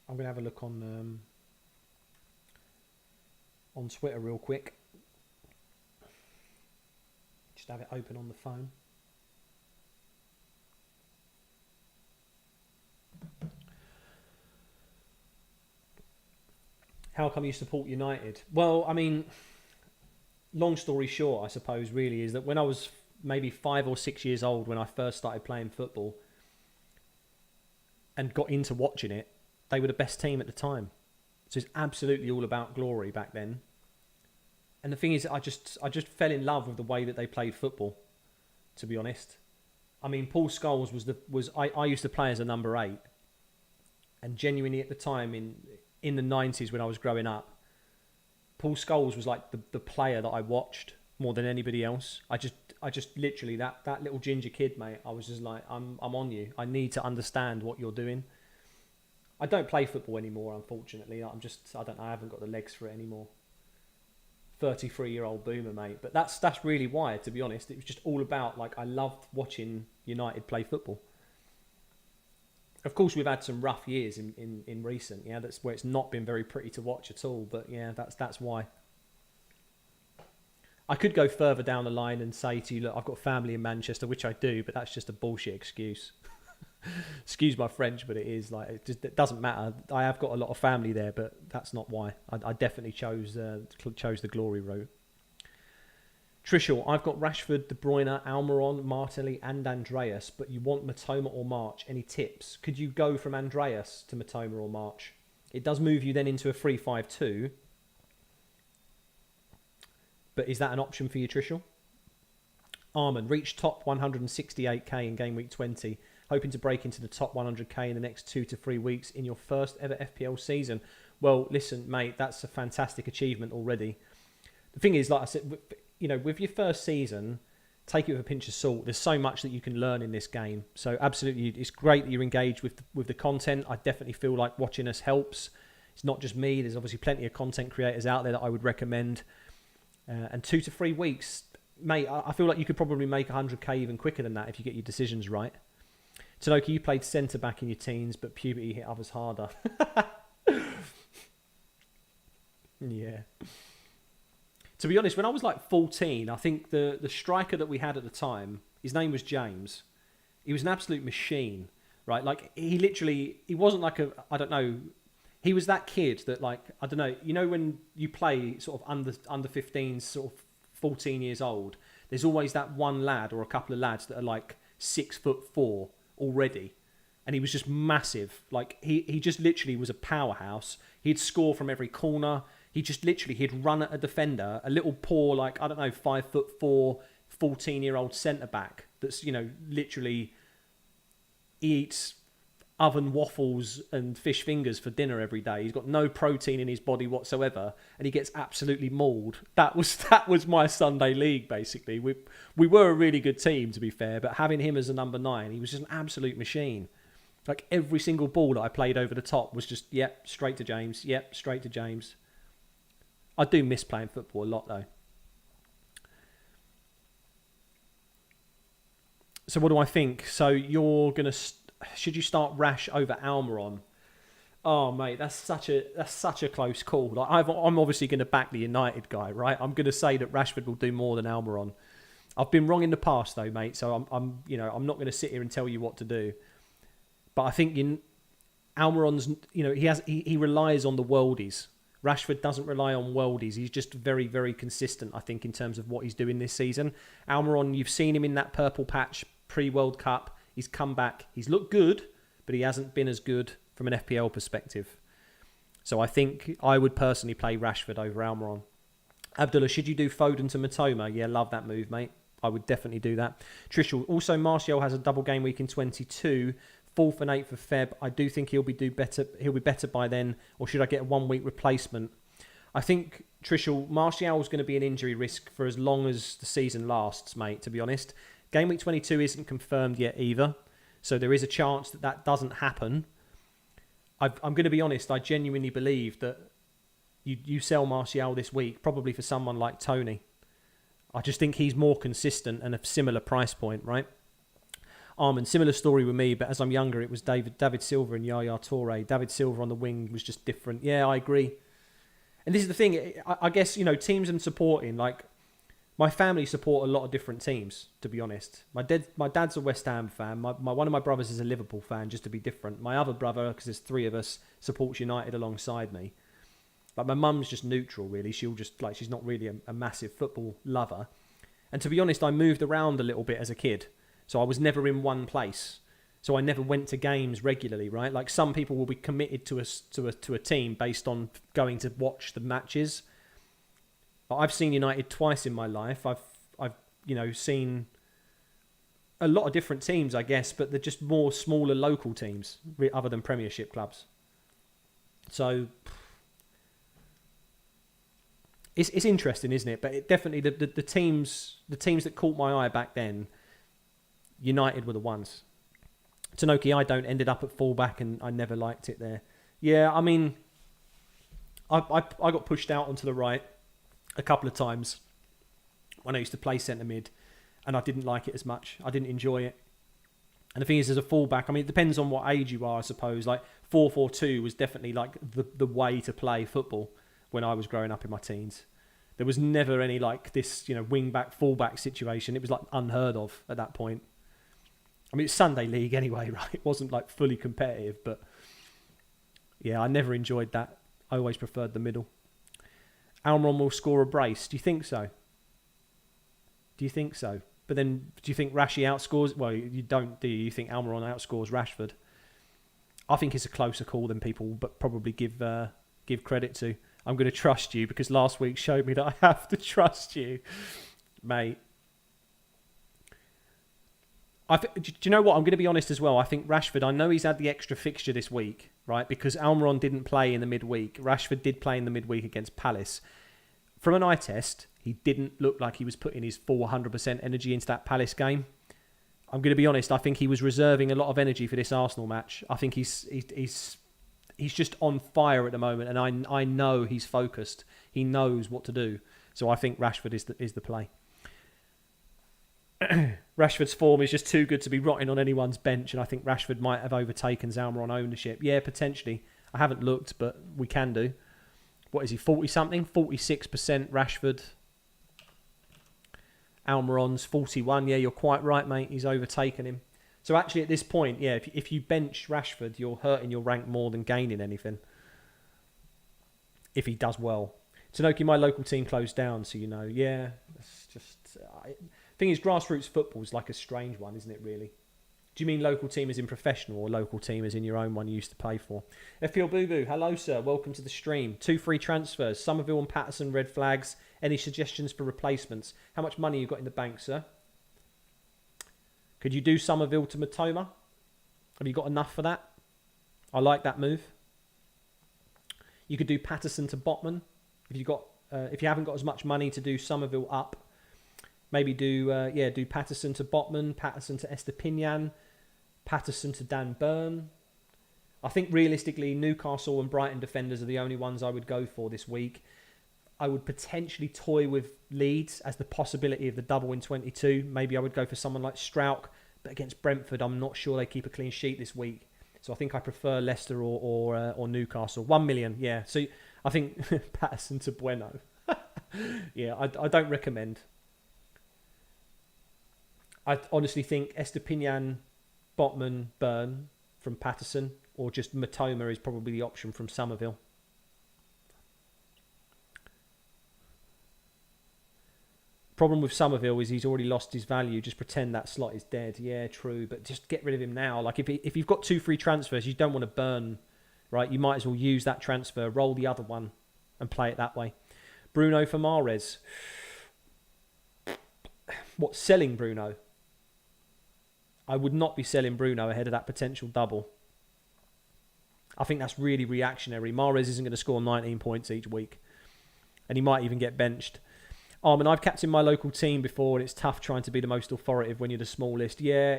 I'm going to have a look on Twitter real quick. Just have it open on the phone. How come you support United? Well, I mean, long story short, I suppose, really, is that when I was maybe 5 or 6 years old, when I first started playing football and got into watching it, they were the best team at the time. So it's absolutely all about glory back then. And the thing is, I just fell in love with the way that they played football, to be honest. I mean, Paul Scholes I used to play as a number 8. And genuinely at the time, in the 90s when I was growing up, Paul Scholes was like the player that I watched more than anybody else. I just literally, that little ginger kid, mate, I was just like, I'm on you. I need to understand what you're doing. I don't play football anymore, unfortunately. I don't know, I haven't got the legs for it anymore. 33-year-old boomer, mate. But that's really why, to be honest. It was just all about, like, I loved watching United play football. Of course, we've had some rough years in recent. Yeah, that's where it's not been very pretty to watch at all. But yeah, that's why. I could go further down the line and say to you, look, I've got family in Manchester, which I do, but that's just a bullshit excuse. Excuse my French, but it is like it doesn't matter. I have got a lot of family there, but that's not why. I definitely chose the glory route. Trishul, I've got Rashford, De Bruyne, Almiron, Martinelli, and Andreas, but you want Matoma or March. Any tips? Could you go from Andreas to Matoma or March? It does move you then into a 3-5-2. But is that an option for you, Trishul? Arman, reached top 168k in game week 20. Hoping to break into the top 100k in the next 2 to 3 weeks in your first ever FPL season. Well, listen, mate, that's a fantastic achievement already. The thing is, like I said, you know, with your first season, take it with a pinch of salt. There's so much that you can learn in this game. So absolutely, it's great that you're engaged with the content. I definitely feel like watching us helps. It's not just me. There's obviously plenty of content creators out there that I would recommend. And 2 to 3 weeks, mate, I feel like you could probably make 100k even quicker than that if you get your decisions right. Tanoki, you played centre-back in your teens, but puberty hit others harder. Yeah. To be honest, when I was like 14, I think the striker that we had at the time, his name was James. He was an absolute machine, right? Like, he wasn't like I don't know, he was that kid that, like, I don't know, you know when you play sort of under 15s, sort of 14 years old, there's always that one lad or a couple of lads that are like 6'4" already, and he was just massive. Like, he just literally was a powerhouse. He'd score from every corner. He'd run at a defender, a little poor, like, I don't know, 5'4", 14-year-old centre back that's, you know, literally eats oven waffles and fish fingers for dinner every day. He's got no protein in his body whatsoever, and he gets absolutely mauled. That was my Sunday league, basically. We were a really good team, to be fair, but having him as a number 9, he was just an absolute machine. Like, every single ball that I played over the top was just, yep, straight to James, yep, straight to James. I do miss playing football a lot, though. So what do I think? So you're going to... Should you start Rash over Almiron? Oh, mate, that's such a close call. Like, I'm obviously going to back the United guy, right? I'm going to say that Rashford will do more than Almiron. I've been wrong in the past, though, mate. So I'm not going to sit here and tell you what to do. But I think Almiron's, he relies on the worldies. Rashford doesn't rely on worldies. He's just very, very consistent, I think, in terms of what he's doing this season. Almiron, you've seen him in that purple patch pre-World Cup. He's come back. He's looked good, but he hasn't been as good from an FPL perspective. So I think I would personally play Rashford over Almiron. Abdullah, should you do Foden to Matoma? Yeah, love that move, mate. I would definitely do that. Trishul, also Martial has a double game week in 22, 4th and 8th of Feb. I do think he'll be better by then, or should I get a 1 week replacement? I think, Trishul, Martial's going to be an injury risk for as long as the season lasts, mate, to be honest. Game week 22 isn't confirmed yet either, so there is a chance that doesn't happen. I'm going to be honest, I genuinely believe that you sell Martial this week, probably for someone like Tony. I just think he's more consistent and a similar price point, right? Armin, similar story with me, but as I'm younger, it was David Silva and Yaya Toure. David Silva on the wing was just different. Yeah, I agree. And this is the thing, I guess, teams and supporting, like, my family support a lot of different teams, to be honest. My dad's a West Ham fan. One of my brothers is a Liverpool fan, just to be different. My other brother, because there's 3 of us, supports United alongside me. Like, my mum's just neutral, really. She's not really a massive football lover. And to be honest, I moved around a little bit as a kid. So I was never in one place. So I never went to games regularly, right? Like, some people will be committed to a team based on going to watch the matches. I've seen United twice in my life. I've seen a lot of different teams, I guess, but they're just more smaller local teams other than Premiership clubs. So it's interesting, isn't it? But it definitely the teams that caught my eye back then, United were the ones. Tanoki, I don't ended up at fullback, and I never liked it there. Yeah, I mean, I got pushed out onto the right. a couple of times when I used to play centre mid, and I didn't like it as much. I didn't enjoy it. And the thing is, as a fullback, I mean, it depends on what age you are, I suppose. Like 4-4-2 was definitely like the way to play football when I was growing up in my teens. There was never any like this, wing back, fullback situation. It was like unheard of at that point. I mean, it's Sunday League anyway, right? It wasn't like fully competitive, but yeah, I never enjoyed that. I always preferred the middle. Almiron will score a brace. Do you think so? Do you think so? But then, do you think Rashi outscores? Well, you don't, do you? You think Almiron outscores Rashford? I think it's a closer call than people but probably give credit to. I'm going to trust you because last week showed me that I have to trust you, mate. Do you know what? I'm going to be honest as well. I think Rashford, I know he's had the extra fixture this week, right? Because Almiron didn't play in the midweek. Rashford did play in the midweek against Palace. From an eye test, he didn't look like he was putting his full 100% energy into that Palace game. I'm going to be honest. I think he was reserving a lot of energy for this Arsenal match. I think he's just on fire at the moment, and I know he's focused. He knows what to do. So I think Rashford is the play. Rashford's form is just too good to be rotting on anyone's bench, and I think Rashford might have overtaken Almiron ownership. Yeah, potentially. I haven't looked, but we can do. What is he, 40-something? 46% Rashford. Almiron's 41. Yeah, you're quite right, mate. He's overtaken him. So actually at this point, yeah, if you bench Rashford, you're hurting your rank more than gaining anything. If he does well. Tanoki, my local team closed down, so you know. Yeah, it's just... thing is, grassroots football is like a strange one, isn't it, really? Do you mean local team as in professional or local team as in your own one you used to play for? FPL Boo Boo, hello, sir. Welcome to the stream. 2 free transfers. Somerville and Patterson, red flags. Any suggestions for replacements? How much money you got in the bank, sir? Could you do Somerville to Matoma? Have you got enough for that? I like that move. You could do Patterson to Botman. If you haven't got as much money to do Somerville up, maybe do Patterson to Botman, Patterson to Estepinian, Patterson to Dan Burn. I think realistically, Newcastle and Brighton defenders are the only ones I would go for this week. I would potentially toy with Leeds as the possibility of the double in 22. Maybe I would go for someone like Strauch, but against Brentford, I'm not sure they keep a clean sheet this week. So I think I prefer Leicester or Newcastle. 1 million, yeah. So I think Patterson to Bueno. Yeah, I don't recommend. I honestly think Estepinian, Botman, Burn from Patterson, or just Matoma is probably the option from Somerville. Problem with Somerville is he's already lost his value. Just pretend that slot is dead. Yeah, true. But just get rid of him now. Like if you've got 2 free transfers, you don't want to burn, right? You might as well use that transfer, roll the other one, and play it that way. Bruno for Mahrez. What, selling Bruno? I would not be selling Bruno ahead of that potential double. I think that's really reactionary. Mahrez isn't going to score 19 points each week. And he might even get benched. And I've captained my local team before, and it's tough trying to be the most authoritative when you're the smallest. Yeah,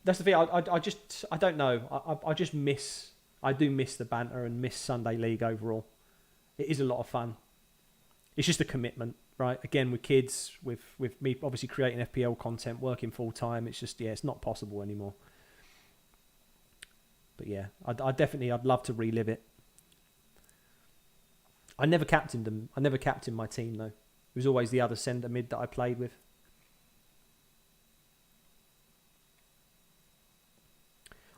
that's the thing. I don't know. I do miss the banter and miss Sunday League overall. It is a lot of fun. It's just a commitment, right? Again, with kids, with me obviously creating FPL content, working full time. It's just, it's not possible anymore. But yeah, I'd love to relive it. I never captained them. I never captained my team though. It was always the other centre mid that I played with.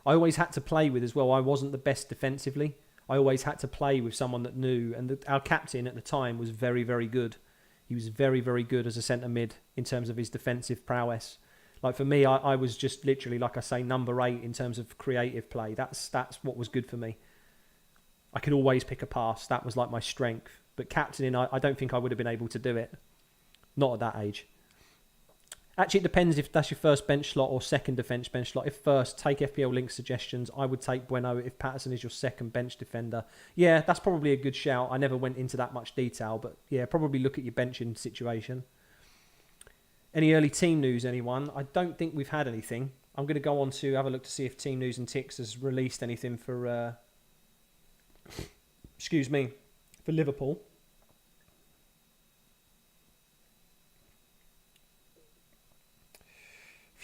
I always had to play with as well. I wasn't the best defensively. I always had to play with someone that knew. And our captain at the time was very, very good. He was very, very good as a centre mid in terms of his defensive prowess. Like for me, I was just literally, like I say, number 8 in terms of creative play. That's what was good for me. I could always pick a pass. That was like my strength. But captaining, I don't think I would have been able to do it. Not at that age. Actually, it depends if that's your first bench slot or second defence bench slot. If first, take FPL Link suggestions. I would take Bueno if Patterson is your second bench defender. Yeah, that's probably a good shout. I never went into that much detail. But yeah, probably look at your benching situation. Any early team news, anyone? I don't think we've had anything. I'm going to go on to have a look to see if Team News and Ticks has released anything for... excuse me, for Liverpool.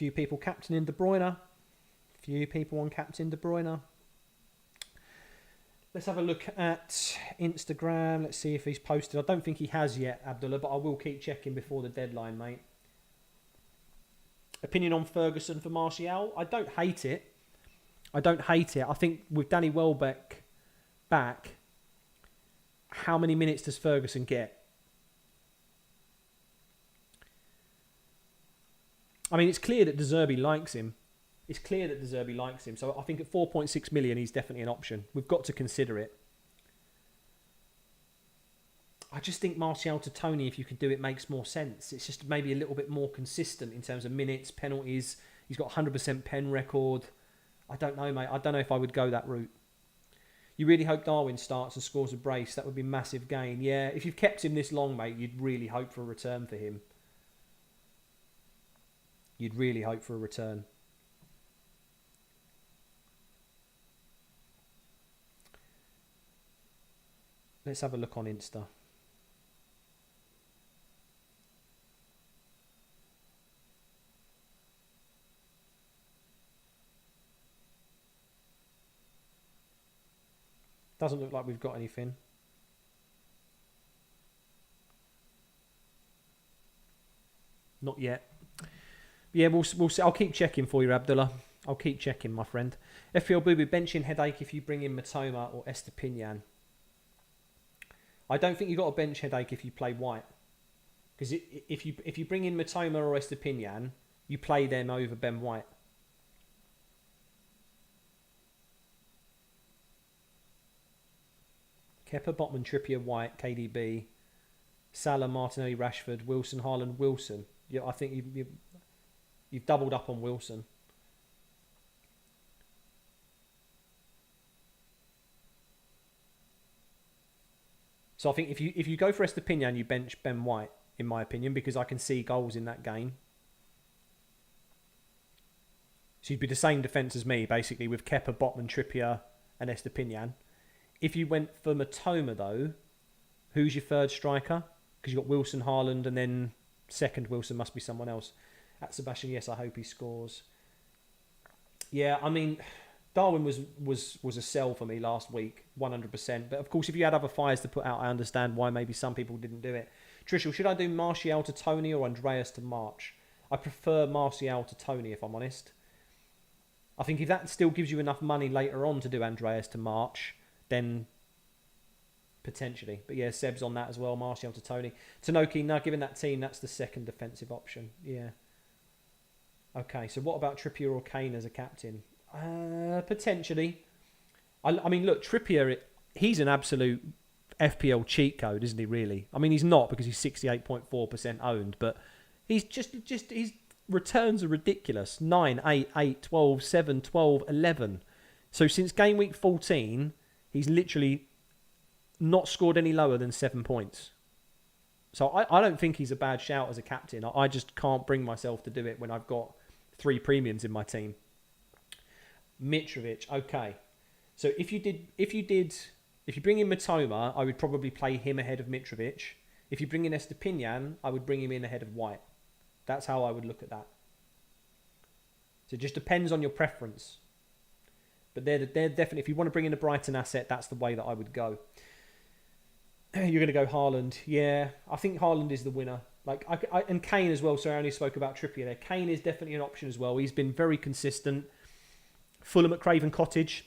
few people captaining De Bruyne. Few people on captain De Bruyne. Let's have a look at Instagram. Let's see if he's posted. I don't think he has yet, Abdullah, but I will keep checking before the deadline, mate. Opinion on Ferguson for Martial? I don't hate it. I think with Danny Welbeck back, how many minutes does Ferguson get? I mean, it's clear that De Zerbi likes him. So I think at 4.6 million, he's definitely an option. We've got to consider it. I just think Martial to Tony, if you could do it, makes more sense. It's just maybe a little bit more consistent in terms of minutes, penalties. He's got 100% pen record. I don't know, mate. I don't know if I would go that route. You really hope Darwin starts and scores a brace. That would be massive gain. Yeah, if you've kept him this long, mate, you'd really hope for a return for him. Let's have a look on Insta. Doesn't look like we've got anything. Not yet. Yeah, we'll see. I'll keep checking for you, Abdullah. I'll keep checking, my friend. FPL Booby, benching headache if you bring in Matoma or Estepinian. I don't think you've got a bench headache if you play White. Because if you bring in Matoma or Estepinian, you play them over Ben White. Kepa, Botman, Trippier, White, KDB, Salah, Martinelli, Rashford, Wilson, Haaland, Wilson. Yeah, I think you've doubled up on Wilson. So I think if you go for Estepinian, you bench Ben White, in my opinion, because I can see goals in that game. So you'd be the same defence as me, basically, with Kepa, Botman, Trippier, and Estepinian. If you went for Matoma, though, who's your third striker? Because you've got Wilson, Haaland, and then second Wilson must be someone else. At Sebastian, yes, I hope he scores. Yeah, I mean, Darwin was a sell for me last week, 100%. But of course, if you had other fires to put out, I understand why maybe some people didn't do it. Trishul, should I do Martial to Tony or Andreas to March? I prefer Martial to Tony, if I'm honest. I think if that still gives you enough money later on to do Andreas to March, then potentially. But yeah, Seb's on that as well, Martial to Tony. Tanoki, now given that team, that's the second defensive option. Yeah. Okay, so what about Trippier or Kane as a captain? Potentially. I mean, look, Trippier, he's an absolute FPL cheat code, isn't he, really? I mean, he's not because he's 68.4% owned, but he's just his returns are ridiculous. 9, 8, 8, 12, 7, 12, 11. So since game week 14, he's literally not scored any lower than 7 points. So I don't think he's a bad shout as a captain. I just can't bring myself to do it when I've got 3 premiums in my team. Mitrovic, okay. So if you bring in Matoma, I would probably play him ahead of Mitrovic. If you bring in Estepinian, I would bring him in ahead of White. That's how I would look at that. So it just depends on your preference. But they're definitely, if you want to bring in a Brighton asset, that's the way that I would go. You're going to go Haaland. Yeah, I think Haaland is the winner. And Kane as well. So I only spoke about Trippier there. Kane is definitely an option as well. He's been very consistent. Fulham at Craven Cottage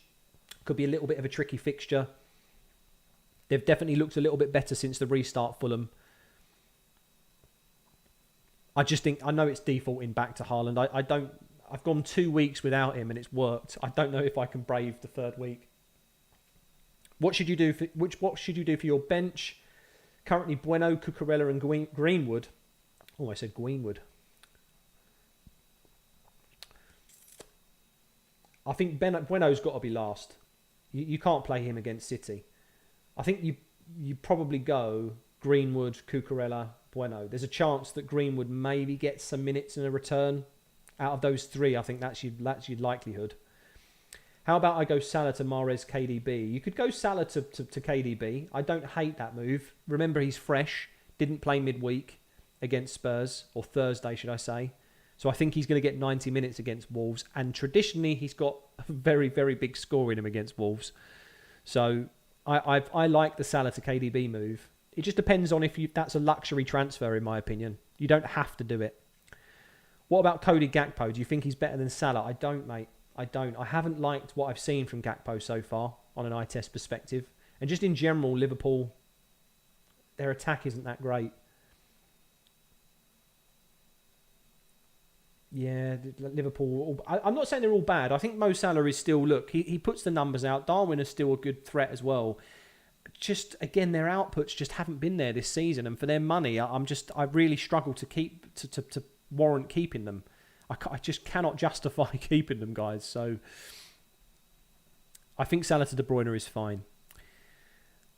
could be a little bit of a tricky fixture. They've definitely looked a little bit better since the restart, Fulham. I just think, I know it's defaulting back to Haaland. I've gone 2 weeks without him and it's worked. I don't know if I can brave the third week. What should you do for your bench? Currently Bueno, Cucurella and Greenwood. Oh, I said Greenwood. I think Bueno's got to be last. You can't play him against City. I think you probably go Greenwood, Cucurella, Bueno. There's a chance that Greenwood maybe gets some minutes in a return. Out of those 3, I think that's your likelihood. How about I go Salah to Mahrez, KDB? You could go Salah to KDB. I don't hate that move. Remember, he's fresh. Didn't play midweek against Spurs, or Thursday, should I say. So I think he's going to get 90 minutes against Wolves. And traditionally, he's got a very, very big score in him against Wolves. So I like the Salah to KDB move. It just depends on if that's a luxury transfer, in my opinion. You don't have to do it. What about Cody Gakpo? Do you think he's better than Salah? I don't, mate. I don't. I haven't liked what I've seen from Gakpo so far on an eye test perspective. And just in general, Liverpool, their attack isn't that great. Yeah, Liverpool. I'm not saying they're all bad. I think Mo Salah is still, look, he puts the numbers out. Darwin is still a good threat as well. Just, again, their outputs just haven't been there this season. And for their money, I really struggle to warrant keeping them. I just cannot justify keeping them, guys. So I think Salah to De Bruyne is fine.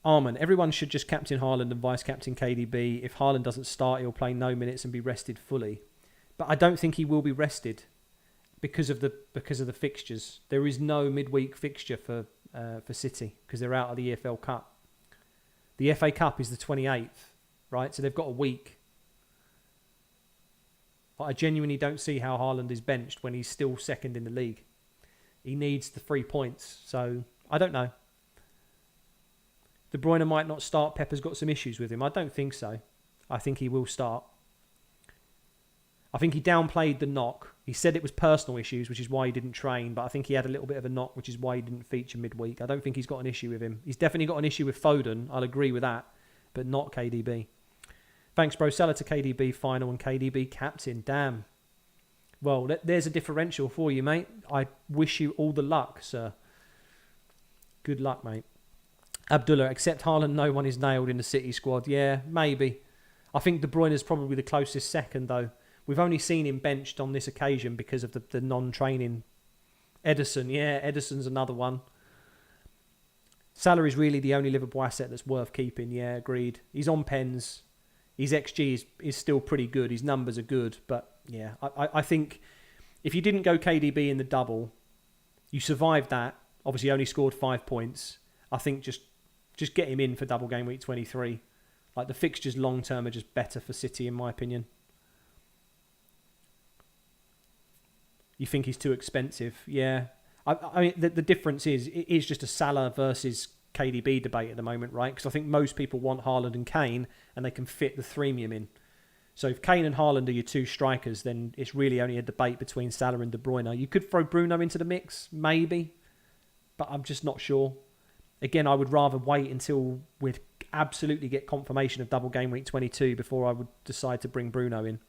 Arman, everyone should just captain Haaland and vice-captain KDB. If Haaland doesn't start, he'll play no minutes and be rested fully. But I don't think he will be rested because of the fixtures. There is no midweek fixture for City because they're out of the EFL Cup. The FA Cup is the 28th, right? So they've got a week. But I genuinely don't see how Haaland is benched when he's still second in the league. He needs the 3 points. So I don't know. De Bruyne might not start. Pepper's got some issues with him. I don't think so. I think he will start. I think he downplayed the knock. He said it was personal issues, which is why he didn't train. But I think he had a little bit of a knock, which is why he didn't feature midweek. I don't think he's got an issue with him. He's definitely got an issue with Foden. I'll agree with that. But not KDB. Thanks, bro. Salah to KDB final and KDB captain. Damn. Well, there's a differential for you, mate. I wish you all the luck, sir. Good luck, mate. Abdullah, except Haaland, no one is nailed in the City squad. Yeah, maybe. I think De Bruyne is probably the closest second, though. We've only seen him benched on this occasion because of the non-training. Ederson, yeah, Ederson's another one. Salah is really the only Liverpool asset that's worth keeping. Yeah, agreed. He's on pens. His XG is still pretty good. His numbers are good. But yeah, I think if you didn't go KDB in the double, you survived that. Obviously only scored 5 points. I think just get him in for double game week 23. Like the fixtures long term are just better for City in my opinion. You think he's too expensive? Yeah. I mean, the difference is, it is just a Salah versus KDB debate at the moment, right? Because I think most people want Haaland and Kane, and they can fit the threemium in. So if Kane and Haaland are your two strikers, then it's really only a debate between Salah and De Bruyne. You could throw Bruno into the mix, maybe, but I'm just not sure. Again, I would rather wait until we absolutely get confirmation of double game week 22 before I would decide to bring Bruno in.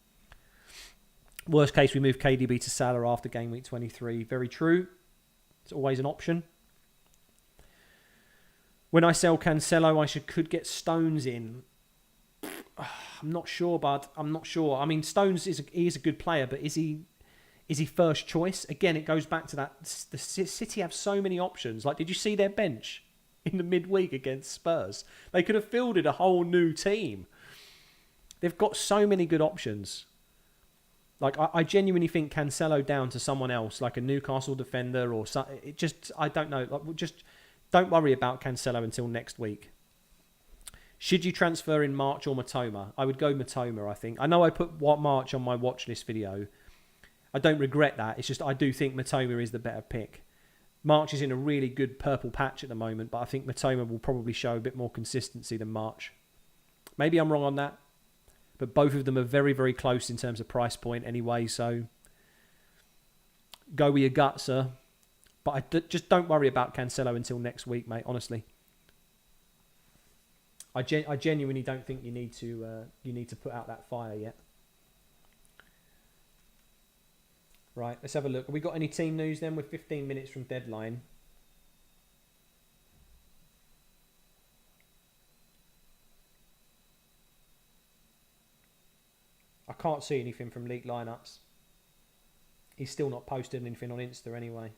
Worst case, we move KDB to Salah after game week 23. Very true. It's always an option. When I sell Cancelo, I could get Stones in. I'm not sure, bud. I'm not sure. I mean, Stones is a good player, but is he first choice? Again, it goes back to that. The City have so many options. Like, did you see their bench in the midweek against Spurs? They could have fielded a whole new team. They've got so many good options. Like, I genuinely think Cancelo down to someone else, like a Newcastle defender or something. It just, I don't know. Like, just don't worry about Cancelo until next week. Should you transfer in March or Matoma? I would go Matoma, I think. I know I put March on my watch list video. I don't regret that. It's just I do think Matoma is the better pick. March is in a really good purple patch at the moment, but I think Matoma will probably show a bit more consistency than March. Maybe I'm wrong on that. But both of them are very, very close in terms of price point anyway. So go with your gut, sir. But just don't worry about Cancelo until next week, mate. Honestly, I genuinely don't think you need to put out that fire yet. Right, let's have a look. Have we got any team news then? We're 15 minutes from deadline. I can't see anything from league lineups. He's still not posted anything on Insta anyway.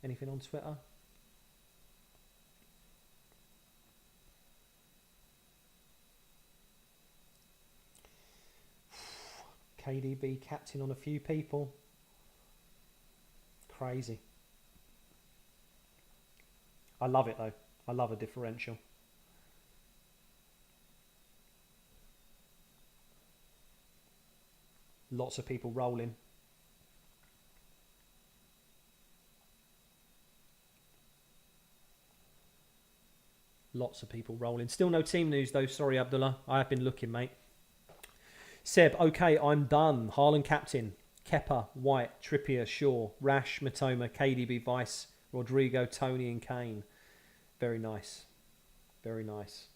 Anything on Twitter? KDB captain on a few people. Crazy. I love it though. I love a differential. Lots of people rolling. Lots of people rolling. Still no team news though. Sorry, Abdullah. I have been looking, mate. Seb, okay, I'm done. Haaland captain. Kepa, White, Trippier, Shaw, Rash, Matoma, KDB, Vice, Rodrigo, Tony and Kane. Very nice. Very nice.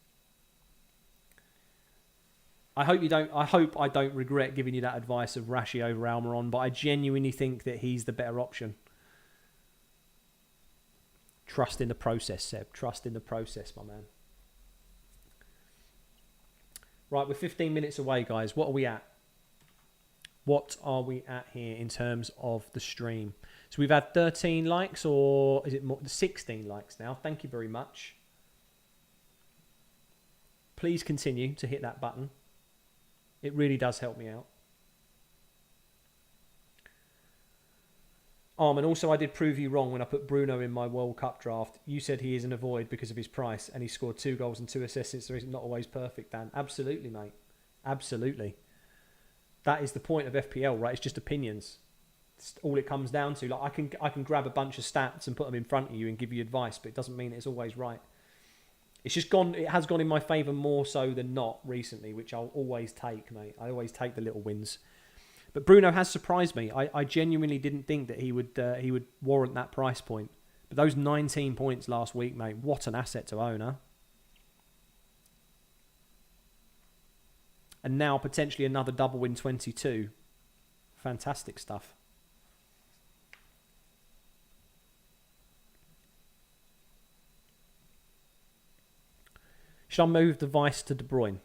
I hope I don't regret giving you that advice of Rashi over Almiron, but I genuinely think that he's the better option. Trust in the process, Seb. Trust in the process, my man. Right, we're 15 minutes away, guys. What are we at? What are we at here in terms of the stream? So we've had 13 likes, or is it more? 16 likes now. Thank you very much. Please continue to hit that button. It really does help me out. And also I did prove you wrong when I put Bruno in my World Cup draft. You said he is an avoid because of his price, and he scored 2 goals and 2 assists, so he's not always perfect, Dan. Absolutely, mate. Absolutely. That is the point of FPL, right? It's just opinions. It's all it comes down to. Like I can grab a bunch of stats and put them in front of you and give you advice, but it doesn't mean it's always right. It's just gone. It has gone in my favour more so than not recently, which I'll always take, mate. I always take the little wins. But Bruno has surprised me. I genuinely didn't think that he would warrant that price point. But those 19 points last week, mate, what an asset to own, huh? And now potentially another double in 22. Fantastic stuff. Should I move the Vice to De Bruyne?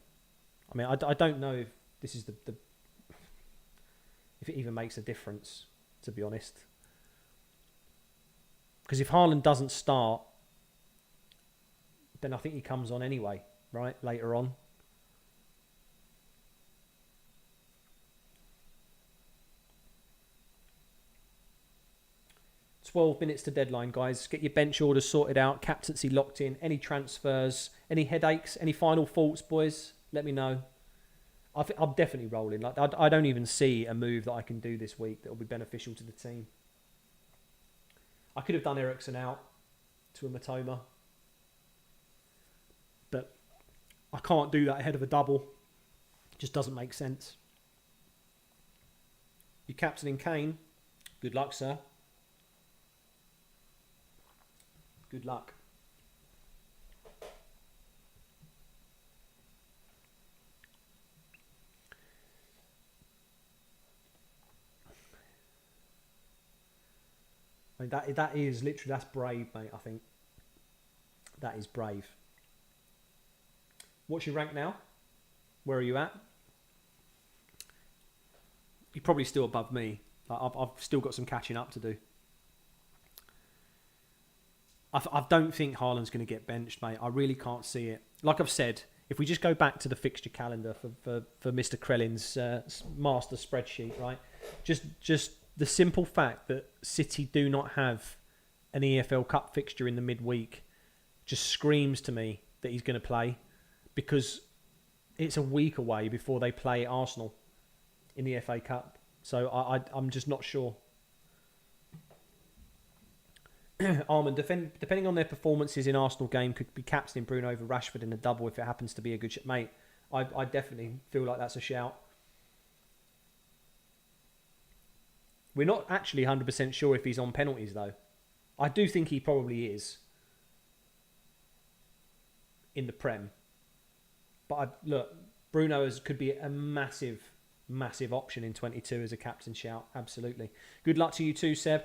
I mean, I don't know if this is the if it even makes a difference, to be honest. Because if Haaland doesn't start, then I think he comes on anyway, right? Later on. $12 minutes to deadline, guys. Get your bench orders sorted out, captaincy locked in, any transfers, any headaches, any final thoughts, boys, let me know. I'm definitely rolling. Like I don't even see a move that I can do this week that will be beneficial to the team. I could have done Eriksen out to a Matoma, but I can't do that ahead of a double. It just doesn't make sense. You're captaining Kane. Good luck, sir. Good luck. I mean, that is literally, that's brave, mate, I think. That is brave. What's your rank now? Where are you at? You're probably still above me. I've still got some catching up to do. I don't think Haaland's going to get benched, mate. I really can't see it. Like I've said, if we just go back to the fixture calendar for Mr. Krellin's master spreadsheet, right? Just the simple fact that City do not have an EFL Cup fixture in the midweek just screams to me that he's going to play, because it's a week away before they play Arsenal in the FA Cup. So I'm just not sure. Armand, depending on their performances in Arsenal game, could be captaining Bruno over Rashford in a double if it happens to be a good shot. Mate, I definitely feel like that's a shout. We're not actually 100% sure if he's on penalties, though. I do think he probably is in the Prem. But look, Bruno could be a massive, massive option in 22 as a captain shout. Absolutely. Good luck to you too, Seb.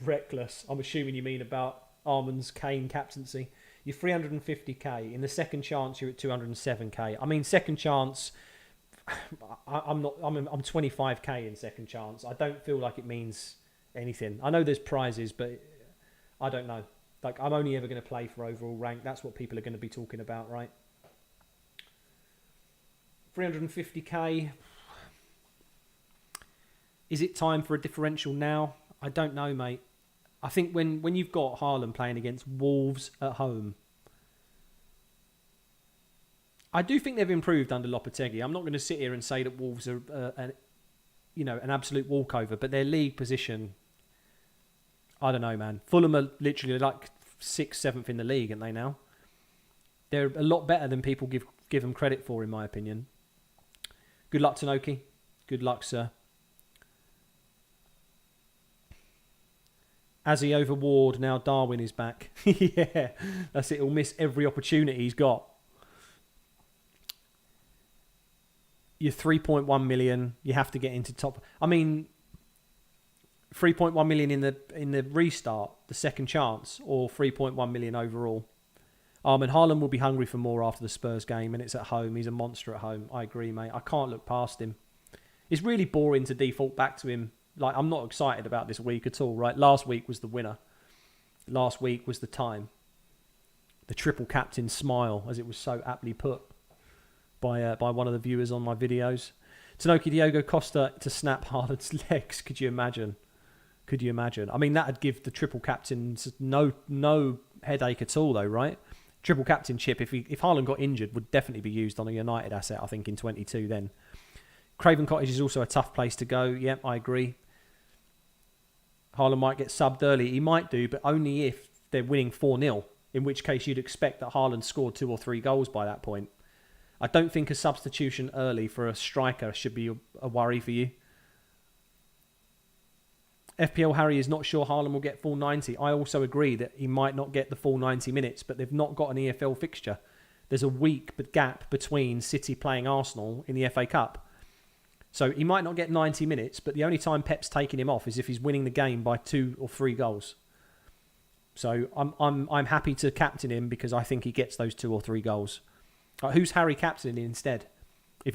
Reckless. I'm assuming you mean about Armand's Kane captaincy. You're 350k. In the second chance, you're at 207k. I mean, second chance, I'm 25k in second chance. I don't feel like it means anything. I know there's prizes, but I don't know. Like, I'm only ever going to play for overall rank. That's what people are going to be talking about, right? 350k. Is it time for a differential now? I don't know, mate. I think when you've got Haaland playing against Wolves at home, I do think they've improved under Lopetegui. I'm not going to sit here and say that Wolves are an absolute walkover, but their league position, I don't know, man. Fulham are literally like 6th, 7th in the league, aren't they now? They're a lot better than people give them credit for, in my opinion. Good luck, Tanoki. Good luck, sir. Azzy over Ward, now Darwin is back. Yeah, that's it. He'll miss every opportunity he's got. You're 3.1 million. You have to get into top. I mean, 3.1 million in the restart, the second chance, or 3.1 million overall. And Haaland will be hungry for more after the Spurs game, and it's at home. He's a monster at home. I agree, mate. I can't look past him. It's really boring to default back to him. Like, I'm not excited about this week at all, right? Last week was the winner. Last week was the time. The triple captain smile, as it was so aptly put by one of the viewers on my videos. Tanoki Diogo Costa to snap Haaland's legs. Could you imagine? Could you imagine? I mean, that would give the triple captains no headache at all, though, right? Triple captain chip, if Haaland got injured, would definitely be used on a United asset, I think, in 22 then. Craven Cottage is also a tough place to go. Yep, I agree. Haaland might get subbed early. He might do, but only if they're winning 4-0, in which case you'd expect that Haaland scored 2 or 3 goals by that point. I don't think a substitution early for a striker should be a worry for you. FPL Harry is not sure Haaland will get full 90. I also agree that he might not get the full 90 minutes, but they've not got an EFL fixture. There's a week gap between City playing Arsenal in the FA Cup. So he might not get 90 minutes, but the only time Pep's taking him off is if he's winning the game by 2 or 3 goals. So I'm happy to captain him because I think he gets those 2 or 3 goals. Who's Harry captaining instead? If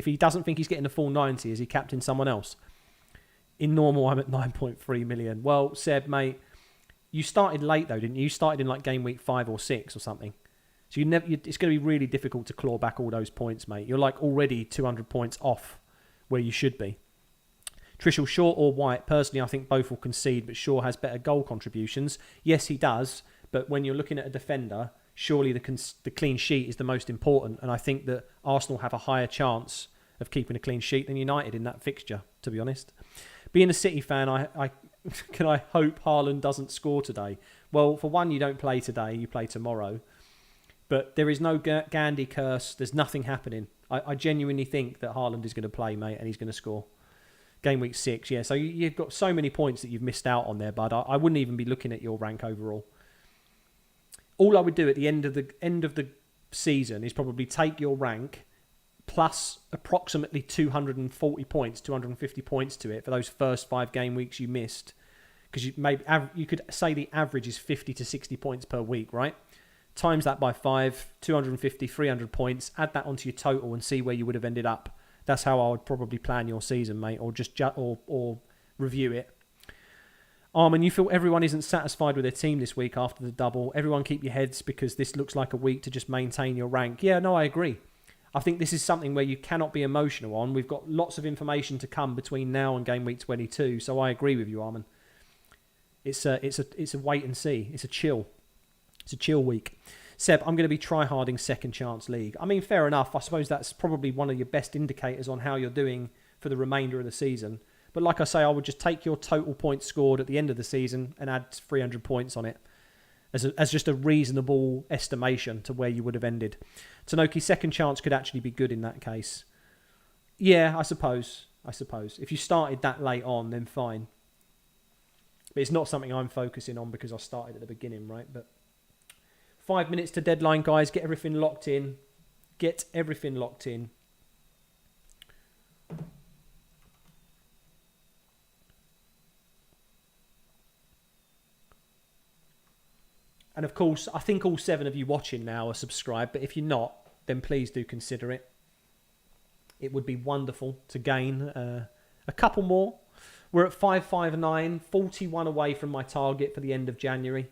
he doesn't think he's getting the full 90, is he captain someone else? In normal, I'm at 9.3 million. Well, Seb, mate, you started late though, didn't you? You started in like game week 5 or 6 or something. So it's going to be really difficult to claw back all those points, mate. You're like already 200 points off where you should be. Trishul, Shaw or White? Personally, I think both will concede, but Shaw has better goal contributions. Yes, he does, but when you're looking at a defender, surely the clean sheet is the most important, and I think that Arsenal have a higher chance of keeping a clean sheet than United in that fixture, to be honest. Being a City fan, I hope Haaland doesn't score today. Well, for one, you don't play today, you play tomorrow. But there is no Gandhi curse. There's nothing happening. I genuinely think that Haaland is going to play, mate, and he's going to score. Game week 6, yeah. So you've got so many points that you've missed out on there, bud. I wouldn't even be looking at your rank overall. All I would do at the end of the season is probably take your rank plus approximately 240 points, 250 points to it for those first 5 game weeks you missed. Because you could say the average is 50 to 60 points per week, right? Times that by 5, 250, 300 points. Add that onto your total and see where you would have ended up. That's how I would probably plan your season, mate, or just or review it. Armin, you feel everyone isn't satisfied with their team this week after the double. Everyone keep your heads because this looks like a week to just maintain your rank. Yeah, no, I agree. I think this is something where you cannot be emotional on. We've got lots of information to come between now and game week 22, so I agree with you, Armin. It's a wait and see. It's a chill. It's a chill week. Seb, I'm going to be try-harding second chance league. I mean, fair enough. I suppose that's probably one of your best indicators on how you're doing for the remainder of the season. But like I say, I would just take your total points scored at the end of the season and add 300 points on it as just a reasonable estimation to where you would have ended. Tanoki, second chance could actually be good in that case. Yeah, I suppose. If you started that late on, then fine. But it's not something I'm focusing on because I started at the beginning, right? But 5 minutes to deadline, guys. Get everything locked in. And of course, I think all 7 of you watching now are subscribed. But if you're not, then please do consider it. It would be wonderful to gain a couple more. We're at 559, 41 away from my target for the end of January.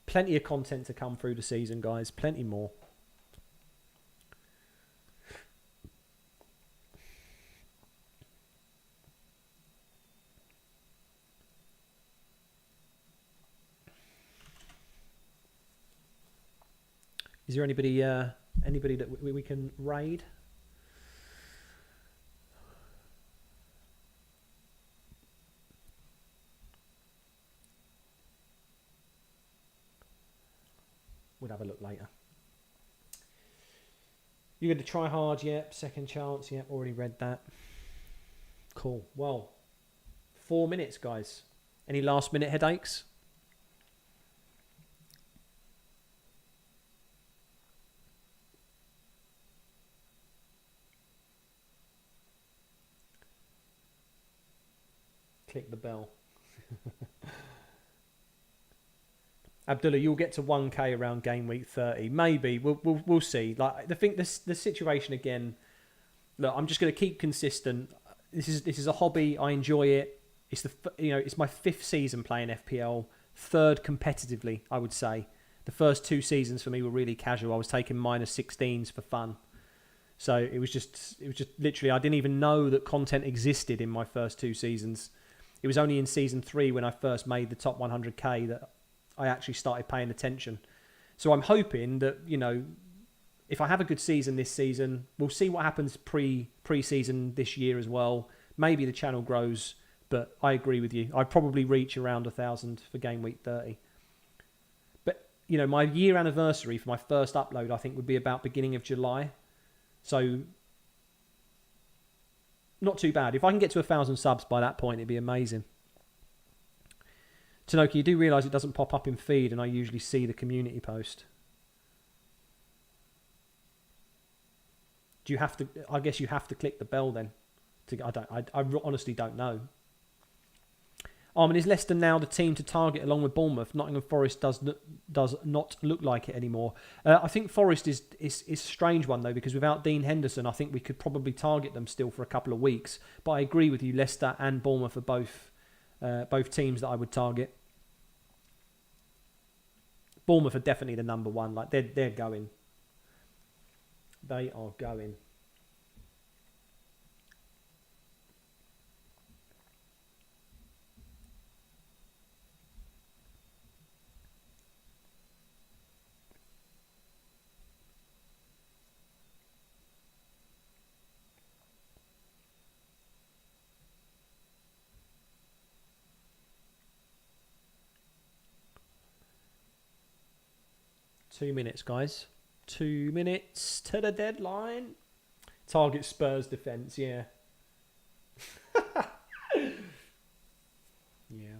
Plenty of content to come through the season, guys. Plenty more. Is there anybody that we can raid? We'll have a look later. You're going to try hard, yep. Second chance, yep. Already read that. Cool. Well, 4 minutes, guys. Any last minute headaches? Click the bell. Abdullah, you'll get to 1K around game week 30. Maybe we'll see. Like the situation again. Look, I'm just going to keep consistent. This is a hobby. I enjoy it. It's it's my 5th season playing FPL. 3rd competitively, I would say. The first 2 seasons for me were really casual. I was taking -16s for fun. So it was just literally, I didn't even know that content existed in my first 2 seasons. It was only in season 3 when I first made the top 100k that I actually started paying attention. So I'm hoping that, if I have a good season this season, we'll see what happens pre-season this year as well. Maybe the channel grows, but I agree with you. I'd probably reach around 1,000 for game week 30. But, my year anniversary for my first upload, I think, would be about beginning of July. So not too bad. If I can get to 1,000 subs by that point, it'd be amazing. Tanoki, you do realise it doesn't pop up in feed, and I usually see the community post. Do you have to? I guess you have to click the bell then. I honestly don't know. Armin, is Leicester now the team to target along with Bournemouth? Nottingham Forest does not look like it anymore. I think Forest is a strange one though, because without Dean Henderson, I think we could probably target them still for a couple of weeks. But I agree with you, Leicester and Bournemouth are both teams that I would target. Bournemouth are definitely the number one. Like they're going. They are going. Two minutes, guys. 2 minutes to the deadline. Target Spurs defence, yeah. Yeah.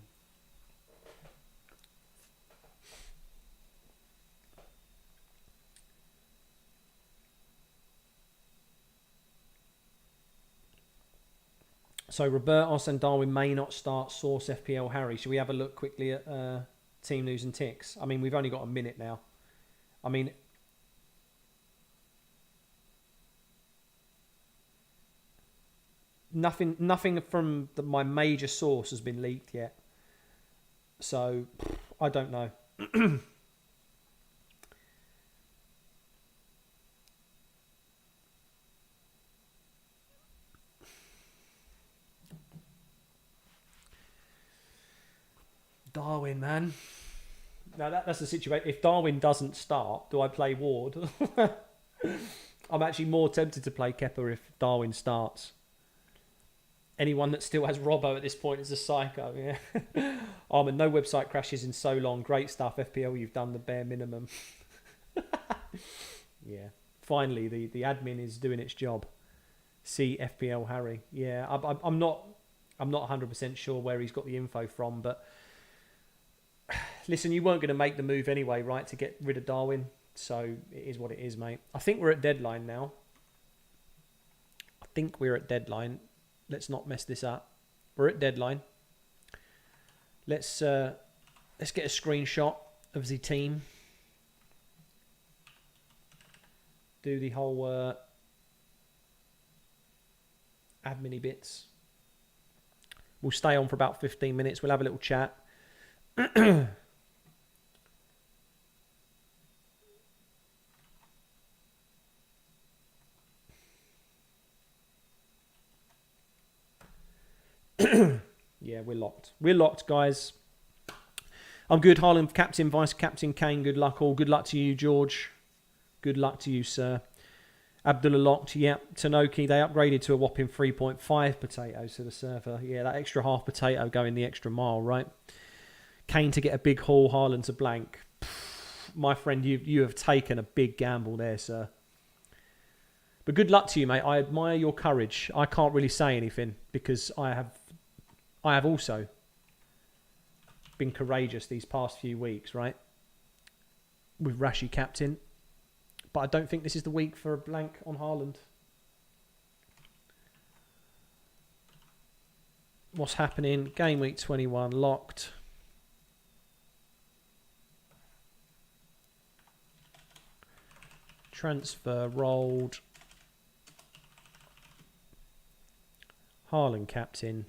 So Robert Arsene Darwin may not start. Source FPL Harry. Should we have a look quickly at team news and ticks? I mean, we've only got a minute now. I mean, nothing from my major source has been leaked yet. So, I don't know. Darwin, man. Now that's the situation. If Darwin doesn't start, do I play Ward? I'm actually more tempted to play Kepa if Darwin starts. Anyone that still has Robbo at this point is a psycho. Yeah. Armin, no website crashes in so long. Great stuff, FPL. You've done the bare minimum. Yeah. Finally, the admin is doing its job. See FPL Harry. Yeah. I'm not 100% sure where he's got the info from, but. Listen, you weren't going to make the move anyway, right, to get rid of Darwin. So it is what it is, mate. I think we're at deadline now. Let's not mess this up. We're at deadline. Let's get a screenshot of the team. Do the whole admin-y bits. We'll stay on for about 15 minutes. We'll have a little chat. Yeah, we're locked. We're locked, guys. I'm good. Haaland, captain, vice captain, Kane. Good luck, all. Good luck to you, George. Good luck to you, sir. Abdullah locked. Yep. Tanoki, they upgraded to a whopping 3.5 potatoes to the server. Yeah, that extra half potato going the extra mile, right? Kane to get a big haul, Haaland to blank. my friend, you have taken a big gamble there, sir. But good luck to you, mate. I admire your courage. I can't really say anything because I have also been courageous these past few weeks, right? With Rashi captain. But I don't think this is the week for a blank on Haaland. What's happening? Game week 21 locked. Transfer rolled. Haaland captain.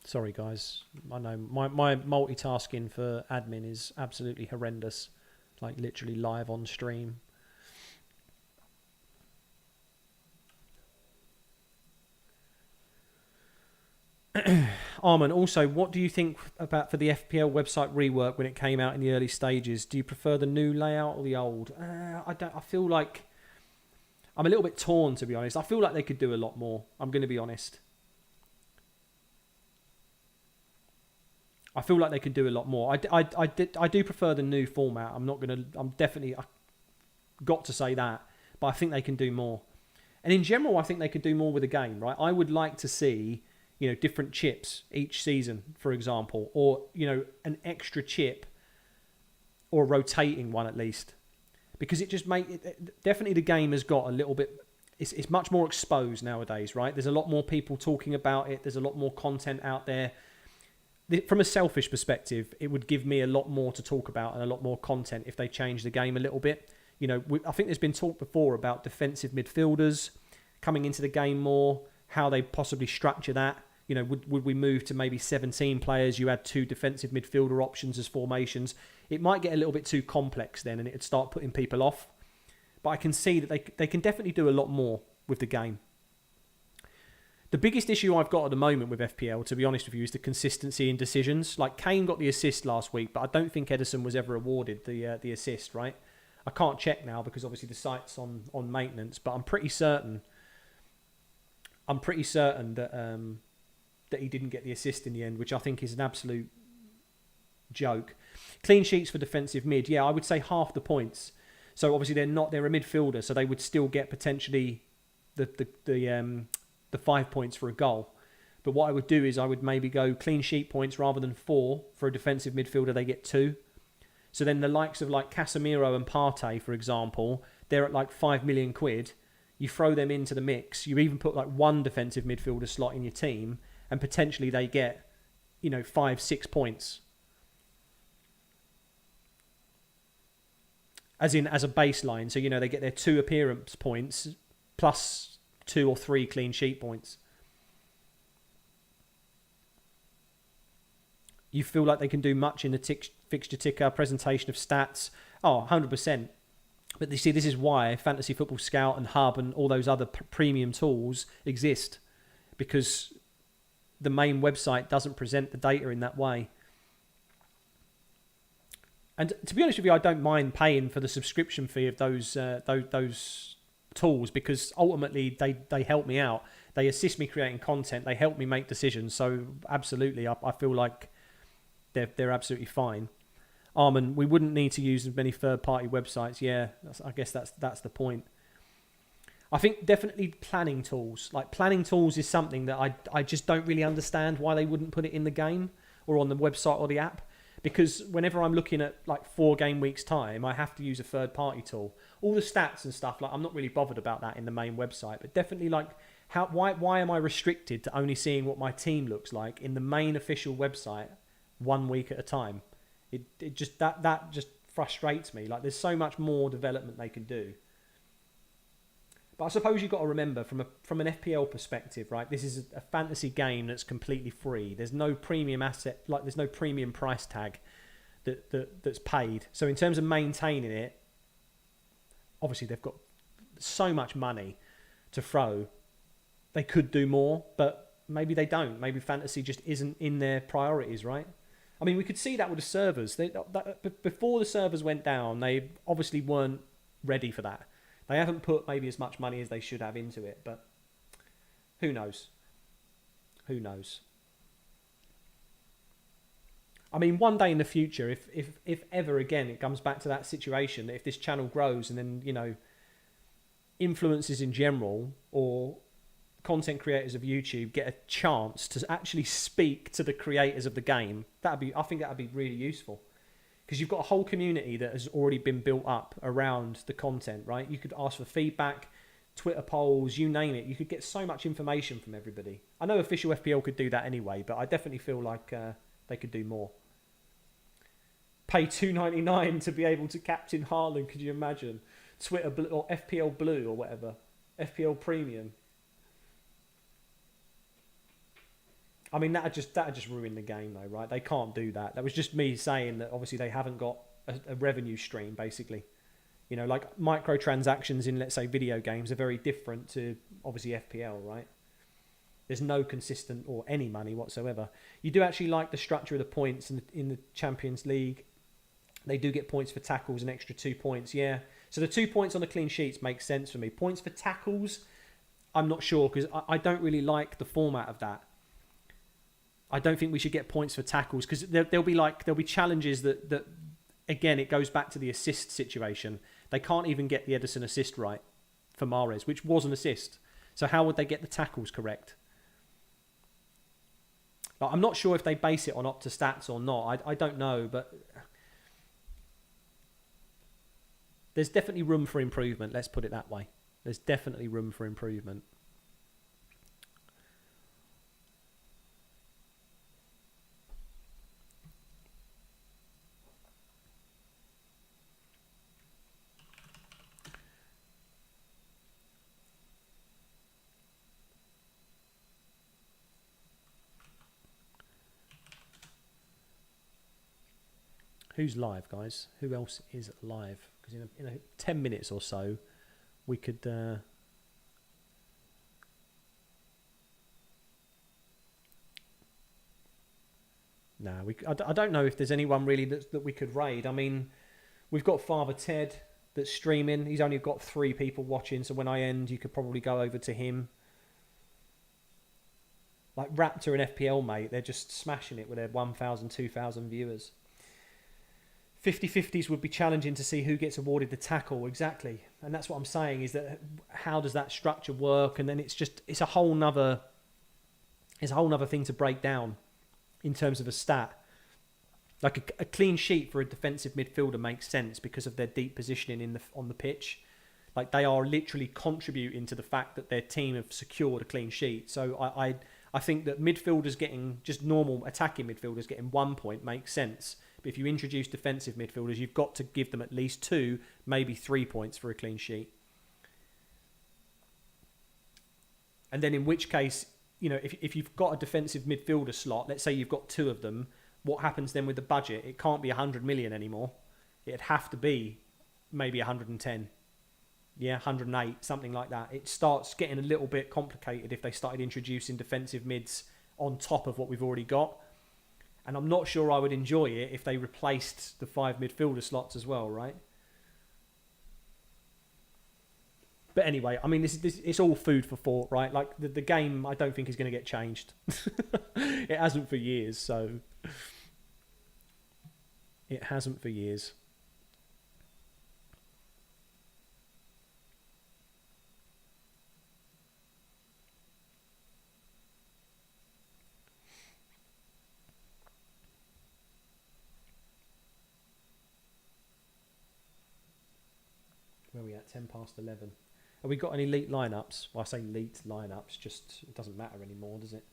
Sorry, guys. I know my multitasking for admin is absolutely horrendous. Like, literally live on stream. Armin, also, what do you think about for the FPL website rework when it came out in the early stages? Do you prefer the new layout or the old? I don't. I feel like I'm a little bit torn, to be honest. I feel like they could do a lot more. I'm going to be honest. I feel like they could do a lot more. I do prefer the new format. I'm definitely got to say that, but I think they can do more. And in general, I think they could do more with the game, right? I would like to see, different chips each season, for example, or, an extra chip or a rotating one at least, because it just definitely the game has got a little bit. It's much more exposed nowadays, right? There's a lot more people talking about it. There's a lot more content out there. From a selfish perspective, it would give me a lot more to talk about and a lot more content if they change the game a little bit. I think there's been talk before about defensive midfielders coming into the game more, how they possibly structure that. Would we move to maybe 17 players? You add 2 defensive midfielder options as formations. It might get a little bit too complex then, and it'd start putting people off. But I can see that they can definitely do a lot more with the game. The biggest issue I've got at the moment with FPL, to be honest with you, is the consistency in decisions. Like, Kane got the assist last week, but I don't think Ederson was ever awarded the assist, right? I can't check now because obviously the site's on maintenance, but I'm pretty certain that he didn't get the assist in the end, which I think is an absolute joke. Clean sheets for defensive mid, yeah, I would say half the points. So obviously they're a midfielder, so they would still get potentially the 5 points for a goal. But what I would do is I would maybe go clean sheet points rather than 4 for a defensive midfielder. They get 2. So then the likes of like Casemiro and Partey, for example, they're at like 5 million quid. You throw them into the mix. You even put like 1 defensive midfielder slot in your team, and potentially they get 5-6 points. As a baseline. So they get their 2 appearance points plus 2 or 3 clean sheet points. You feel like they can do much in the fixture ticker, presentation of stats? Oh, 100%. But you see, this is why Fantasy Football Scout and Hub and all those other premium tools exist. Because the main website doesn't present the data in that way. And to be honest with you, I don't mind paying for the subscription fee of those tools, because ultimately they help me out. They assist me creating content. They help me make decisions. So absolutely, I feel like they're absolutely fine. Armin, we wouldn't need to use as many third-party websites. Yeah, I guess that's the point. I think definitely planning tools. Like, planning tools is something that I just don't really understand why they wouldn't put it in the game or on the website or the app. Because whenever I'm looking at like 4 game weeks time, I have to use a third-party tool. All the stats and stuff, like, I'm not really bothered about that in the main website. But definitely, like, why am I restricted to only seeing what my team looks like in the main official website 1 week at a time? It just that just frustrates me. Like, there's so much more development they can do. But I suppose you've got to remember from an FPL perspective, right? This is a fantasy game that's completely free. There's no premium asset, like there's no premium price tag. that's paid. So in terms of maintaining it, obviously they've got so much money to throw. They could do more, but maybe they don't. Maybe fantasy just isn't in their priorities, right? I mean, we could see that with the servers. Before the servers went down, they obviously weren't ready for that. They haven't put maybe as much money as they should have into it, but who knows? Who knows? I mean, one day in the future, if ever again it comes back to that situation, if this channel grows and then, you know, influencers in general or content creators of YouTube get a chance to actually speak to the creators of the game, I think that'd be really useful. Because you've got a whole community that has already been built up around the content, right? You could ask for feedback, Twitter polls, you name it. You could get so much information from everybody. I know Official FPL could do that anyway, but I definitely feel like they could do more. Pay $2.99 to be able to captain Haaland, could you imagine? Twitter Blue, or FPL Blue or whatever. FPL Premium. I mean, that'd just ruin the game though, right? They can't do that. That was just me saying that obviously they haven't got a revenue stream, basically. You know, like microtransactions in, let's say, video games are very different to obviously FPL, right? There's no consistent or any money whatsoever. You do actually like the structure of the points in the Champions League. They do get points for tackles, an extra 2 points, yeah. So the 2 points on the clean sheets makes sense for me. Points for tackles, I'm not sure, because I don't really like the format of that. I don't think we should get points for tackles, because there'll be challenges that again, it goes back to the assist situation. They can't even get the Ederson assist right for Mahrez, which was an assist. So how would they get the tackles correct? Like, I'm not sure if they base it on Opta stats or not. I don't know, but there's definitely room for improvement. Let's put it that way. There's definitely room for improvement. Who's live, guys? Who else is live? Because in 10 minutes or so, we could... I don't know if there's anyone really that we could raid. I mean, we've got Father Ted that's streaming. He's only got 3 people watching, so when I end, you could probably go over to him. Like Raptor and FPL, mate, they're just smashing it with their 1,000, 2,000 viewers. 50-50s would be challenging to see who gets awarded the tackle, exactly. And that's what I'm saying, is that how does that structure work? And then it's a whole nother thing to break down in terms of a stat. Like a clean sheet for a defensive midfielder makes sense because of their deep positioning on the pitch. Like, they are literally contributing to the fact that their team have secured a clean sheet. So I think that midfielders getting, just normal attacking midfielders getting 1 point makes sense. But if you introduce defensive midfielders, you've got to give them at least 2, maybe 3 points for a clean sheet. And then in which case, you know, if you've got a defensive midfielder slot, let's say you've got 2 of them, what happens then with the budget? It can't be 100 million anymore. It'd have to be maybe 110. Yeah, 108, something like that. It starts getting a little bit complicated if they started introducing defensive mids on top of what we've already got. And I'm not sure I would enjoy it if they replaced the 5 midfielder slots as well, right? But anyway, I mean, this it's all food for thought, right? Like, the game, I don't think is going to get changed. It hasn't for years, so... It hasn't for years. Where are we at? 10 past 11. Have we got any elite lineups? Well, I say elite lineups, just it doesn't matter anymore, does it?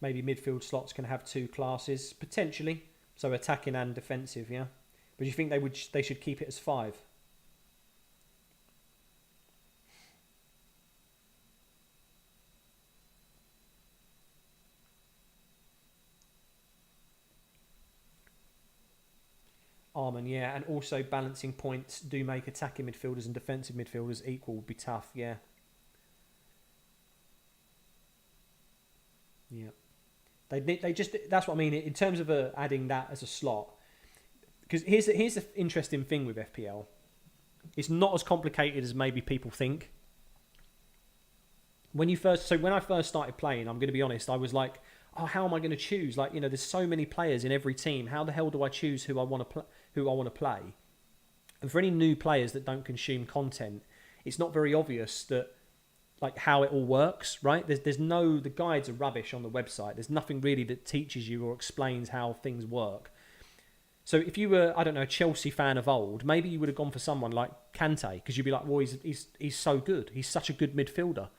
Maybe midfield slots can have 2 classes, potentially. So attacking and defensive, yeah? But do you think they should keep it as 5? Arman, yeah, and also balancing points do make attacking midfielders and defensive midfielders equal would be tough, yeah. Yeah. They just, that's what I mean, in terms of adding that as a slot. Because here's the interesting thing with FPL. It's not as complicated as maybe people think. When I first started playing, I'm going to be honest, I was like, oh, how am I going to choose? Like, you know, there's so many players in every team. How the hell do I choose who I want to play? And for any new players that don't consume content, it's not very obvious that, like, how it all works, right? The guides are rubbish on the website. There's nothing really that teaches you or explains how things work. So if you were, I don't know, a Chelsea fan of old, maybe you would have gone for someone like Kante, because you'd be like, well, he's so good. He's such a good midfielder.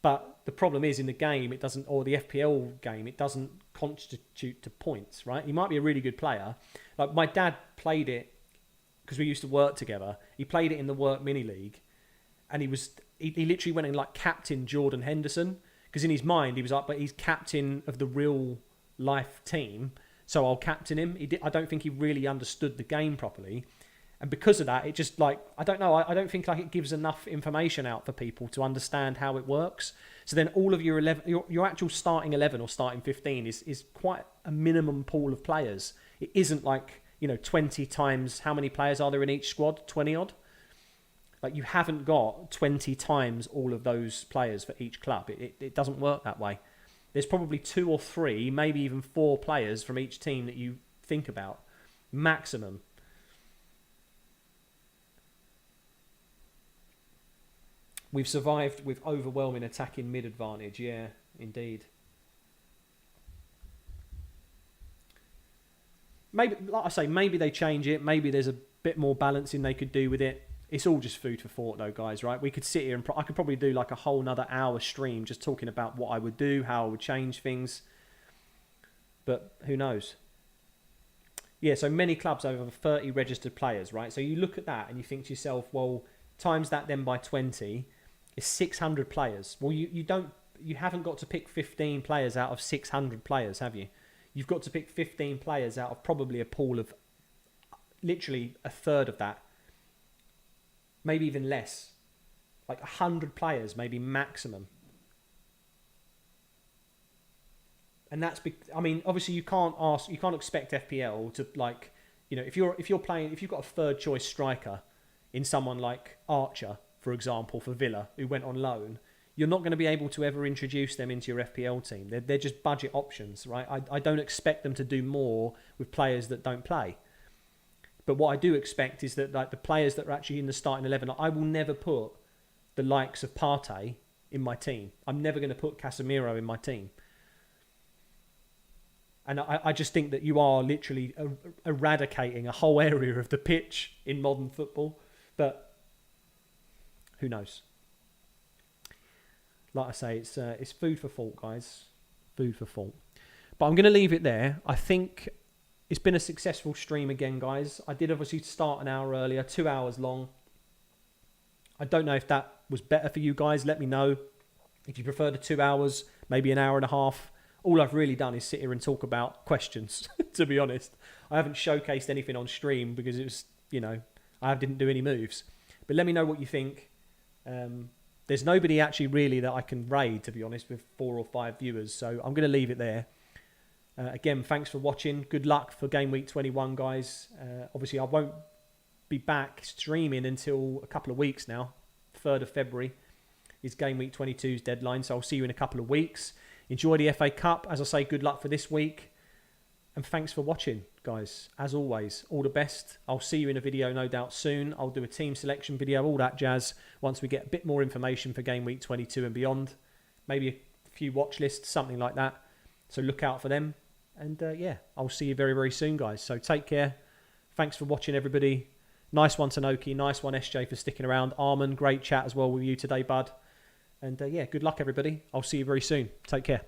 But the problem is in the game, it doesn't, or the FPL game, it doesn't constitute to points, right? He might be a really good player. Like my dad played it because we used to work together. He played it in the work mini league, and he literally went and like captain Jordan Henderson, because in his mind he was like, but he's captain of the real life team, so I'll captain him. I don't think he really understood the game properly. And because of that, it just like, I don't know, I don't think like it gives enough information out for people to understand how it works. So then all of your actual starting 11 or starting 15 is quite a minimum pool of players. It isn't like, 20 times, how many players are there in each squad? 20 odd? Like you haven't got 20 times all of those players for each club. It doesn't work that way. There's probably 2 or 3, maybe even 4 players from each team that you think about. Maximum. We've survived with overwhelming attacking mid advantage. Yeah, indeed. Maybe, like I say, maybe they change it. Maybe there's a bit more balancing they could do with it. It's all just food for thought though, guys, right? We could sit here and I could probably do like a whole nother hour stream just talking about what I would do, how I would change things. But who knows? Yeah, so many clubs have over 30 registered players, right? So you look at that and you think to yourself, well, times that then by 20... is 600 players. Well, you haven't got to pick 15 players out of 600 players, have you? You've got to pick 15 players out of probably a pool of literally a third of that. Maybe even less. Like 100 players, maybe maximum. And that's, obviously you can't expect FPL to like, if you've got a third choice striker in someone like Archer, for example, for Villa, who went on loan, you're not going to be able to ever introduce them into your FPL team. They're just budget options, right? I don't expect them to do more with players that don't play. But what I do expect is that like the players that are actually in the starting 11, I will never put the likes of Partey in my team. I'm never going to put Casemiro in my team. And I just think that you are literally eradicating a whole area of the pitch in modern football. But who knows? Like I say, it's food for thought, guys. Food for thought. But I'm going to leave it there. I think it's been a successful stream again, guys. I did obviously start an hour earlier, 2 hours long. I don't know if that was better for you guys. Let me know. If you prefer the 2 hours, maybe an hour and a half. All I've really done is sit here and talk about questions, to be honest. I haven't showcased anything on stream because it was, I didn't do any moves. But let me know what you think. There's nobody actually really that I can raid, to be honest, with 4 or 5 viewers. So I'm going to leave it there. Again, thanks for watching. Good luck for Game Week 21, guys. Obviously, I won't be back streaming until a couple of weeks now. 3rd of February is Game Week 22's deadline. So I'll see you in a couple of weeks. Enjoy the FA Cup. As I say, good luck for this week. And thanks for watching, guys. As always, all the best. I'll see you in a video, no doubt, soon. I'll do a team selection video, all that jazz, once we get a bit more information for Game Week 22 and beyond. Maybe a few watch lists, something like that. So look out for them. And I'll see you very, very soon, guys. So take care. Thanks for watching, everybody. Nice one, Tanoki. Nice one, SJ, for sticking around. Arman, great chat as well with you today, bud. And good luck, everybody. I'll see you very soon. Take care.